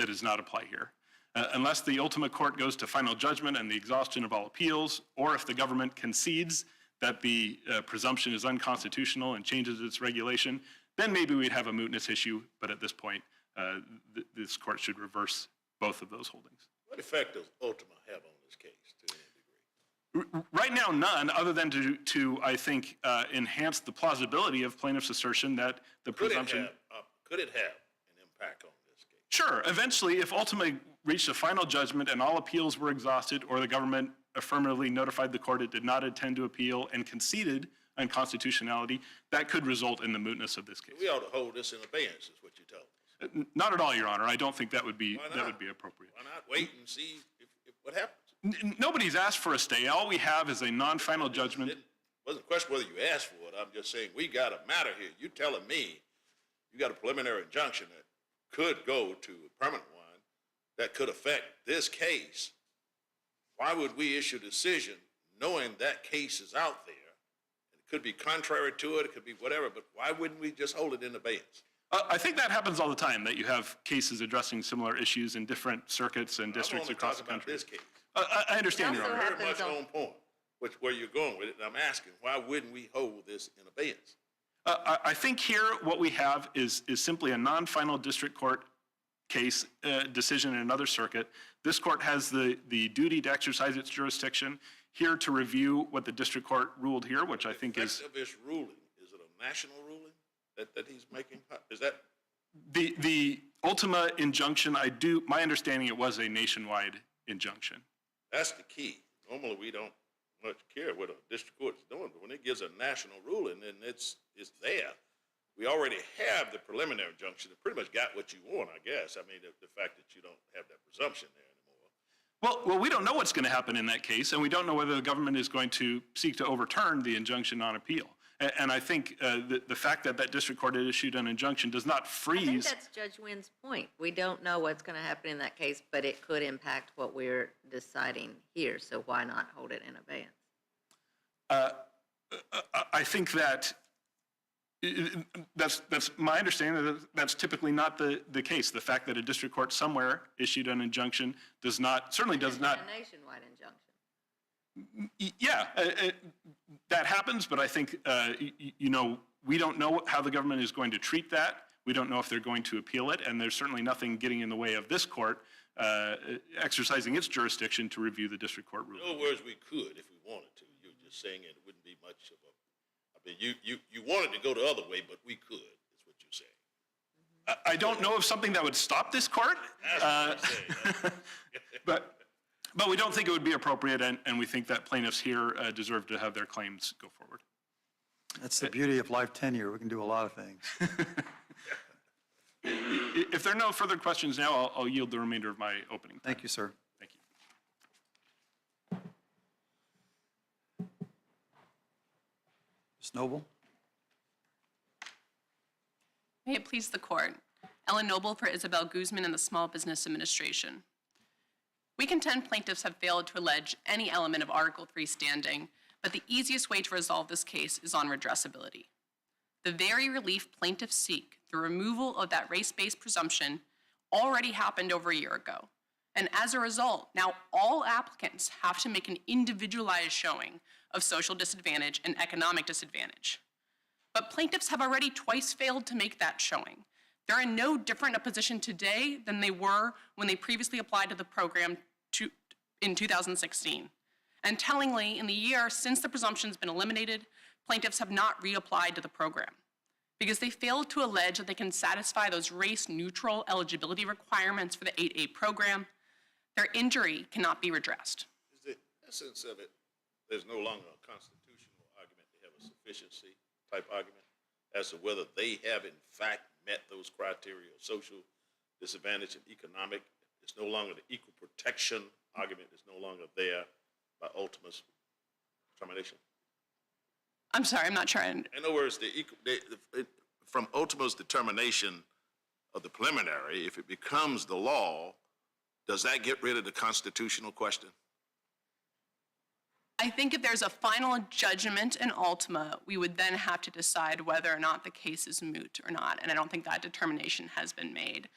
does not apply here. Unless the ultimate court goes to final judgment and the exhaustion of all appeals, or if the government concedes that the presumption is unconstitutional and changes its regulation, then maybe we'd have a mootness issue, but at this point, this court should reverse both of those holdings. What effect does Ultima have on this case to any degree? Right now, none, other than to I think, enhance the plausibility of plaintiff's assertion that the presumption... Could it have an impact on this case? Sure. Eventually, if Ultima reached a final judgment and all appeals were exhausted, or the government affirmatively notified the court it did not intend to appeal and conceded unconstitutionality, that could result in the mootness of this case. We ought to hold this in abeyance, is what you tell us. Not at all, Your Honor. I don't think that would be appropriate. Why not wait and see if what happens? Nobody's asked for a stay. All we have is a non-final judgment. It wasn't a question whether you asked for it. I'm just saying we got a matter here. You're telling me you got a preliminary injunction that could go to a permanent one that could affect this case. Why would we issue a decision knowing that case is out there? It could be contrary to it. It could be whatever. But why wouldn't we just hold it in abeyance? I think that happens all the time, that you have cases addressing similar issues in different circuits and districts across the country. I want to talk I about this case. understand, Your Honor. Very much on point, where you're going with it. And I'm asking, why wouldn't we hold this in abeyance? I think here what we have is simply a non-final district court case decision in another circuit. This court has the duty to exercise its jurisdiction here to review what the district court ruled here, which I think is... The effect of this ruling, is it a national ruling that he's making? Is that... The Ultima injunction, my understanding, it was a nationwide injunction. That's the key. Normally, we don't much care what a district court is doing, but when it gives a national ruling, then it's there. We already have the preliminary injunction. It pretty much got what you want, I guess. I mean, the fact that you don't have that presumption there anymore. Well, we don't know what's going to happen in that case, and we don't know whether the government is going to seek to overturn the injunction on appeal. And I think the fact that that district court had issued an injunction does not freeze... I think that's Judge Wynn's point. We don't know what's going to happen in that case, but it could impact what we're deciding here, so why not hold it in abeyance? I think that's my understanding that that's typically not the case. The fact that a district court somewhere issued an injunction certainly does not... A nationwide injunction. Yeah, that happens, but I think, we don't know how the government is going to treat that. We don't know if they're going to appeal it, and there's certainly nothing getting in the way of this court exercising its jurisdiction to review the district court ruling. In other words, we could if we wanted to. You're just saying it wouldn't be much of a... I mean, you wanted to go the other way, but we could, is what you're saying. I don't know of something that would stop this court. That's what you're saying. But we don't think it would be appropriate, and we think that plaintiffs here deserve to have their claims go forward. That's the beauty of life tenure. We can do a lot of things. If there are no further questions now, I'll yield the remainder of my opening time. Thank you, sir. Thank you. Ms. Noble? May it please the court. Ellen Noble for Isabel Guzman and the Small Business Administration. We contend plaintiffs have failed to allege any element of Article III standing, but the easiest way to resolve this case is on redressability. The very relief plaintiffs seek, the removal of that race-based presumption, already happened over a year ago. And as a result, now all applicants have to make an individualized showing of social disadvantage and economic disadvantage. But plaintiffs have already twice failed to make that showing. They're in no different a position today than they were when they previously applied to the program in 2016. And tellingly, in the year since the presumption's been eliminated, plaintiffs have not reapplied to the program because they failed to allege that they can satisfy those race-neutral eligibility requirements for the 8A program. Their injury cannot be redressed. Is the essence of it, there's no longer a constitutional argument, they have a sufficiency type argument as to whether they have in fact met those criteria of social disadvantage and economic. It's no longer the equal protection argument is no longer there by ultimate determination. I'm sorry, I'm not sure. In other words, from ultimate determination of the preliminary, if it becomes the law, does that get rid of the constitutional question? I think if there's a final judgment in Ultima, we would then have to decide whether or not the case is moot or not, and I don't think that determination has been made.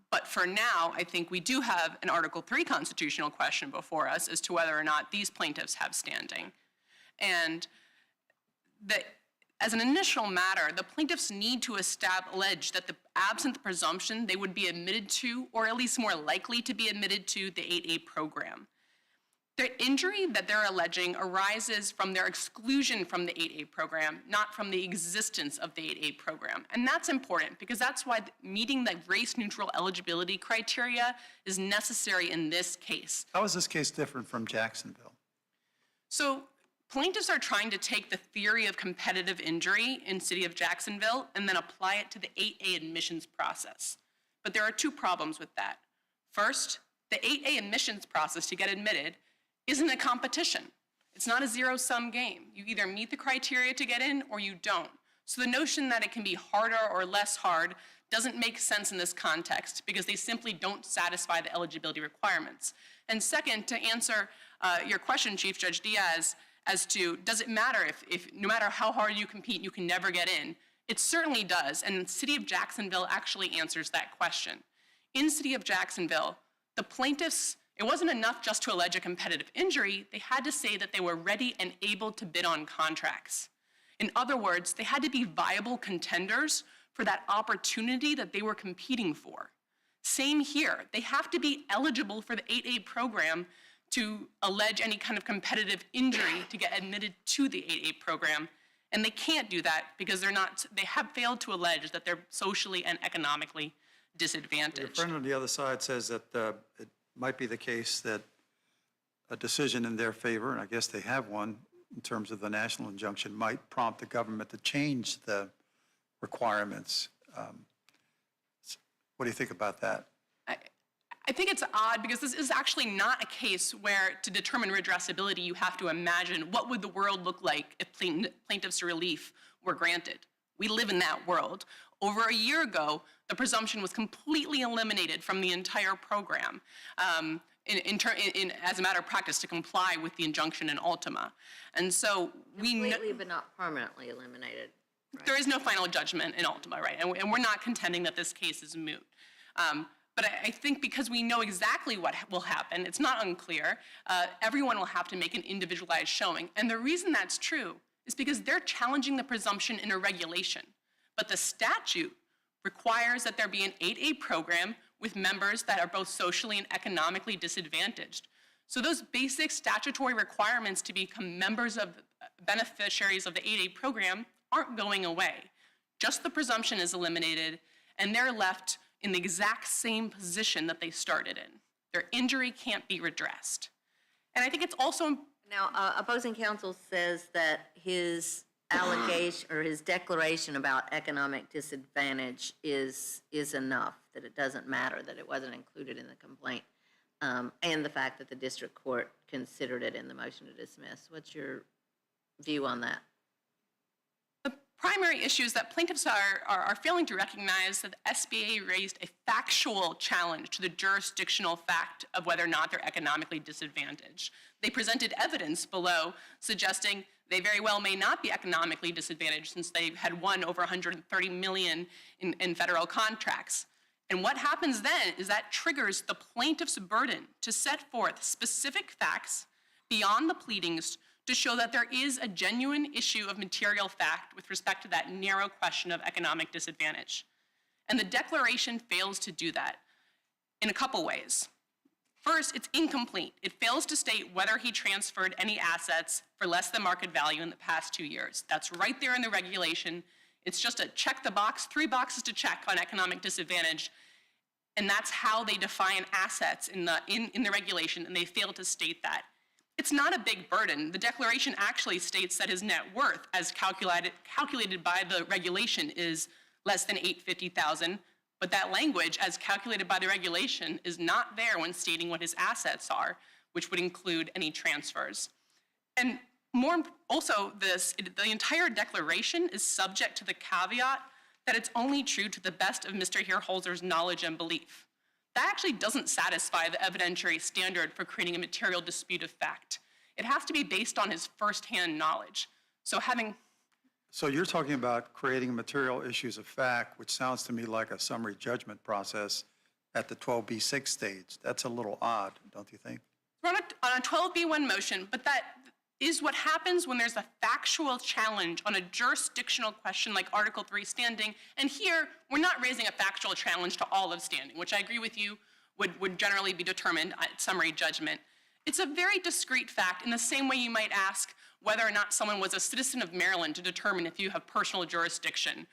But for now, I think we do have an Article III constitutional question before us as to whether or not these plaintiffs have standing. And as an initial matter, the plaintiffs need to allege that absent the presumption, they would be admitted to, or at least more likely to be admitted to, the 8A program. The injury that they're alleging arises from their exclusion from the 8A program, not from the existence of the 8A program. And that's important because that's why meeting the race-neutral eligibility criteria is necessary in this case. How is this case different from Jacksonville? So plaintiffs are trying to take the theory of competitive injury in City of Jacksonville and then apply it to the 8A admissions process. But there are two problems with that. First, the 8A admissions process to get admitted isn't a competition. It's not a zero-sum game. You either meet the criteria to get in or you don't. So the notion that it can be harder or less hard doesn't make sense in this context because they simply don't satisfy the eligibility requirements. And second, to answer your question, Chief Judge Diaz, as to does it matter if no matter how hard you compete, you can never get in? It certainly does, and the City of Jacksonville actually answers that question. In City of Jacksonville, the plaintiffs, it wasn't enough just to allege a competitive injury, they had to say that they were ready and able to bid on contracts. In other words, they had to be viable contenders for that opportunity that they were competing for. Same here, they have to be eligible for the 8A program to allege any kind of competitive injury to get admitted to the 8A program, and they can't do that because they have failed to allege that they're socially and economically disadvantaged. Your friend on the other side says that it might be the case that a decision in their favor, and I guess they have one in terms of the national injunction, might prompt the government to change the requirements. What do you think about that? I think it's odd because this is actually not a case where to determine redressability you have to imagine what would the world look like if plaintiffs' relief were granted. We live in that world. Over a year ago, the presumption was completely eliminated from the entire program as a matter of practice to comply with the injunction in Ultima. And so Completely but not permanently eliminated. Right? There is no final judgment in Ultima, right? And we're not contending that this case is moot. But I think because we know exactly what will happen, it's not unclear, everyone will have to make an individualized showing. And the reason that's true is because they're challenging the presumption in a regulation. But the statute requires that there be an 8A program with members that are both socially and economically disadvantaged. So those basic statutory requirements to become members of beneficiaries of the 8A program aren't going away. Just the presumption is eliminated, and they're left in the exact same position that they started in. Their injury can't be redressed. And I think it's also... Now, opposing counsel says that his allegation or his declaration about economic disadvantage is enough, that it doesn't matter that it wasn't included in the complaint, and the fact that the district court considered it in the motion to dismiss. What's your view on that? The primary issue is that plaintiffs are failing to recognize that the SBA raised a factual challenge to the jurisdictional fact of whether or not they're economically disadvantaged. They presented evidence below suggesting they very well may not be economically disadvantaged since they had won over $130 million in federal contracts. And what happens then is that triggers the plaintiff's burden to set forth specific facts beyond the pleadings to show that there is a genuine issue of material fact with respect to that narrow question of economic disadvantage. And the declaration fails to do that in a couple ways. First, it's incomplete. It fails to state whether he transferred any assets for less than market value in the past 2 years. That's right there in the regulation. It's just a check the box, 3 boxes to check on economic disadvantage. And that's how they define assets in the regulation, and they fail to state that. It's not a big burden. The declaration actually states that his net worth, as calculated by the regulation, is less than $850,000. But that language, as calculated by the regulation, is not there when stating what his assets are, which would include any transfers. And also, the entire declaration is subject to the caveat that it's only true to the best of Mr. Herholzer's knowledge and belief. That actually doesn't satisfy the evidentiary standard for creating a material dispute of fact. It has to be based on his firsthand knowledge. So you're talking about creating material issues of fact, which sounds to me like a summary judgment process at the 12B6 stage. That's a little odd, don't you think? We're on a 12B1 motion, but that is what happens when there's a factual challenge on a jurisdictional question like Article 3 standing. And here, we're not raising a factual challenge to all of standing, which I agree with you would generally be determined at summary judgment. It's a very discrete fact in the same way you might ask whether or not someone was a citizen of Maryland to determine if you have personal jurisdiction.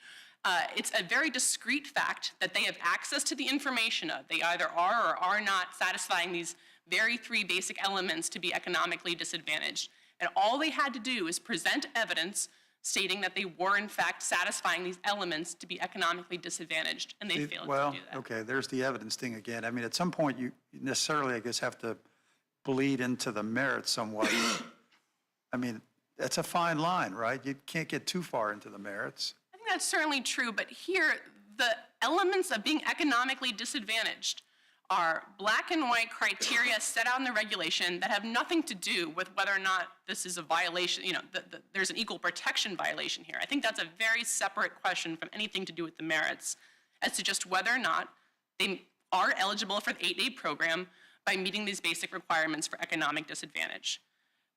It's a very discrete fact that they have access to the information of. They either are or are not satisfying these very 3 basic elements to be economically disadvantaged. And all they had to do is present evidence stating that they were in fact satisfying these elements to be economically disadvantaged, and they failed to do that. Okay, there's the evidence thing again. I mean, at some point, you necessarily, I guess, have to bleed into the merits somewhat. I mean, that's a fine line, right? You can't get too far into the merits. I think that's certainly true, but here, the elements of being economically disadvantaged are black and white criteria set out in the regulation that have nothing to do with whether or not this is a violation, there's an equal protection violation here. I think that's a very separate question from anything to do with the merits as to just whether or not they are eligible for the 8A program by meeting these basic requirements for economic disadvantage.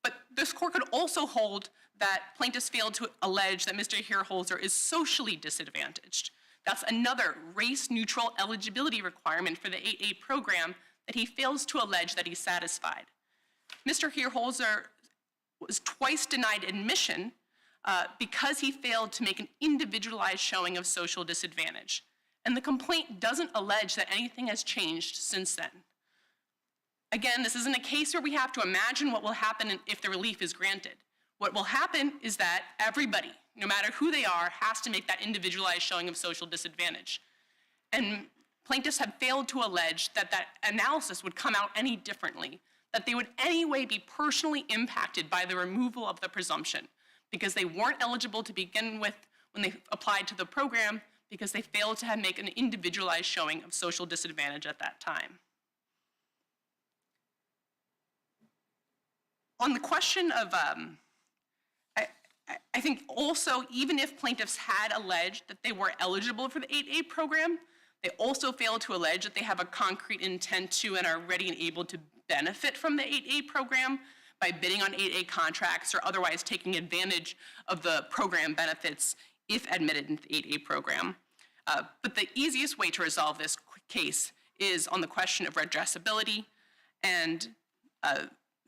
But this court could also hold that plaintiffs failed to allege that Mr. Herholzer is socially disadvantaged. That's another race-neutral eligibility requirement for the 8A program that he fails to allege that he's satisfied. Mr. Herholzer was twice denied admission because he failed to make an individualized showing of social disadvantage. And the complaint doesn't allege that anything has changed since then. Again, this isn't a case where we have to imagine what will happen if the relief is granted. What will happen is that everybody, no matter who they are, has to make that individualized showing of social disadvantage. And plaintiffs have failed to allege that that analysis would come out any differently, that they would anyway be personally impacted by the removal of the presumption because they weren't eligible to begin with when they applied to the program because they failed to make an individualized showing of social disadvantage at that time. On the question of, I think also, even if plaintiffs had alleged that they were eligible for the 8A program, they also failed to allege that they have a concrete intent to and are ready and able to benefit from the 8A program by bidding on 8A contracts or otherwise taking advantage of the program benefits if admitted into the 8A program. But the easiest way to resolve this case is on the question of redressability and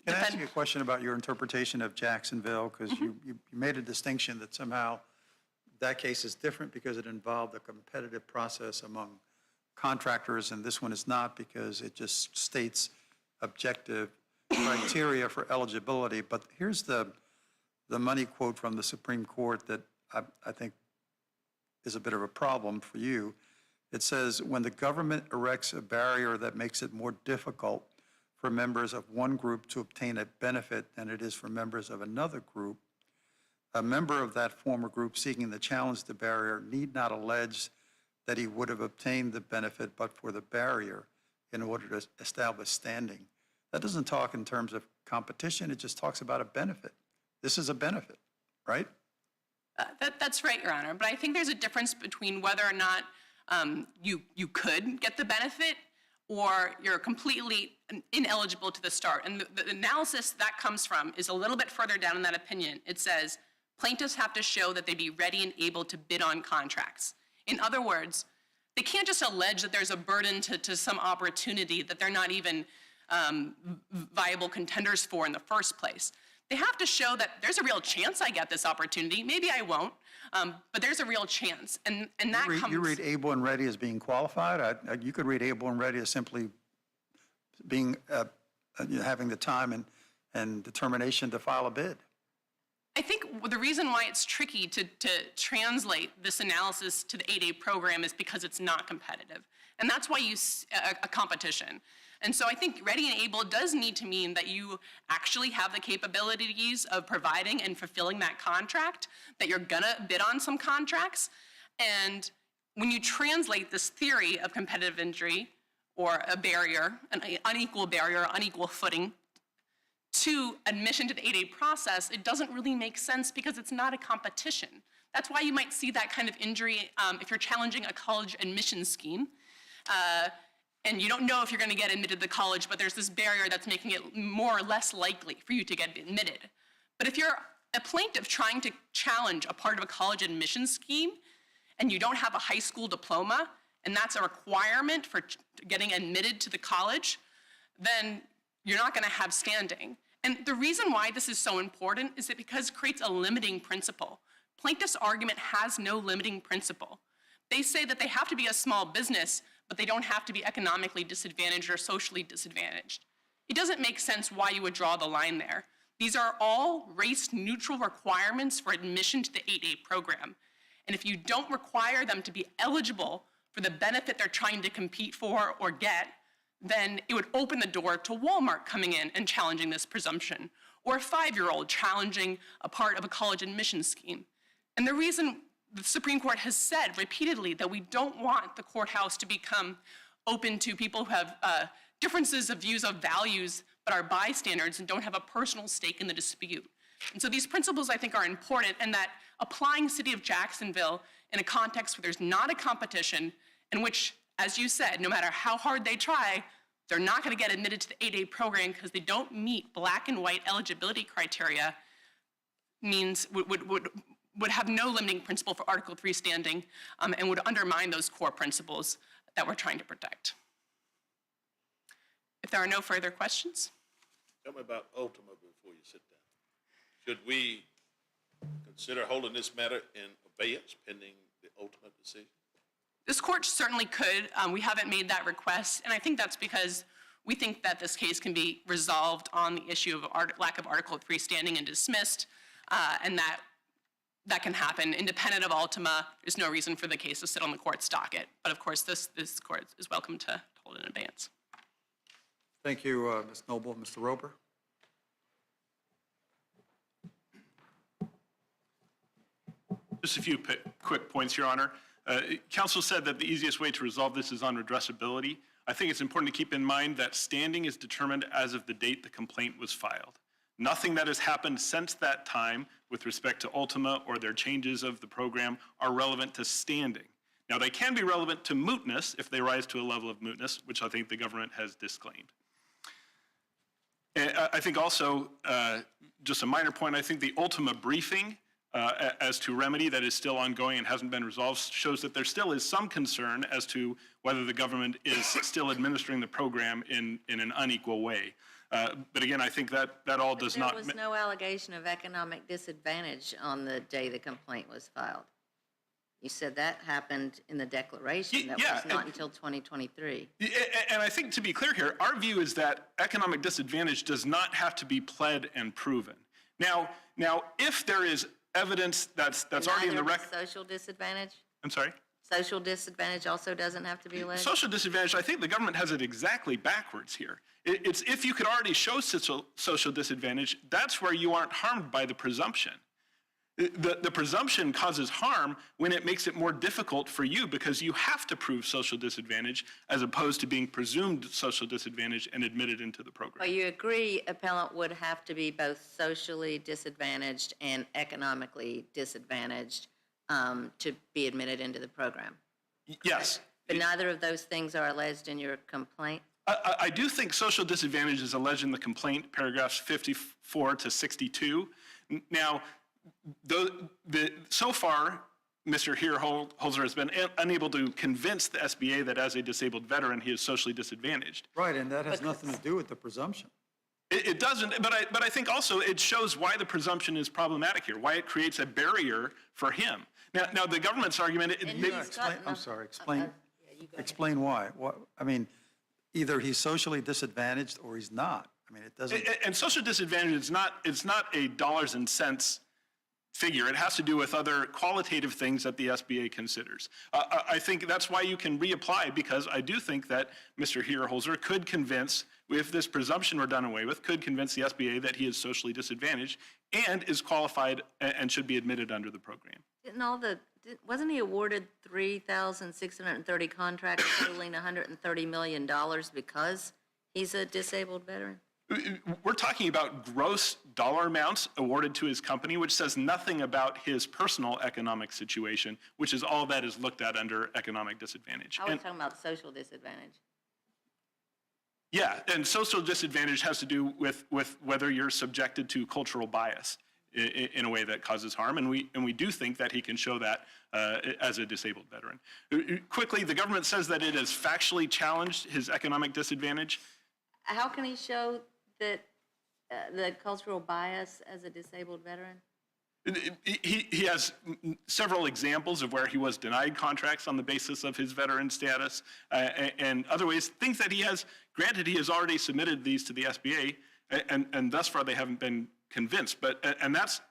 Can I ask you a question about your interpretation of Jacksonville? Because you made a distinction that somehow that case is different because it involved a competitive process among contractors, and this one is not because it just states objective criteria for eligibility. But here's the money quote from the Supreme Court that I think is a bit of a problem for you. It says, when the government erects a barrier that makes it more difficult for members of one group to obtain a benefit than it is for members of another group, a member of that former group seeking to challenge the barrier need not allege that he would have obtained the benefit but for the barrier in order to establish standing. That doesn't talk in terms of competition, it just talks about a benefit. This is a benefit, right? That's right, Your Honor, but I think there's a difference between whether or not you could get the benefit or you're completely ineligible to the start. And the analysis that comes from is a little bit further down in that opinion. It says, plaintiffs have to show that they'd be ready and able to bid on contracts. In other words, they can't just allege that there's a burden to some opportunity that they're not even viable contenders for in the first place. They have to show that there's a real chance I get this opportunity. Maybe I won't, but there's a real chance. And that comes... You read able and ready as being qualified? You could read able and ready as simply being, having the time and determination to file a bid. I think the reason why it's tricky to translate this analysis to the 8A program is because it's not competitive. And that's why you see a competition. And so I think ready and able does need to mean that you actually have the capabilities of providing and fulfilling that contract, that you're gonna bid on some contracts. And when you translate this theory of competitive injury or a barrier, an unequal barrier, unequal footing, to admission to the 8A process, it doesn't really make sense because it's not a competition. That's why you might see that kind of injury if you're challenging a college admission scheme. And you don't know if you're going to get admitted to college, but there's this barrier that's making it more or less likely for you to get admitted. But if you're a plaintiff trying to challenge a part of a college admission scheme and you don't have a high school diploma, and that's a requirement for getting admitted to the college, then you're not going to have standing. And the reason why this is so important is that because it creates a limiting principle. Plaintiff's argument has no limiting principle. They say that they have to be a small business, but they don't have to be economically disadvantaged or socially disadvantaged. It doesn't make sense why you would draw the line there. These are all race-neutral requirements for admission to the 8A program. And if you don't require them to be eligible for the benefit they're trying to compete for or get, then it would open the door to Walmart coming in and challenging this presumption, or a 5-year-old challenging a part of a college admission scheme. And the reason the Supreme Court has said repeatedly that we don't want the courthouse to become open to people who have differences of views of values but are bystanders and don't have a personal stake in the dispute. And so these principles, I think, are important, and that applying City of Jacksonville in a context where there's not a competition in which, as you said, no matter how hard they try, they're not going to get admitted to the 8A program because they don't meet black and white eligibility criteria, means would have no limiting principle for Article III standing, and would undermine those core principles that we're trying to protect. If there are no further questions. Tell me about Ultima before you sit down. Should we consider holding this matter in abeyance pending the ultimate decision? This court certainly could. We haven't made that request, and I think that's because we think that this case can be resolved on the issue of lack of Article III standing and dismissed, and that can happen independent of Ultima. There's no reason for the case to sit on the court's docket. But of course, this court is welcome to hold it in abeyance. Thank you, Ms. Noble. Mr. Roper? Just a few quick points, Your Honor. Counsel said that the easiest way to resolve this is on redressability. I think it's important to keep in mind that standing is determined as of the date the complaint was filed. Nothing that has happened since that time with respect to Ultima or their changes of the program are relevant to standing. Now, they can be relevant to mootness if they rise to a level of mootness, which I think the government has disclaimed. And I think also, just a minor point, I think the Ultima briefing as to remedy that is still ongoing and hasn't been resolved shows that there still is some concern as to whether the government is still administering the program in an unequal way. But again, I think that all does not... There was no allegation of economic disadvantage on the day the complaint was filed. You said that happened in the declaration. That was not until 2023. And I think to be clear here, our view is that economic disadvantage does not have to be pled and proven. Now, if there is evidence that's already in the record... Social disadvantage? I'm sorry? Social disadvantage also doesn't have to be alleged? Social disadvantage, I think the government has it exactly backwards here. It's if you could already show social disadvantage, that's where you aren't harmed by the presumption. The presumption causes harm when it makes it more difficult for you because you have to prove social disadvantage as opposed to being presumed social disadvantage and admitted into the program. Well, you agree appellant would have to be both socially disadvantaged and economically disadvantaged to be admitted into the program? Yes. But neither of those things are alleged in your complaint? I do think social disadvantage is alleged in the complaint, paragraphs 54 to 62. Now, so far, Mr. Holzer has been unable to convince the SBA that as a disabled veteran, he is socially disadvantaged. Right, and that has nothing to do with the presumption. It doesn't, but I think also it shows why the presumption is problematic here, why it creates a barrier for him. Now the government's argument, I'm sorry, explain why. I mean, either he's socially disadvantaged or he's not. I mean, it doesn't. and social disadvantage it's not a dollars and cents figure. It has to do with other qualitative things that the SBA considers. I think that's why you can reapply, because I do think that Mr. Holzer could convince, if this presumption were done away with, could convince the SBA that he is socially disadvantaged and is qualified and should be admitted under the program. Wasn't he awarded 3,630 contracts totaling $130 million because he's a disabled veteran? We're talking about gross dollar amounts awarded to his company, which says nothing about his personal economic situation, which is all that is looked at under economic disadvantage. I was talking about social disadvantage. Yeah, and social disadvantage has to do with whether you're subjected to cultural bias in a way that causes harm, and we do think that he can show that as a disabled veteran. Quickly, the government says that it has factually challenged his economic disadvantage. How can he show that the cultural bias as a disabled veteran? He has several examples of where he was denied contracts on the basis of his veteran status, and other ways, things that he has, granted, he has already submitted these to the SBA, and thus far they haven't been convinced. And that's,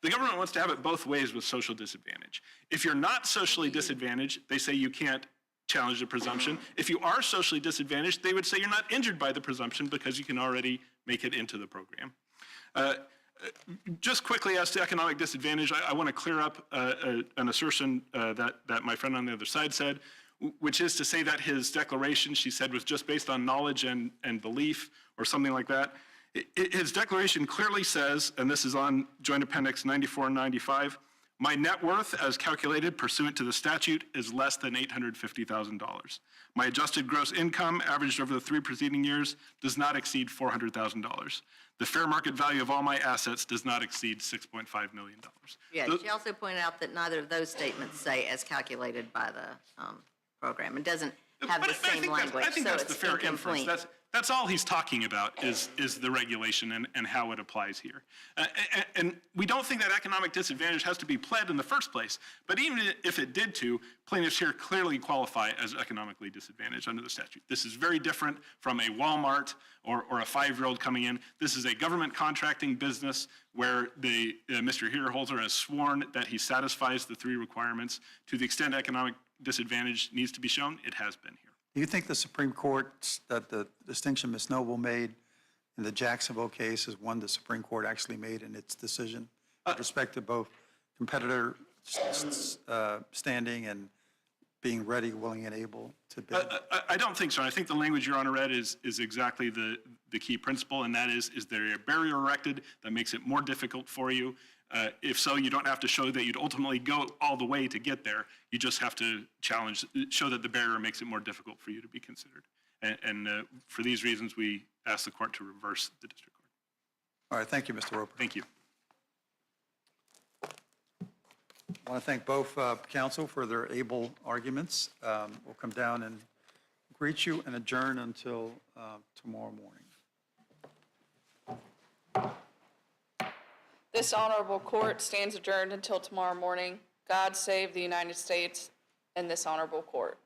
the government wants to have it both ways with social disadvantage. If you're not socially disadvantaged, they say you can't challenge the presumption. If you are socially disadvantaged, they would say you're not injured by the presumption because you can already make it into the program. Just quickly as to economic disadvantage, I want to clear up an assertion that my friend on the other side said, which is to say that his declaration, she said, was just based on knowledge and belief or something like that. His declaration clearly says, and this is on Joint Appendix 94 and 95, my net worth as calculated pursuant to the statute is less than $850,000. My adjusted gross income averaged over the 3 preceding years does not exceed $400,000. The fair market value of all my assets does not exceed $6.5 million. Yeah, she also pointed out that neither of those statements say as calculated by the program. It doesn't have the same language, I think so that's the it's fair incomplete. inference. That's all he's talking about is the regulation and how it applies here. And we don't think that economic disadvantage has to be pled in the first place, but even if it did to, plaintiffs here clearly qualify as economically disadvantaged under the statute. This is very different from a Walmart or a 5-year-old coming in. This is a government contracting business where Mr. Holzer has sworn that he satisfies the 3 requirements. To the extent economic disadvantage needs to be shown, it has been here. Do you think the Supreme Court, that the distinction Ms. Noble made in the Jacksonville case is one the Supreme Court actually made in its decision with respect to both competitor standing and being ready, willing, and able to bid? I don't think so. I think the language Your Honor read is exactly the key principle, and that is there a barrier erected that makes it more difficult for you? If so, you don't have to show that you'd ultimately go all the way to get there. You just have to show that the barrier makes it more difficult for you to be considered. And for these reasons, we ask the court to reverse the district court. All right, thank you, Mr. Roper. Thank you. I want to thank both counsel for their able arguments. We'll come down and greet you and adjourn until tomorrow morning. This honorable court stands adjourned until tomorrow morning. God save the United States and this honorable court.